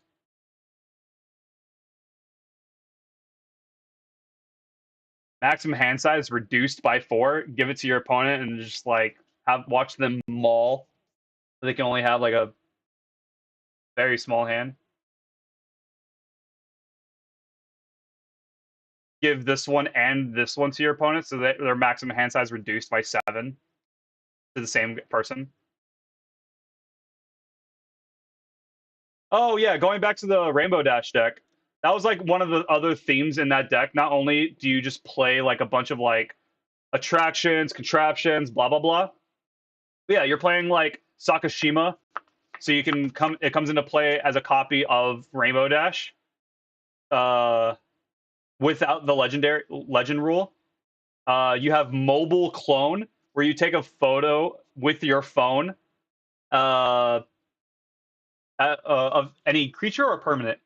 Maximum hand size reduced by 4. Give it to your opponent and just like watch them maul. They can only have like a very small hand. Give this one and this one to your opponent, so that their maximum hand size reduced by 7 to the same person. Oh yeah, going back to the Rainbow Dash deck, that was like one of the other themes in that deck. Not only do you just play like a bunch of like attractions, contraptions, blah blah blah. But yeah, you're playing like Sakashima, so you can it comes into play as a copy of Rainbow Dash, without the legend rule. You have mobile clone, where you take a photo with your phone of any creature or permanent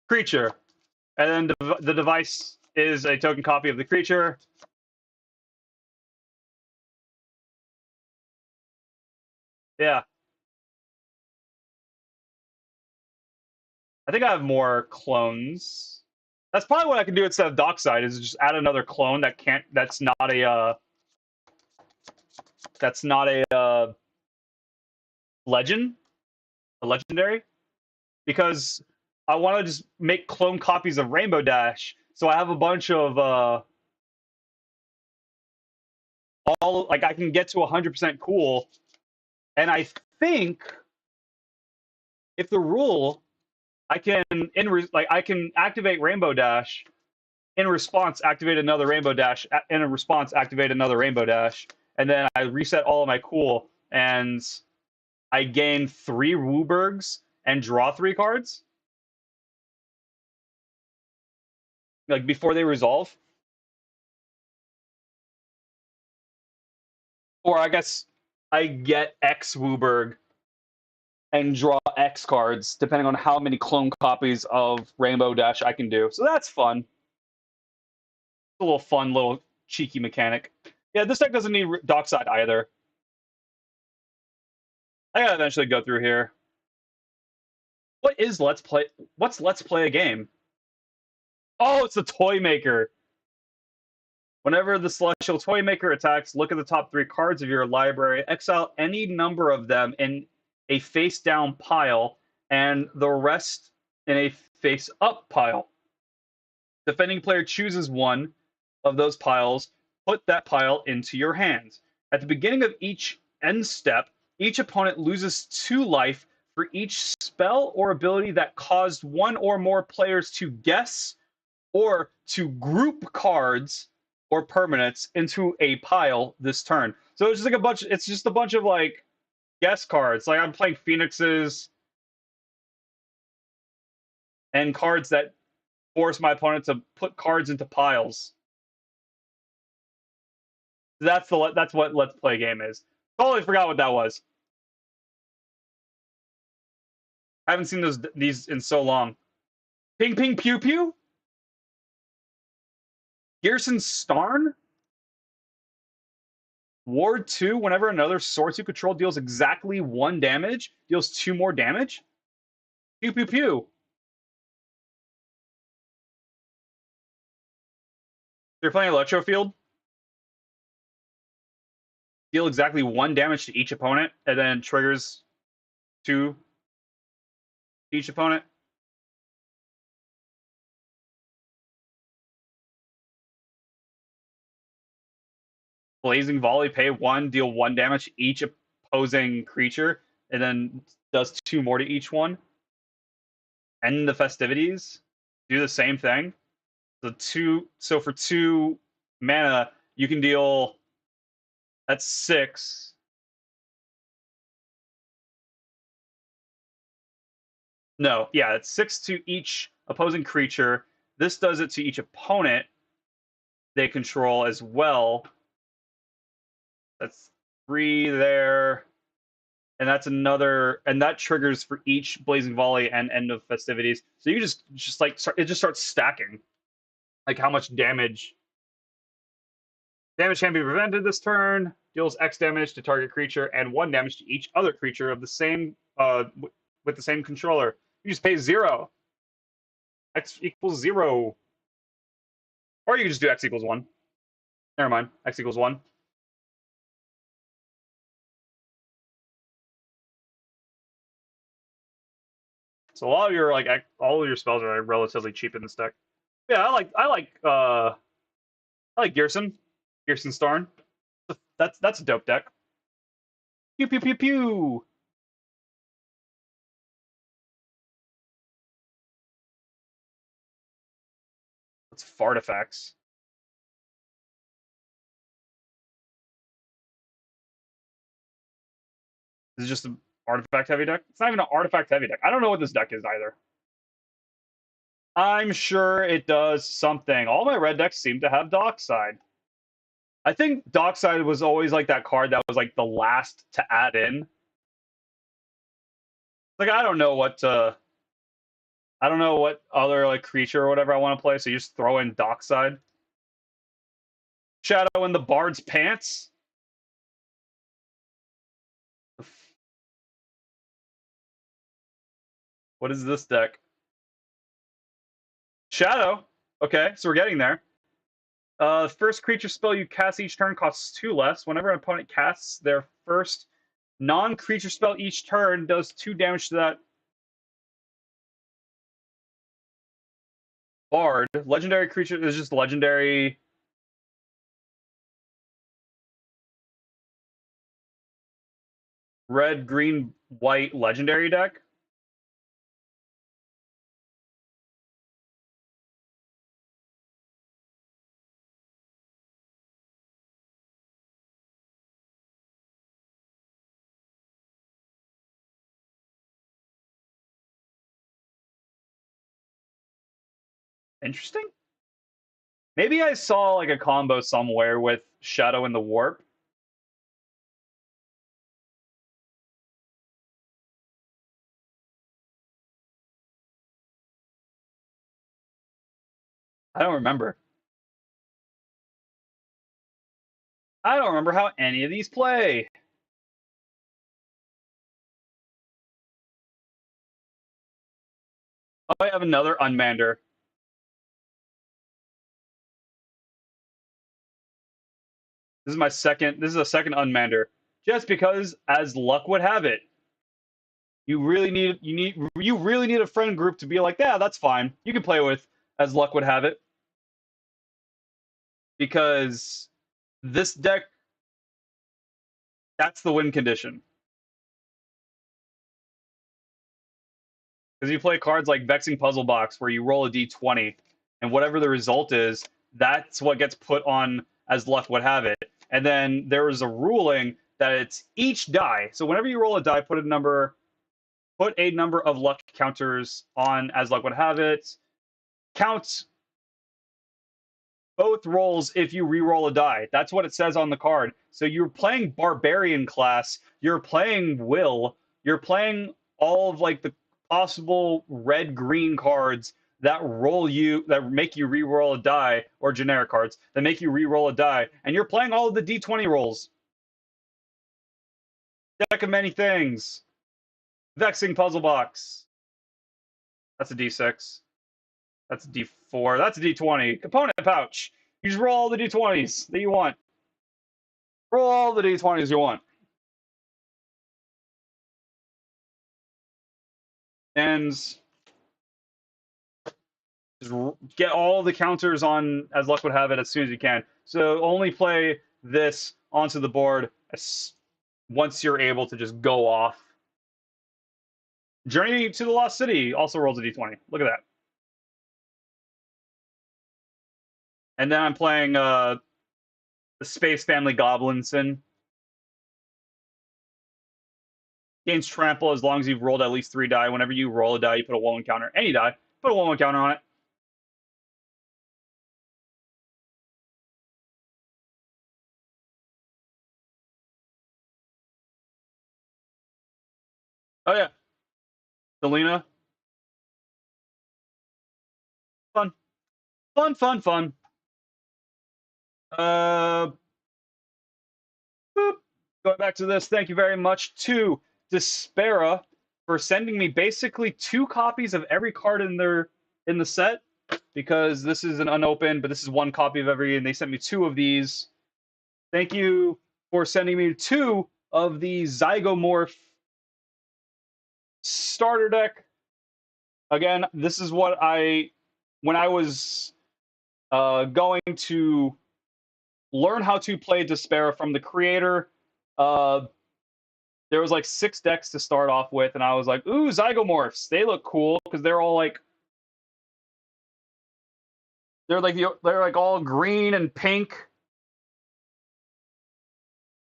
creature, and then the device is a token copy of the creature. Yeah, I think I have more clones. That's probably what I can do instead of Dockside, is just add another clone that's not a legendary, because I want to just make clone copies of Rainbow Dash, so I have a bunch of all, like, I can get to 100% cool, and I think if the rule, I can I can activate Rainbow Dash, in response activate another Rainbow Dash, in a response activate another Rainbow Dash, and then I reset all of my cool, and I gain 3 Wooburgs and draw 3 cards, like before they resolve. Or I guess I get X Wooburg and draw X cards, depending on how many clone copies of Rainbow Dash I can do. So that's fun. It's a little fun, little cheeky mechanic. Yeah, this deck doesn't need Dockside either. I gotta eventually go through here. What is Let's Play? What's Let's Play a Game? Oh, it's the Toy Maker. Whenever the Celestial Toy Maker attacks, look at the top 3 cards of your library, exile any number of them in a face-down pile, and the rest in a face-up pile. Defending player chooses one of those piles, put that pile into your hand. At the beginning of each end step, each opponent loses 2 life for each spell or ability that caused one or more players to guess or to group cards or permanents into a pile this turn. So it's just like it's just a bunch of like guess cards. Like I'm playing Phoenixes, and cards that force my opponent to put cards into piles. That's what Let's Play game is. Totally forgot what that was. I haven't seen these in so long. Ping Ping Pew Pew? Gearson Starn? Ward 2, whenever another source you control deals exactly 1 damage, deals 2 more damage? Pew Pew Pew. They're playing Electrofield. Deal exactly 1 damage to each opponent, and then triggers 2 to each opponent. Blazing Volley, pay 1, deal 1 damage to each opposing creature, and then does 2 more to each one. End the festivities. Do the same thing. So for 2 mana, you can deal. That's 6. No, yeah, it's 6 to each opposing creature. This does it to each opponent they control as well. That's 3 there. And that's another, and that triggers for each Blazing Volley and End of Festivities. So you just like, it just starts stacking. Like how much damage. Damage can be prevented this turn. Deals X damage to target creature and 1 damage to each other creature of the same, with the same controller. You just pay 0. X equals 0. Or you can just do X equals 1. Never mind. X equals 1. So all of your spells are relatively cheap in this deck. Yeah, I like Gearson Starn. That's a dope deck. Pew pew pew pew. It's Fartifacts. This is just an artifact heavy deck. It's not even an artifact heavy deck. I don't know what this deck is either. I'm sure it does something. All my red decks seem to have Dockside. I think Dockside was always like that card that was like the last to add in. Like I don't know what other like creature or whatever I want to play, so you just throw in Dockside. Shadow in the Bard's Pants. What is this deck? Shadow. Okay, so we're getting there. First creature spell you cast each turn costs 2 less. Whenever an opponent casts their first non-creature spell each turn, does 2 damage to that Bard. Legendary creature is just legendary. Red, green, white legendary deck. Interesting. Maybe I saw like a combo somewhere with Shadow in the Warp. I don't remember. I don't remember how any of these play. Oh, I have another Unmander. This is a second Unmander. Just because, as luck would have it, you really need a friend group to be like, yeah, that's fine. You can play with, as luck would have it. Because this deck, that's the win condition. Because you play cards like Vexing Puzzle Box, where you roll a d20, and whatever the result is, that's what gets put on as luck would have it. And then there is a ruling that it's each die. So whenever you roll a die, put a number put a number of luck counters on as luck would have it. Count both rolls if you re-roll a die. That's what it says on the card. So you're playing Barbarian class, you're playing Will, you're playing all of like the possible red-green cards that make you re-roll a die, or generic cards that make you re-roll a die, and you're playing all of the D20 rolls. Deck of many things. Vexing puzzle box. That's a D6. That's a D4. That's a D20. Component pouch. You just roll all the D20s that you want. Roll all the D20s you want. And just get all the counters on as luck would have it as soon as you can. So only play this onto the board once you're able to just go off. Journey to the Lost City also rolls a D20. Look at that. And then I'm playing the Space Family Goblinson. Gains trample as long as you've rolled at least 3 die. Whenever you roll a die, you put a 1/1 counter. Any die, put a 1/1 counter on it. Oh yeah, Selena. Fun, fun, fun, fun. Boop. Going back to this, thank you very much to Despaira for sending me basically 2 copies of every card in the set, because this is an unopened, but this is 1 copy of every, and they sent me 2 of these. Thank you for sending me 2 of the Zygomorph starter deck. Again, this is what when I was going to learn how to play Despaira from the creator, there was like 6 decks to start off with, and I was like, ooh, Zygomorphs, they look cool, because they're all like, they're like all green and pink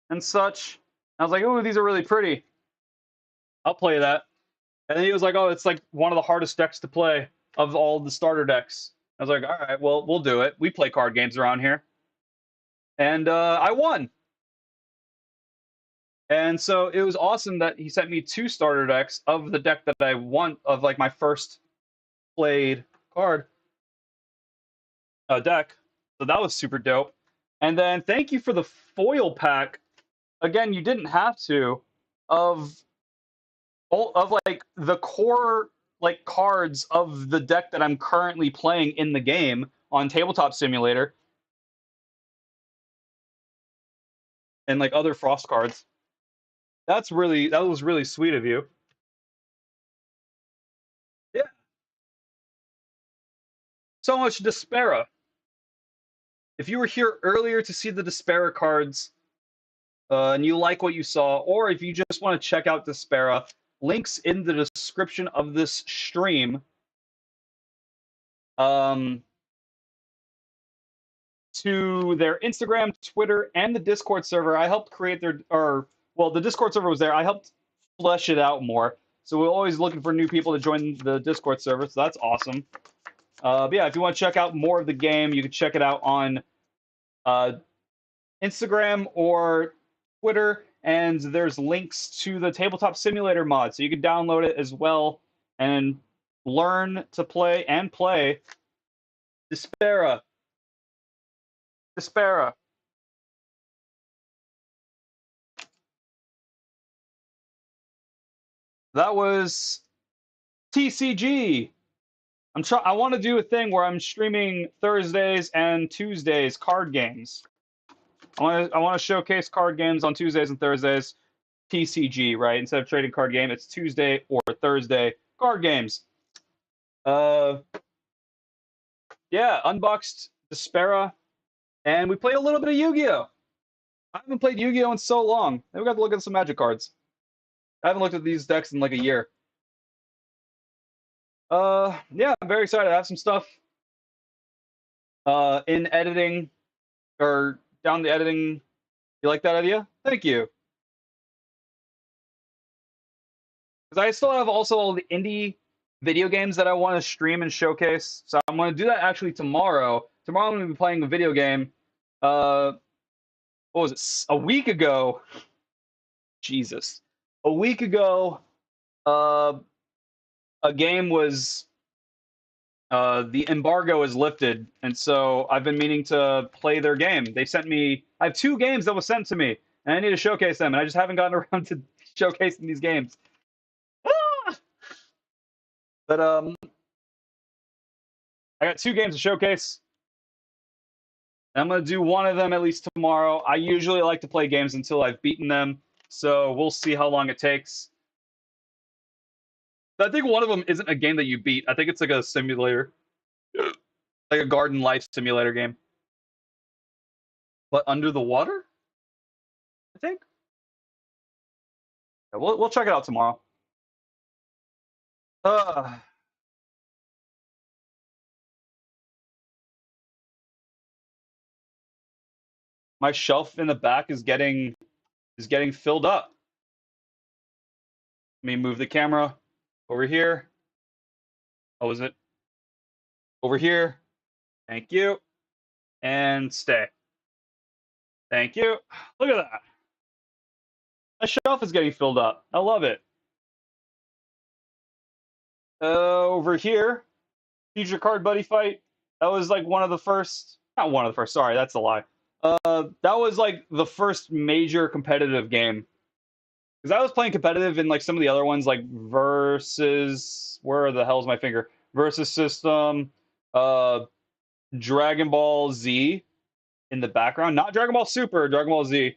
and such. I was like, ooh, these are really pretty. I'll play that. And then he was like, oh, it's like one of the hardest decks to play of all the starter decks. I was like, all right, well, we'll do it. We play card games around here. And I won. And so it was awesome that he sent me 2 starter decks of the deck that I won, of like my first played card deck. So that was super dope. And then thank you for the foil pack. Again, you didn't have to, of like the core like cards of the deck that I'm currently playing in the game on Tabletop Simulator, and like other Frost cards. That was really sweet of you. Yeah. So much Despaira. If you were here earlier to see the Despaira cards, and you like what you saw, or if you just want to check out Despaira, links in the description of this stream. To their Instagram, Twitter, and the Discord server. I helped create the Discord server was there. I helped flesh it out more. So we're always looking for new people to join the Discord server. So that's awesome. But yeah, if you want to check out more of the game, you can check it out on Instagram or Twitter. And there's links to the Tabletop Simulator mod, so you can download it as well and learn to play Despaira. Despaira. That was TCG. I want to do a thing where I'm streaming Thursdays and Tuesdays card games. I want to showcase card games on Tuesdays and Thursdays. TCG, right? Instead of trading card game, it's Tuesday or Thursday card games. Yeah, unboxed Despaira, and we played a little bit of Yu-Gi-Oh! I haven't played Yu-Gi-Oh! In so long. Maybe we got to look at some Magic cards. I haven't looked at these decks in like a year. Yeah, I'm very excited. I have some stuff in editing, or down the editing. You like that idea? Thank you. Because I still have also all the indie video games that I want to stream and showcase. So I'm going to do that actually tomorrow. Tomorrow I'm going to be playing a video game. What was it? A week ago. Jesus. A week ago, uh, a game was the embargo is lifted, and so I've been meaning to play their game. They sent me. I have 2 games that was sent to me, and I need to showcase them, and I just haven't gotten around to showcasing these games. Ah! But I got 2 games to showcase. I'm gonna do one of them at least tomorrow. I usually like to play games until I've beaten them, so we'll see how long it takes. But I think one of them isn't a game that you beat. I think it's like a simulator, like a garden life simulator game. But under the water, I think. Yeah, we'll check it out tomorrow. Uh, my shelf in the back is getting filled up. Let me move the camera over here. Oh, is it over here? Thank you. And stay. Thank you. Look at that. My shelf is getting filled up. I love it. Over here, Future Card Buddy Fight. That was like one of the first. Not one of the first. Sorry, that's a lie. That was like the first major competitive game. Because I was playing competitive in like some of the other ones, like Versus. Where the hell's my finger? Versus System. Dragon Ball Z in the background. Not Dragon Ball Super. Dragon Ball Z.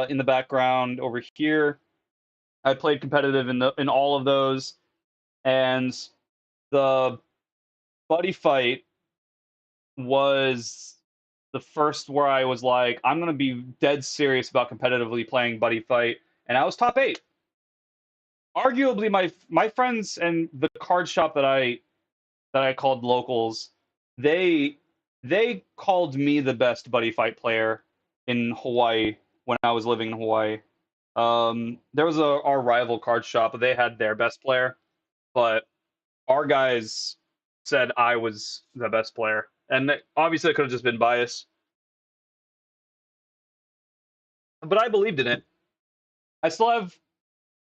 In the background over here. I played competitive in all of those, and the buddy fight was the first where I was like, I'm gonna be dead serious about competitively playing buddy fight, and I was top 8. Arguably, my friends and the card shop that I called locals, they called me the best buddy fight player in Hawaii when I was living in Hawaii. There was our rival card shop. They had their best player, but our guys said I was the best player, and obviously it could have just been bias, but I believed in it. I still have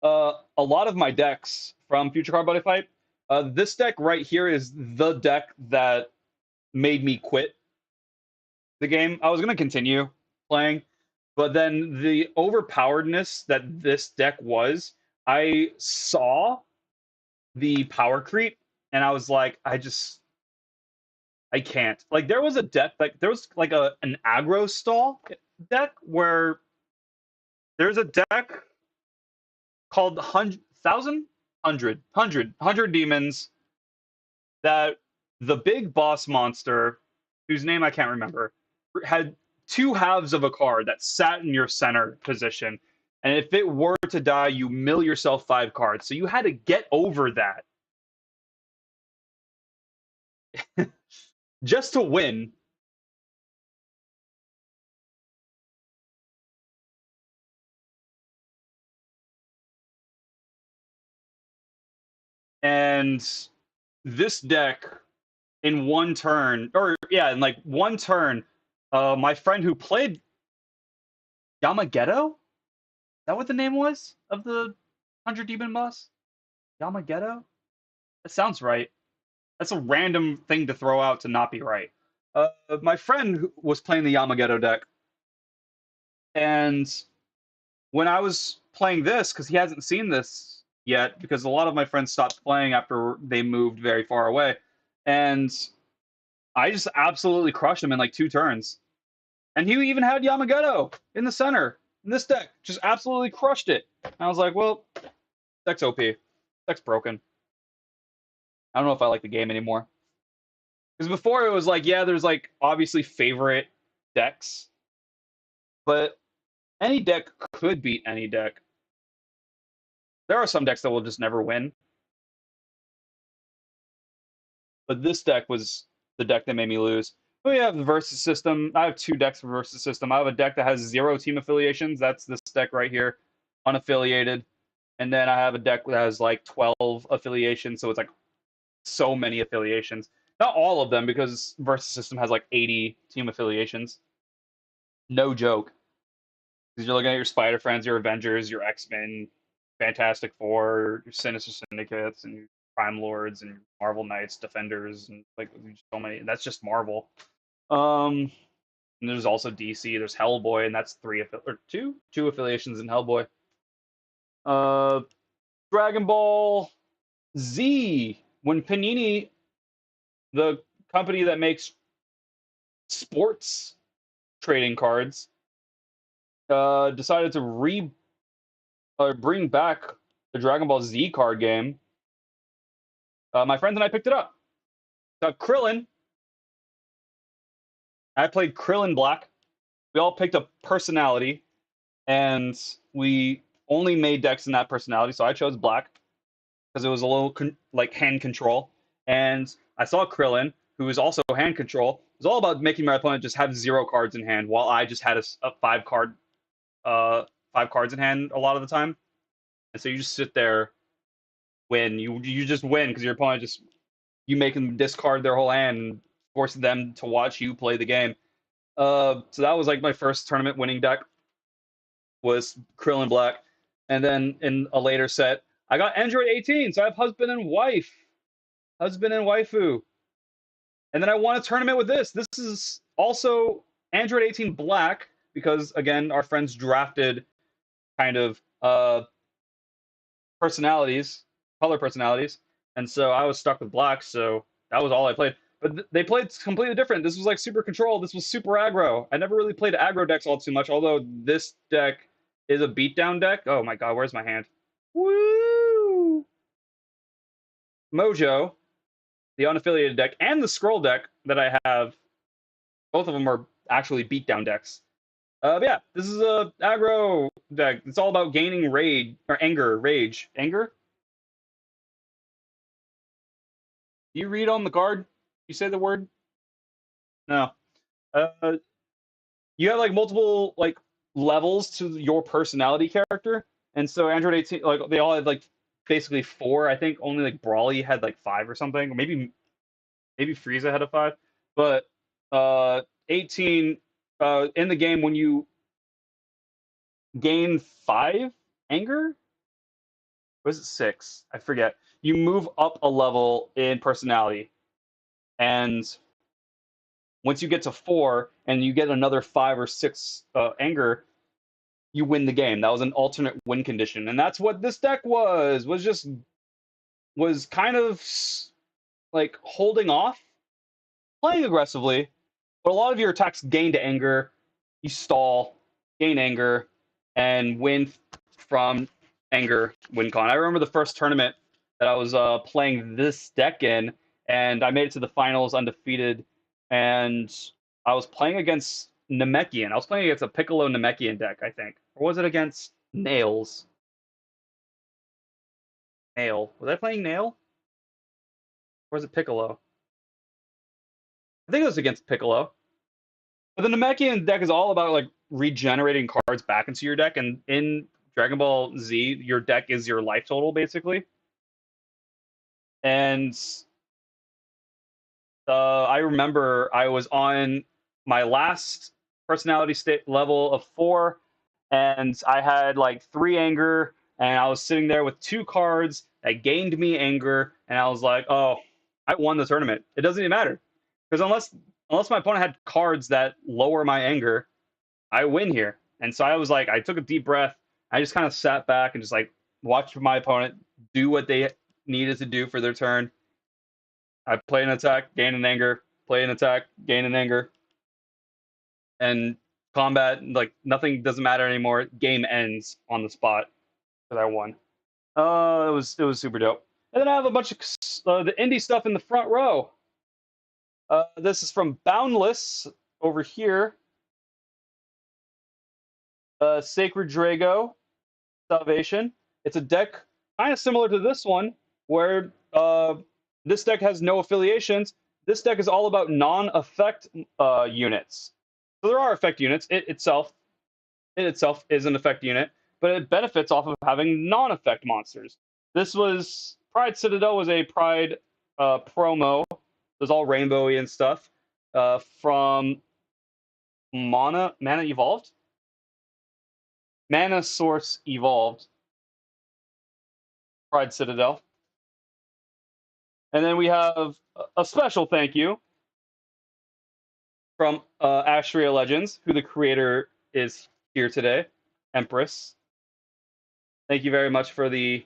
a lot of my decks from Future Card Buddy Fight. This deck right here is the deck that made me quit the game. I was going to continue playing, but then the overpoweredness that this deck was, I saw the power creep, and I was like, I can't. Like, there was a deck, like, there was like an aggro stall deck where there's a deck called 100 demons that the big boss monster, whose name I can't remember, had 2 halves of a card that sat in your center position. And if it were to die, you mill yourself 5 cards. So you had to get over that just to win. And this deck, in one turn, in like one turn, my friend who played Yamageto, is that what the name was of the 100 demon boss? Yamageto? That sounds right. That's a random thing to throw out to not be right. My friend was playing the Yamageto deck, and when I was playing this, because he hasn't seen this yet, because a lot of my friends stopped playing after they moved very far away, and I just absolutely crushed him in like 2 turns. And he even had Yamageto in the center in this deck, just absolutely crushed it. And I was like, well, deck's OP. Deck's broken. I don't know if I like the game anymore. Because before it was like, yeah, there's like obviously favorite decks, but any deck could beat any deck. There are some decks that will just never win. But this deck was the deck that made me lose. We have the Versus System. I have 2 decks for Versus System. I have a deck that has 0 team affiliations. That's this deck right here, unaffiliated. And then I have a deck that has like 12 affiliations, so it's like so many affiliations. Not all of them, because Versus System has like 80 team affiliations. No joke. Because you're looking at your Spider Friends, your Avengers, your X-Men, Fantastic Four, your Sinister Syndicates, and your Prime Lords, and Marvel Knights, Defenders, and like so many. That's just Marvel. And there's also DC. There's Hellboy, and that's two affiliations in Hellboy. Dragon Ball Z. When Panini, the company that makes sports trading cards, decided to bring back the Dragon Ball Z card game, my friends and I picked it up. Got Krillin. I played Krillin Black. We all picked a personality, and we only made decks in that personality. So I chose Black because it was a little like hand control. And I saw Krillin, who was also hand control. It was all about making my opponent just have 0 cards in hand, while I just had a 5 cards in hand a lot of the time. And so you just sit there, win. You just win because your opponent you make them discard their whole hand, and force them to watch you play the game. So that was like my first tournament winning deck, was Krillin Black. And then in a later set, I got Android 18, so I have husband and waifu. And then I won a tournament with this. This is also Android 18 Black, because again, our friends drafted kind of personalities, color personalities, and so I was stuck with Black, so that was all I played. But they played completely different. This was like super control. This was super aggro. I never really played aggro decks all too much, although this deck is a beatdown deck. Oh my god, where's my hand? Woo! Mojo, the unaffiliated deck, and the scroll deck that I have, both of them are actually beatdown decks. But yeah, this is a aggro deck. It's all about gaining rage or rage. Anger? Do you read on the card? You say the word? No. You have like multiple like levels to your personality character, and so Android 18, like they all had like basically 4. I think only like Brawly had like 5 or something, or maybe Frieza had a 5. But 18 in the game, when you gain 5 anger, was it 6? I forget. You move up a level in personality, and once you get to 4 and you get another 5 or 6 anger, you win the game. That was an alternate win condition, and that's what this deck was kind of like holding off, playing aggressively, but a lot of your attacks gain to anger. You stall, gain anger, and win from anger, win con. I remember the first tournament that I was playing this deck in, and I made it to the finals undefeated, and I was playing against Namekian. I was playing against a Piccolo Namekian deck, I think. Or was it against Nails? Nail. Was I playing Nail? Or was it Piccolo? I think it was against Piccolo. But the Namekian deck is all about like regenerating cards back into your deck, and in Dragon Ball Z, your deck is your life total, basically. And I remember I was on my last personality state level of 4, and I had like 3 anger, and I was sitting there with 2 cards that gained me anger, and I was like, oh, I won the tournament. It doesn't even matter, because unless my opponent had cards that lower my anger, I win here. And so I was like, I took a deep breath. I just kind of sat back and just like watched my opponent do what they needed to do for their turn. I play an attack, gain an anger, play an attack, gain an anger. And combat, like nothing doesn't matter anymore. Game ends on the spot because I won. It was super dope. And then I have a bunch of the indie stuff in the front row. This is from Boundless over here. Sacred Drago, Salvation. It's a deck kind of similar to this one, where this deck has no affiliations. This deck is all about non-effect units. So there are effect units. It itself is an effect unit, but it benefits off of having non-effect monsters. This was Pride Citadel was a Pride promo. It was all rainbowy and stuff from Mana Evolved, Mana Source Evolved, Pride Citadel, and then we have a special thank you from Astria Legends, who the creator is here today, Empress. Thank you very much for the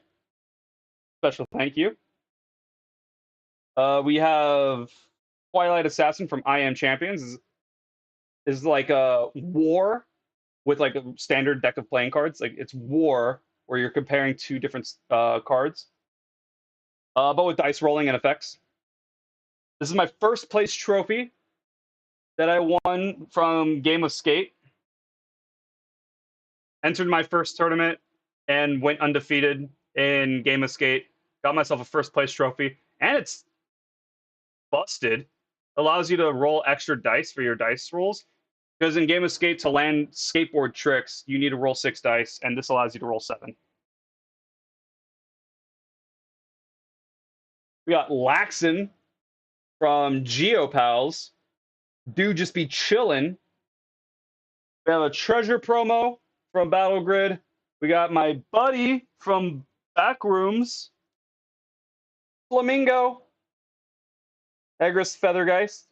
special thank you. We have Twilight Assassin from I Am Champions. Is like a war with like a standard deck of playing cards. Like it's war where you're comparing two different cards, but with dice rolling and effects. This is my first place trophy that I won from Game of Skate. Entered my first tournament and went undefeated in Game of Skate. Got myself a first place trophy, and it's busted. Allows you to roll extra dice for your dice rolls. Because in Game of Skate, to land skateboard tricks, you need to roll 6 dice, and this allows you to roll 7. We got Laxon from GeoPals. Dude just be chillin'. We have a treasure promo from Battle Grid. We got my buddy from Backrooms, Flamingo, Egris Feathergeist.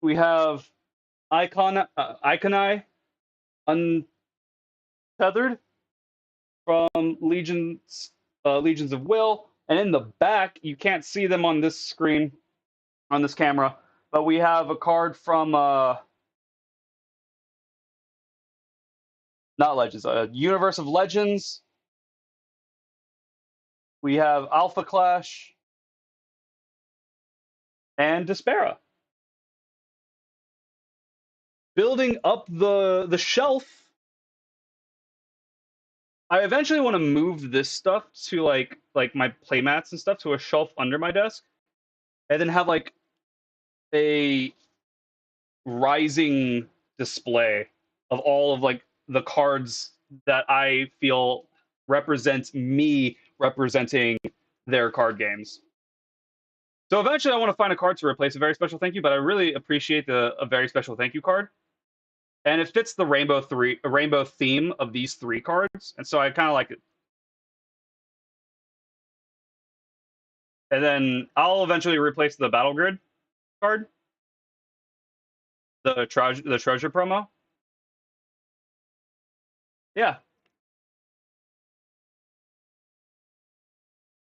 We have Iconai Untethered from Legions of Will. And in the back, you can't see them on this screen, on this camera, but we have a card from not Legends, Universe of Legends. We have Alpha Clash and Despaira. Building up the shelf. I eventually want to move this stuff to like my playmats and stuff to a shelf under my desk, and then have like a rising display of all of like the cards that I feel represents me representing their card games. So eventually I want to find a card to replace a very special thank you, but I really appreciate a very special thank you card. And it fits the rainbow theme of these 3 cards, and so I kind of like it. And then I'll eventually replace the Battle Grid card, the treasure promo. Yeah,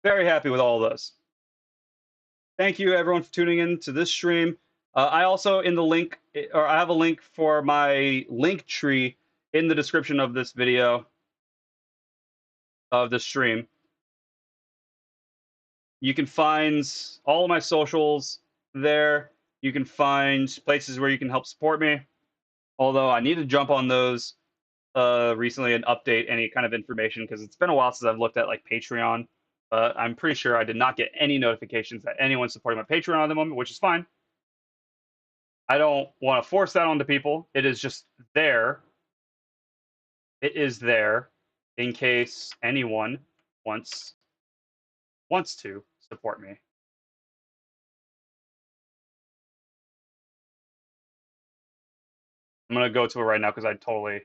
very happy with all of this. Thank you everyone for tuning in to this stream. I also I have a link for my link tree in the description of this video, of this stream. You can find all of my socials there. You can find places where you can help support me. Although I need to jump on those recently and update any kind of information, because it's been a while since I've looked at like Patreon. I'm pretty sure I did not get any notifications that anyone's supporting my Patreon at the moment, which is fine. I don't want to force that onto people. It is just there. It is there in case anyone wants to support me. I'm going to go to it right now because I totally...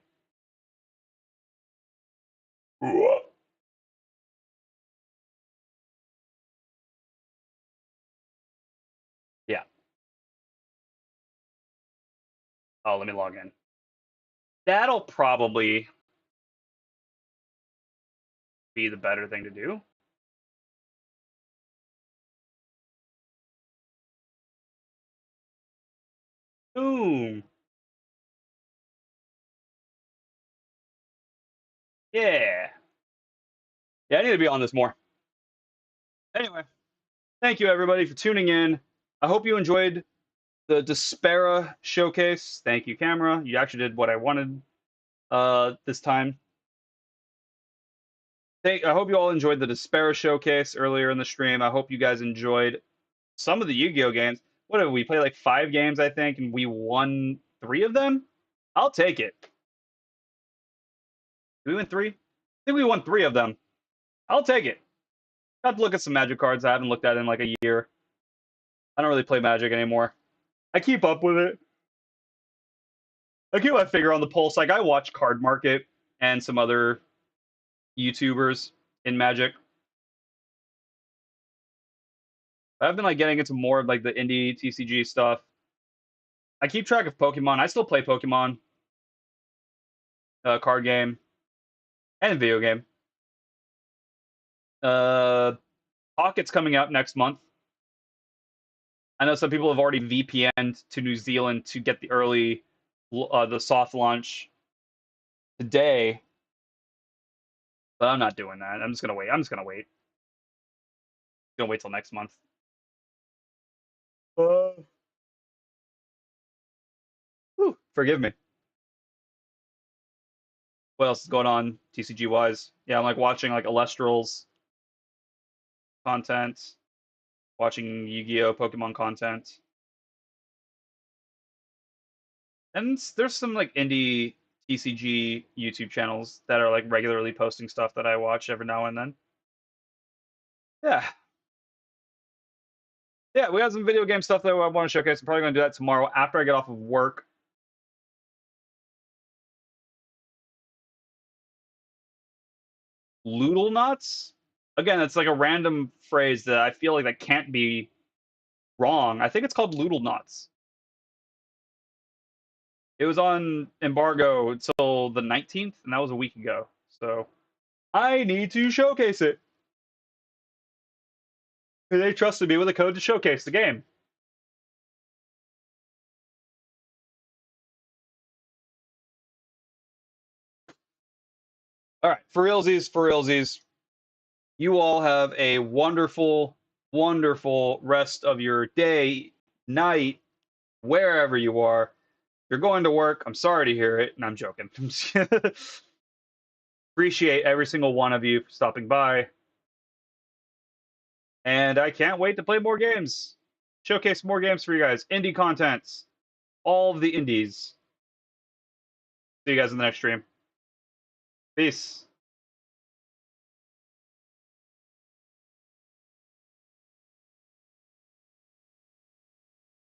Yeah. Oh, let me log in. That'll probably be the better thing to do. Boom. Yeah. Yeah, I need to be on this more. Anyway, thank you everybody for tuning in. I hope you enjoyed the Despaira showcase. Thank you, camera. You actually did what I wanted this time. I hope you all enjoyed the Despaira showcase earlier in the stream. I hope you guys enjoyed some of the Yu-Gi-Oh games. what did we play? Like 5 games, I think, and we won 3 of them. I'll take it. Did we win 3? I think we won 3 of them. I'll take it. I have to look at some Magic cards I haven't looked at in like a year. I don't really play Magic anymore. I keep up with it. I keep my finger on the pulse. Like I watch Card Market and some other YouTubers in Magic. I've been like getting into more of like the indie TCG stuff. I keep track of Pokemon. I still play Pokemon card game and video game. Pocket's coming out next month. I know some people have already VPN'd to New Zealand to get the early, the soft launch today, but I'm not doing that. I'm just gonna wait. I'm just gonna wait. Gonna wait till next month. Forgive me. What else is going on TCG wise? Yeah, I'm like watching like Alestral's content, watching Yu-Gi-Oh! Pokemon content. And there's some like indie TCG YouTube channels that are like regularly posting stuff that I watch every now and then. Yeah. Yeah, we have some video game stuff that I want to showcase. I'm probably going to do that tomorrow after I get off of work. Loodle nuts? Again, it's like a random phrase that I feel like that can't be wrong. I think it's called Loodle nuts. It was on embargo until the 19th, and that was a week ago. So I need to showcase it. They trusted me with a code to showcase the game. All right, for realsies, you all have a wonderful, wonderful rest of your day, night, wherever you are. You're going to work. I'm sorry to hear it, and I'm joking. Appreciate every single one of you for stopping by. And I can't wait to play more games. Showcase more games for you guys. Indie contents. All of the indies. See you guys in the next stream. Peace.